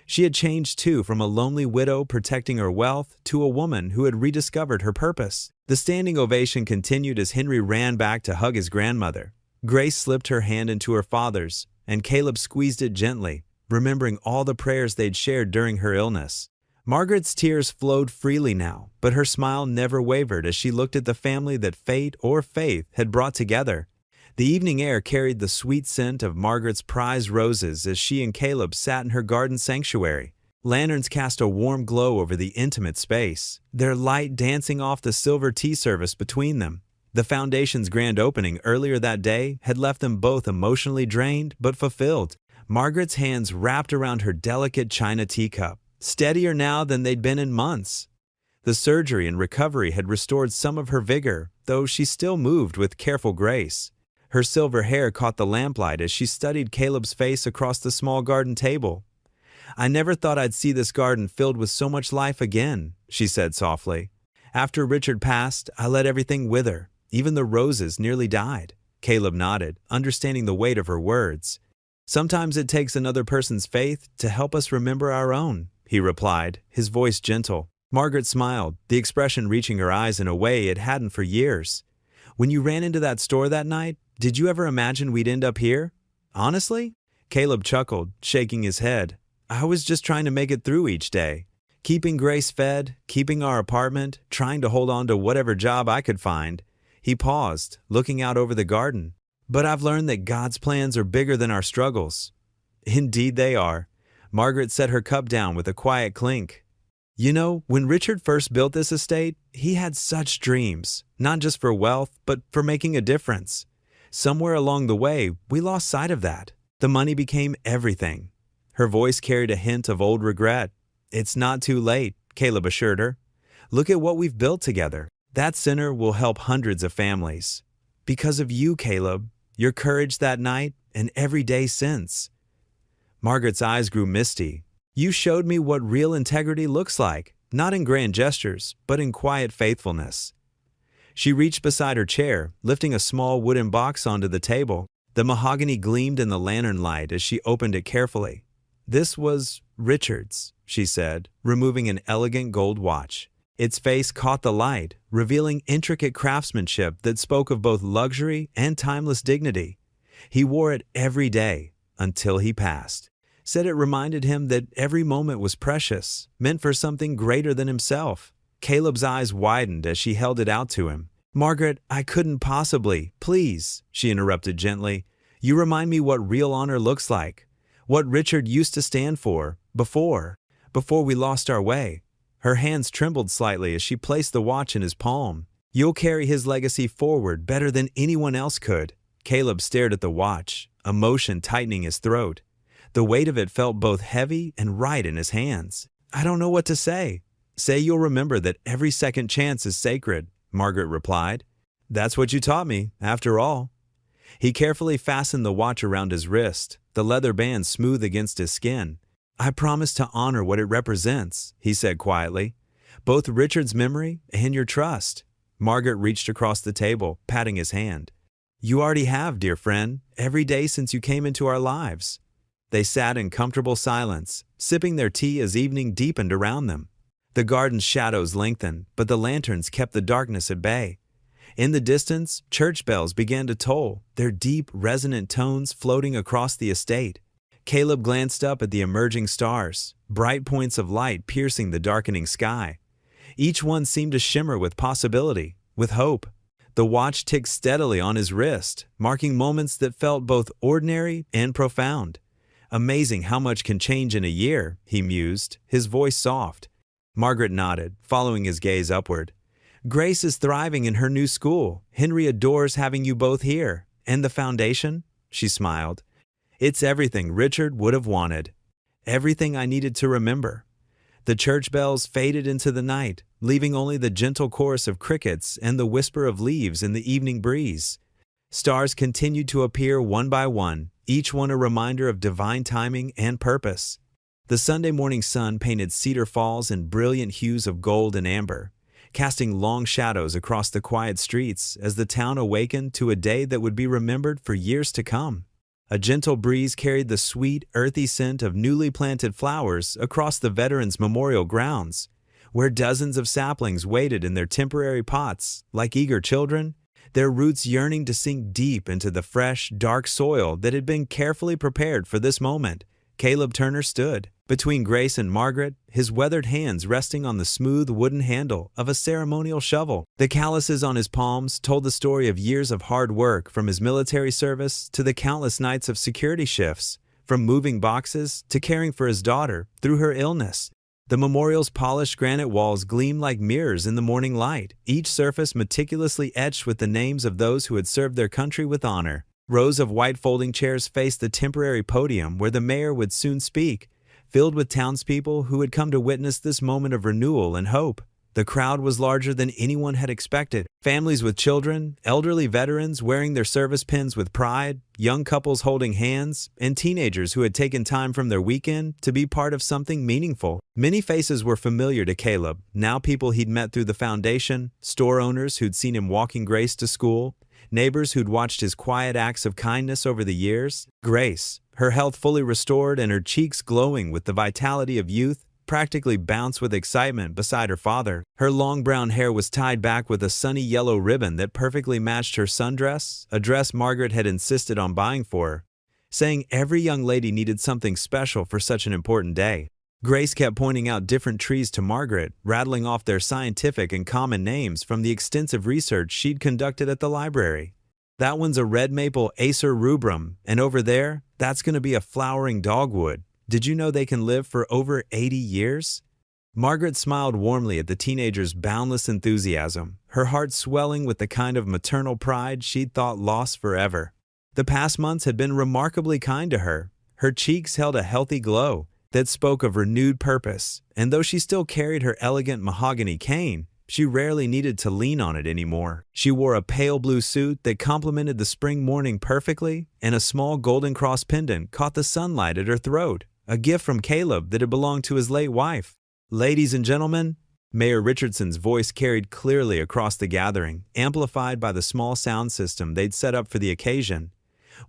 She had changed too, from a lonely widow protecting her wealth to a woman who had rediscovered her purpose. The standing ovation continued as Henry ran back to hug his grandmother. Grace slipped her hand into her father's, and Caleb squeezed it gently, remembering all the prayers they'd shared during her illness. Margaret's tears flowed freely now, but her smile never wavered as she looked at the family that fate or faith had brought together. The evening air carried the sweet scent of Margaret's prized roses as she and Caleb sat in her garden sanctuary. Lanterns cast a warm glow over the intimate space, their light dancing off the silver tea service between them. The foundation's grand opening earlier that day had left them both emotionally drained but fulfilled. Margaret's hands wrapped around her delicate china teacup, steadier now than they'd been in months. The surgery and recovery had restored some of her vigor, though she still moved with careful grace. Her silver hair caught the lamplight as she studied Caleb's face across the small garden table. "I never thought I'd see this garden filled with so much life again," she said softly. "After Richard passed, I let everything wither. Even the roses nearly died." Caleb nodded, understanding the weight of her words. "Sometimes it takes another person's faith to help us remember our own," he replied, his voice gentle. Margaret smiled, the expression reaching her eyes in a way it hadn't for years. "When you ran into that store that night, did you ever imagine we'd end up here?" "Honestly?" Caleb chuckled, shaking his head. "I was just trying to make it through each day. Keeping Grace fed, keeping our apartment, trying to hold on to whatever job I could find." He paused, looking out over the garden. "But I've learned that God's plans are bigger than our struggles." "Indeed they are." Margaret set her cup down with a quiet clink. "You know, when Richard first built this estate, he had such dreams, not just for wealth, but for making a difference. Somewhere along the way, we lost sight of that. The money became everything." Her voice carried a hint of old regret. "It's not too late," Caleb assured her. "Look at what we've built together. That center will help hundreds of families. Because of you, Caleb, your courage that night, and every day since." Margaret's eyes grew misty. "You showed me what real integrity looks like, not in grand gestures, but in quiet faithfulness." She reached beside her chair, lifting a small wooden box onto the table. The mahogany gleamed in the lantern light as she opened it carefully. "This was Richard's," she said, removing an elegant gold watch. Its face caught the light, revealing intricate craftsmanship that spoke of both luxury and timeless dignity. He wore it every day until he passed. Said it reminded him that every moment was precious, meant for something greater than himself. Caleb's eyes widened as she held it out to him. "Margaret, I couldn't possibly, please," she interrupted gently. "You remind me what real honor looks like, what Richard used to stand for, before we lost our way." Her hands trembled slightly as she placed the watch in his palm. "You'll carry his legacy forward better than anyone else could." Caleb stared at the watch, emotion tightening his throat. The weight of it felt both heavy and right in his hands. "I don't know what to say." "Say you'll remember that every second chance is sacred," Margaret replied. "That's what you taught me, after all." He carefully fastened the watch around his wrist, the leather band smooth against his skin. "I promise to honor what it represents," he said quietly. "Both Richard's memory and your trust." Margaret reached across the table, patting his hand. "You already have, dear friend, every day since you came into our lives." They sat in comfortable silence, sipping their tea as evening deepened around them. The garden's shadows lengthened, but the lanterns kept the darkness at bay. In the distance, church bells began to toll, their deep, resonant tones floating across the estate. Caleb glanced up at the emerging stars, bright points of light piercing the darkening sky. Each one seemed to shimmer with possibility, with hope. The watch ticked steadily on his wrist, marking moments that felt both ordinary and profound. Amazing how much can change in a year, he mused, his voice soft. Margaret nodded, following his gaze upward. Grace is thriving in her new school. Henry adores having you both here. And the foundation? She smiled. It's everything Richard would have wanted. Everything I needed to remember. The church bells faded into the night, leaving only the gentle chorus of crickets and the whisper of leaves in the evening breeze. Stars continued to appear one by one, each one a reminder of divine timing and purpose. The Sunday morning sun painted Cedar Falls in brilliant hues of gold and amber, casting long shadows across the quiet streets as the town awakened to a day that would be remembered for years to come. A gentle breeze carried the sweet, earthy scent of newly planted flowers across the Veterans Memorial grounds, where dozens of saplings waited in their temporary pots, like eager children, their roots yearning to sink deep into the fresh, dark soil that had been carefully prepared for this moment. Caleb Turner stood, between Grace and Margaret, his weathered hands resting on the smooth wooden handle of a ceremonial shovel. The calluses on his palms told the story of years of hard work, from his military service to the countless nights of security shifts, from moving boxes to caring for his daughter through her illness. The memorial's polished granite walls gleamed like mirrors in the morning light, each surface meticulously etched with the names of those who had served their country with honor. Rows of white folding chairs faced the temporary podium where the mayor would soon speak, filled with townspeople who had come to witness this moment of renewal and hope. The crowd was larger than anyone had expected. Families with children, elderly veterans wearing their service pins with pride, young couples holding hands, and teenagers who had taken time from their weekend to be part of something meaningful. Many faces were familiar to Caleb, now people he'd met through the foundation, store owners who'd seen him walking Grace to school, neighbors who'd watched his quiet acts of kindness over the years. Grace, her health fully restored and her cheeks glowing with the vitality of youth, practically bounced with excitement beside her father. Her long brown hair was tied back with a sunny yellow ribbon that perfectly matched her sundress, a dress Margaret had insisted on buying for her, saying every young lady needed something special for such an important day. Grace kept pointing out different trees to Margaret, rattling off their scientific and common names from the extensive research she'd conducted at the library. That one's a red maple Acer rubrum, and over there, that's going to be a flowering dogwood. Did you know they can live for over 80 years? Margaret smiled warmly at the teenager's boundless enthusiasm, her heart swelling with the kind of maternal pride she'd thought lost forever. The past months had been remarkably kind to her. Her cheeks held a healthy glow that spoke of renewed purpose, and though she still carried her elegant mahogany cane, she rarely needed to lean on it anymore. She wore a pale blue suit that complemented the spring morning perfectly, and a small golden cross pendant caught the sunlight at her throat, a gift from Caleb that had belonged to his late wife. Ladies and gentlemen, Mayor Richardson's voice carried clearly across the gathering, amplified by the small sound system they'd set up for the occasion.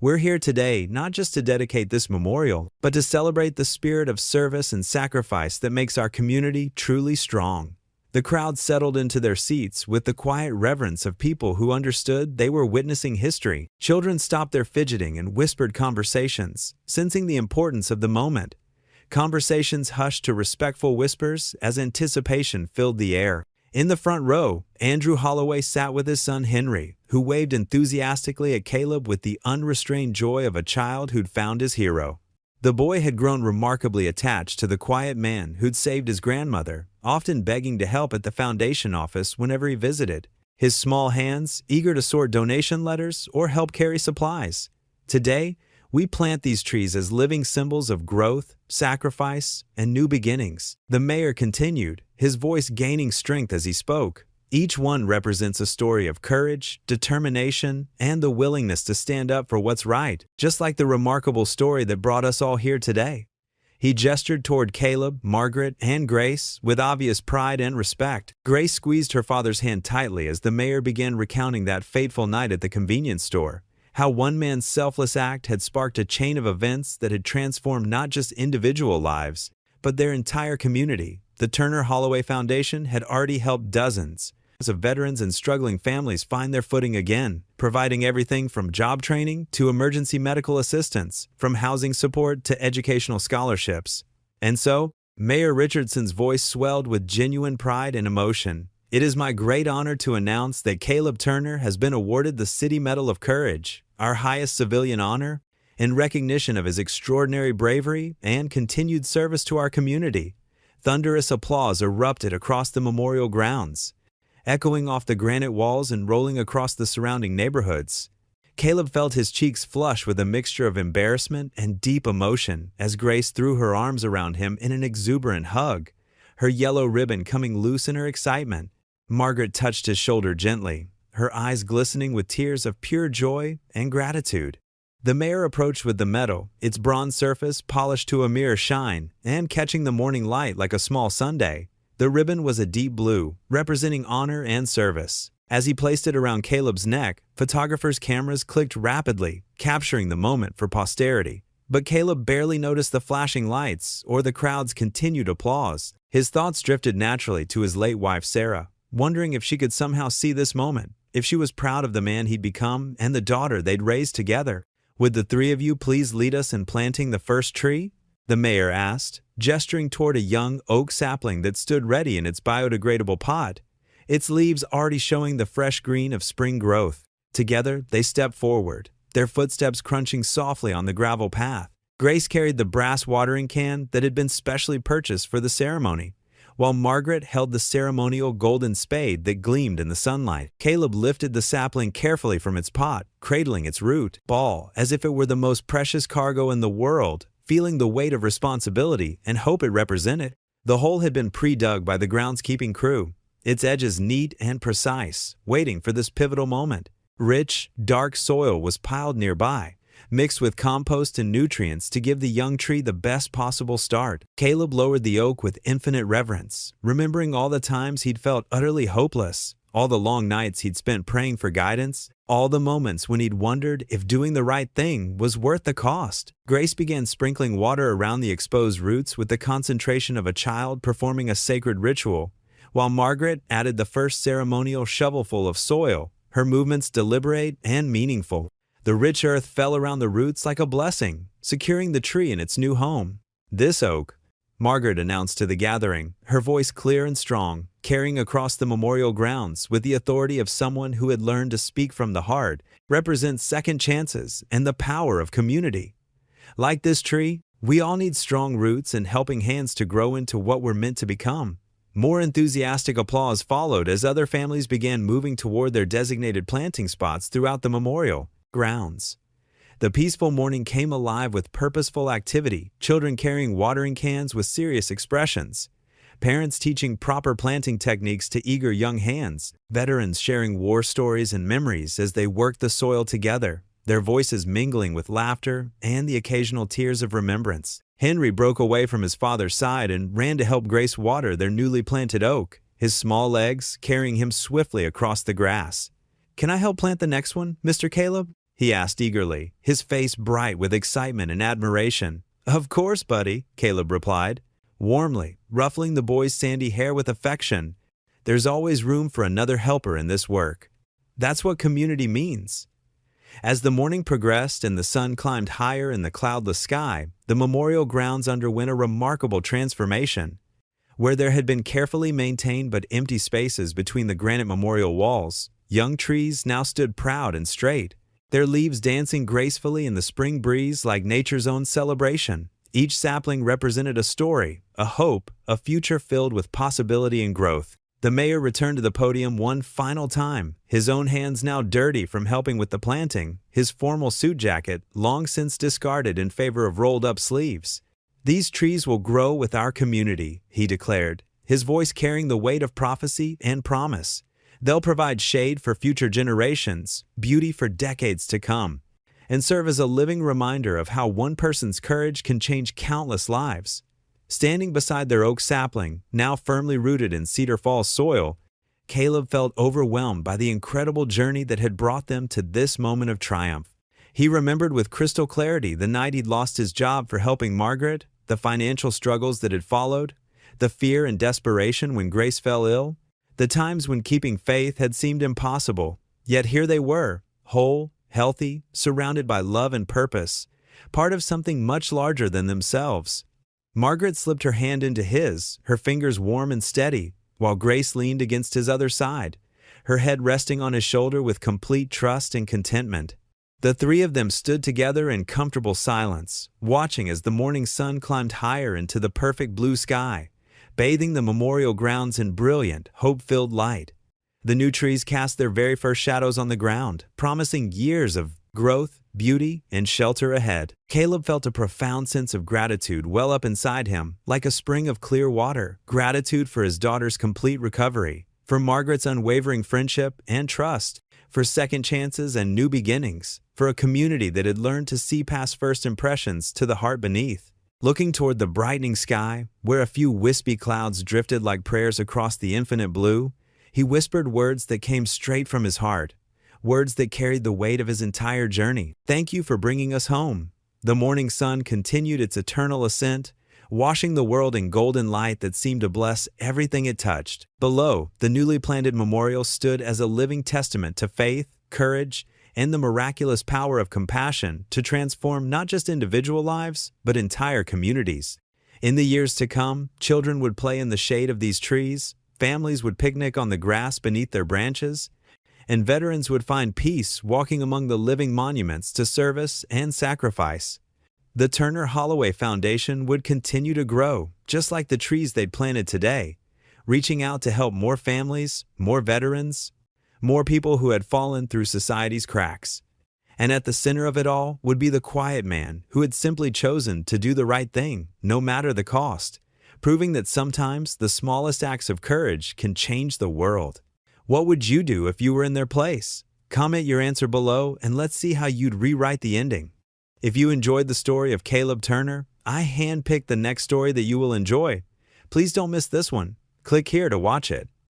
We're here today not just to dedicate this memorial, but to celebrate the spirit of service and sacrifice that makes our community truly strong. The crowd settled into their seats with the quiet reverence of people who understood they were witnessing history. Children stopped their fidgeting and whispered conversations, sensing the importance of the moment. Conversations hushed to respectful whispers as anticipation filled the air. In the front row, Andrew Holloway sat with his son Henry, who waved enthusiastically at Caleb with the unrestrained joy of a child who'd found his hero. The boy had grown remarkably attached to the quiet man who'd saved his grandmother, often begging to help at the foundation office whenever he visited, his small hands eager to sort donation letters or help carry supplies. Today, we plant these trees as living symbols of growth, sacrifice, and new beginnings. The mayor continued, his voice gaining strength as he spoke. Each one represents a story of courage, determination, and the willingness to stand up for what's right, just like the remarkable story that brought us all here today. He gestured toward Caleb, Margaret, and Grace with obvious pride and respect. Grace squeezed her father's hand tightly as the mayor began recounting that fateful night at the convenience store. How one man's selfless act had sparked a chain of events that had transformed not just individual lives, but their entire community. The Turner Holloway Foundation had already helped dozens, of veterans and struggling families find their footing again, providing everything from job training to emergency medical assistance, from housing support to educational scholarships. And so, Mayor Richardson's voice swelled with genuine pride and emotion. It is my great honor to announce that Caleb Turner has been awarded the City Medal of Courage, our highest civilian honor, in recognition of his extraordinary bravery and continued service to our community. Thunderous applause erupted across the memorial grounds, echoing off the granite walls and rolling across the surrounding neighborhoods. Caleb felt his cheeks flush with a mixture of embarrassment and deep emotion as Grace threw her arms around him in an exuberant hug, her yellow ribbon coming loose in her excitement. Margaret touched his shoulder gently, her eyes glistening with tears of pure joy and gratitude. The mayor approached with the medal, its bronze surface polished to a mirror shine and catching the morning light like a small sundae. The ribbon was a deep blue, representing honor and service. As he placed it around Caleb's neck, photographers' cameras clicked rapidly, capturing the moment for posterity. But Caleb barely noticed the flashing lights or the crowd's continued applause. His thoughts drifted naturally to his late wife Sarah, wondering if she could somehow see this moment, if she was proud of the man he'd become and the daughter they'd raised together. "Would the three of you please lead us in planting the first tree?" the mayor asked, gesturing toward a young oak sapling that stood ready in its biodegradable pot, its leaves already showing the fresh green of spring growth. Together, they stepped forward, their footsteps crunching softly on the gravel path. Grace carried the brass watering can that had been specially purchased for the ceremony, while Margaret held the ceremonial golden spade that gleamed in the sunlight. Caleb lifted the sapling carefully from its pot, cradling its root ball as if it were the most precious cargo in the world, feeling the weight of responsibility and hope it represented. The hole had been pre-dug by the groundskeeping crew, its edges neat and precise, waiting for this pivotal moment. Rich, dark soil was piled nearby, mixed with compost and nutrients to give the young tree the best possible start. Caleb lowered the oak with infinite reverence, remembering all the times he'd felt utterly hopeless, all the long nights he'd spent praying for guidance, all the moments when he'd wondered if doing the right thing was worth the cost. Grace began sprinkling water around the exposed roots with the concentration of a child performing a sacred ritual, while Margaret added the first ceremonial shovelful of soil, her movements deliberate and meaningful. The rich earth fell around the roots like a blessing, securing the tree in its new home. "This oak," Margaret announced to the gathering, her voice clear and strong, carrying across the memorial grounds with the authority of someone who had learned to speak from the heart, represents second chances and the power of community. Like this tree, we all need strong roots and helping hands to grow into what we're meant to become. More enthusiastic applause followed as other families began moving toward their designated planting spots throughout the memorial grounds. The peaceful morning came alive with purposeful activity, children carrying watering cans with serious expressions, parents teaching proper planting techniques to eager young hands, veterans sharing war stories and memories as they worked the soil together, their voices mingling with laughter and the occasional tears of remembrance. Henry broke away from his father's side and ran to help Grace water their newly planted oak, his small legs carrying him swiftly across the grass. "Can I help plant the next one, Mr. Caleb?" he asked eagerly, his face bright with excitement and admiration. "Of course, buddy," Caleb replied, warmly, ruffling the boy's sandy hair with affection. "There's always room for another helper in this work. That's what community means." As the morning progressed and the sun climbed higher in the cloudless sky, the memorial grounds underwent a remarkable transformation. Where there had been carefully maintained but empty spaces between the granite memorial walls, young trees now stood proud and straight, their leaves dancing gracefully in the spring breeze like nature's own celebration. Each sapling represented a story, a hope, a future filled with possibility and growth. The mayor returned to the podium one final time, his own hands now dirty from helping with the planting, his formal suit jacket long since discarded in favor of rolled-up sleeves. "These trees will grow with our community," he declared, his voice carrying the weight of prophecy and promise. "They'll provide shade for future generations, beauty for decades to come, and serve as a living reminder of how one person's courage can change countless lives." Standing beside their oak sapling, now firmly rooted in Cedar Falls soil, Caleb felt overwhelmed by the incredible journey that had brought them to this moment of triumph. He remembered with crystal clarity the night he'd lost his job for helping Margaret, the financial struggles that had followed, the fear and desperation when Grace fell ill, The times when keeping faith had seemed impossible, yet here they were, whole, healthy, surrounded by love and purpose, part of something much larger than themselves. Margaret slipped her hand into his, her fingers warm and steady, while Grace leaned against his other side, her head resting on his shoulder with complete trust and contentment. The three of them stood together in comfortable silence, watching as the morning sun climbed higher into the perfect blue sky, bathing the memorial grounds in brilliant, hope-filled light. The new trees cast their very first shadows on the ground, promising years of growth, beauty, and shelter ahead. Caleb felt a profound sense of gratitude well up inside him, like a spring of clear water. Gratitude for his daughter's complete recovery, for Margaret's unwavering friendship and trust, for second chances and new beginnings, for a community that had learned to see past first impressions to the heart beneath. Looking toward the brightening sky, where a few wispy clouds drifted like prayers across the infinite blue, he whispered words that came straight from his heart, words that carried the weight of his entire journey. "Thank you for bringing us home." The morning sun continued its eternal ascent, washing the world in golden light that seemed to bless everything it touched. Below, the newly planted memorial stood as a living testament to faith, courage, and the miraculous power of compassion to transform not just individual lives, but entire communities. In the years to come, children would play in the shade of these trees, families would picnic on the grass beneath their branches, and veterans would find peace walking among the living monuments to service and sacrifice. The Turner Holloway Foundation would continue to grow, just like the trees they'd planted today, reaching out to help more families, more veterans, more people who had fallen through society's cracks. And at the center of it all would be the quiet man who had simply chosen to do the right thing, no matter the cost, proving that sometimes the smallest acts of courage can change the world. What would you do if you were in their place? Comment your answer below and let's see how you'd rewrite the ending. If you enjoyed the story of Caleb Turner, I handpicked the next story that you will enjoy. Please don't miss this one. Click here to watch it.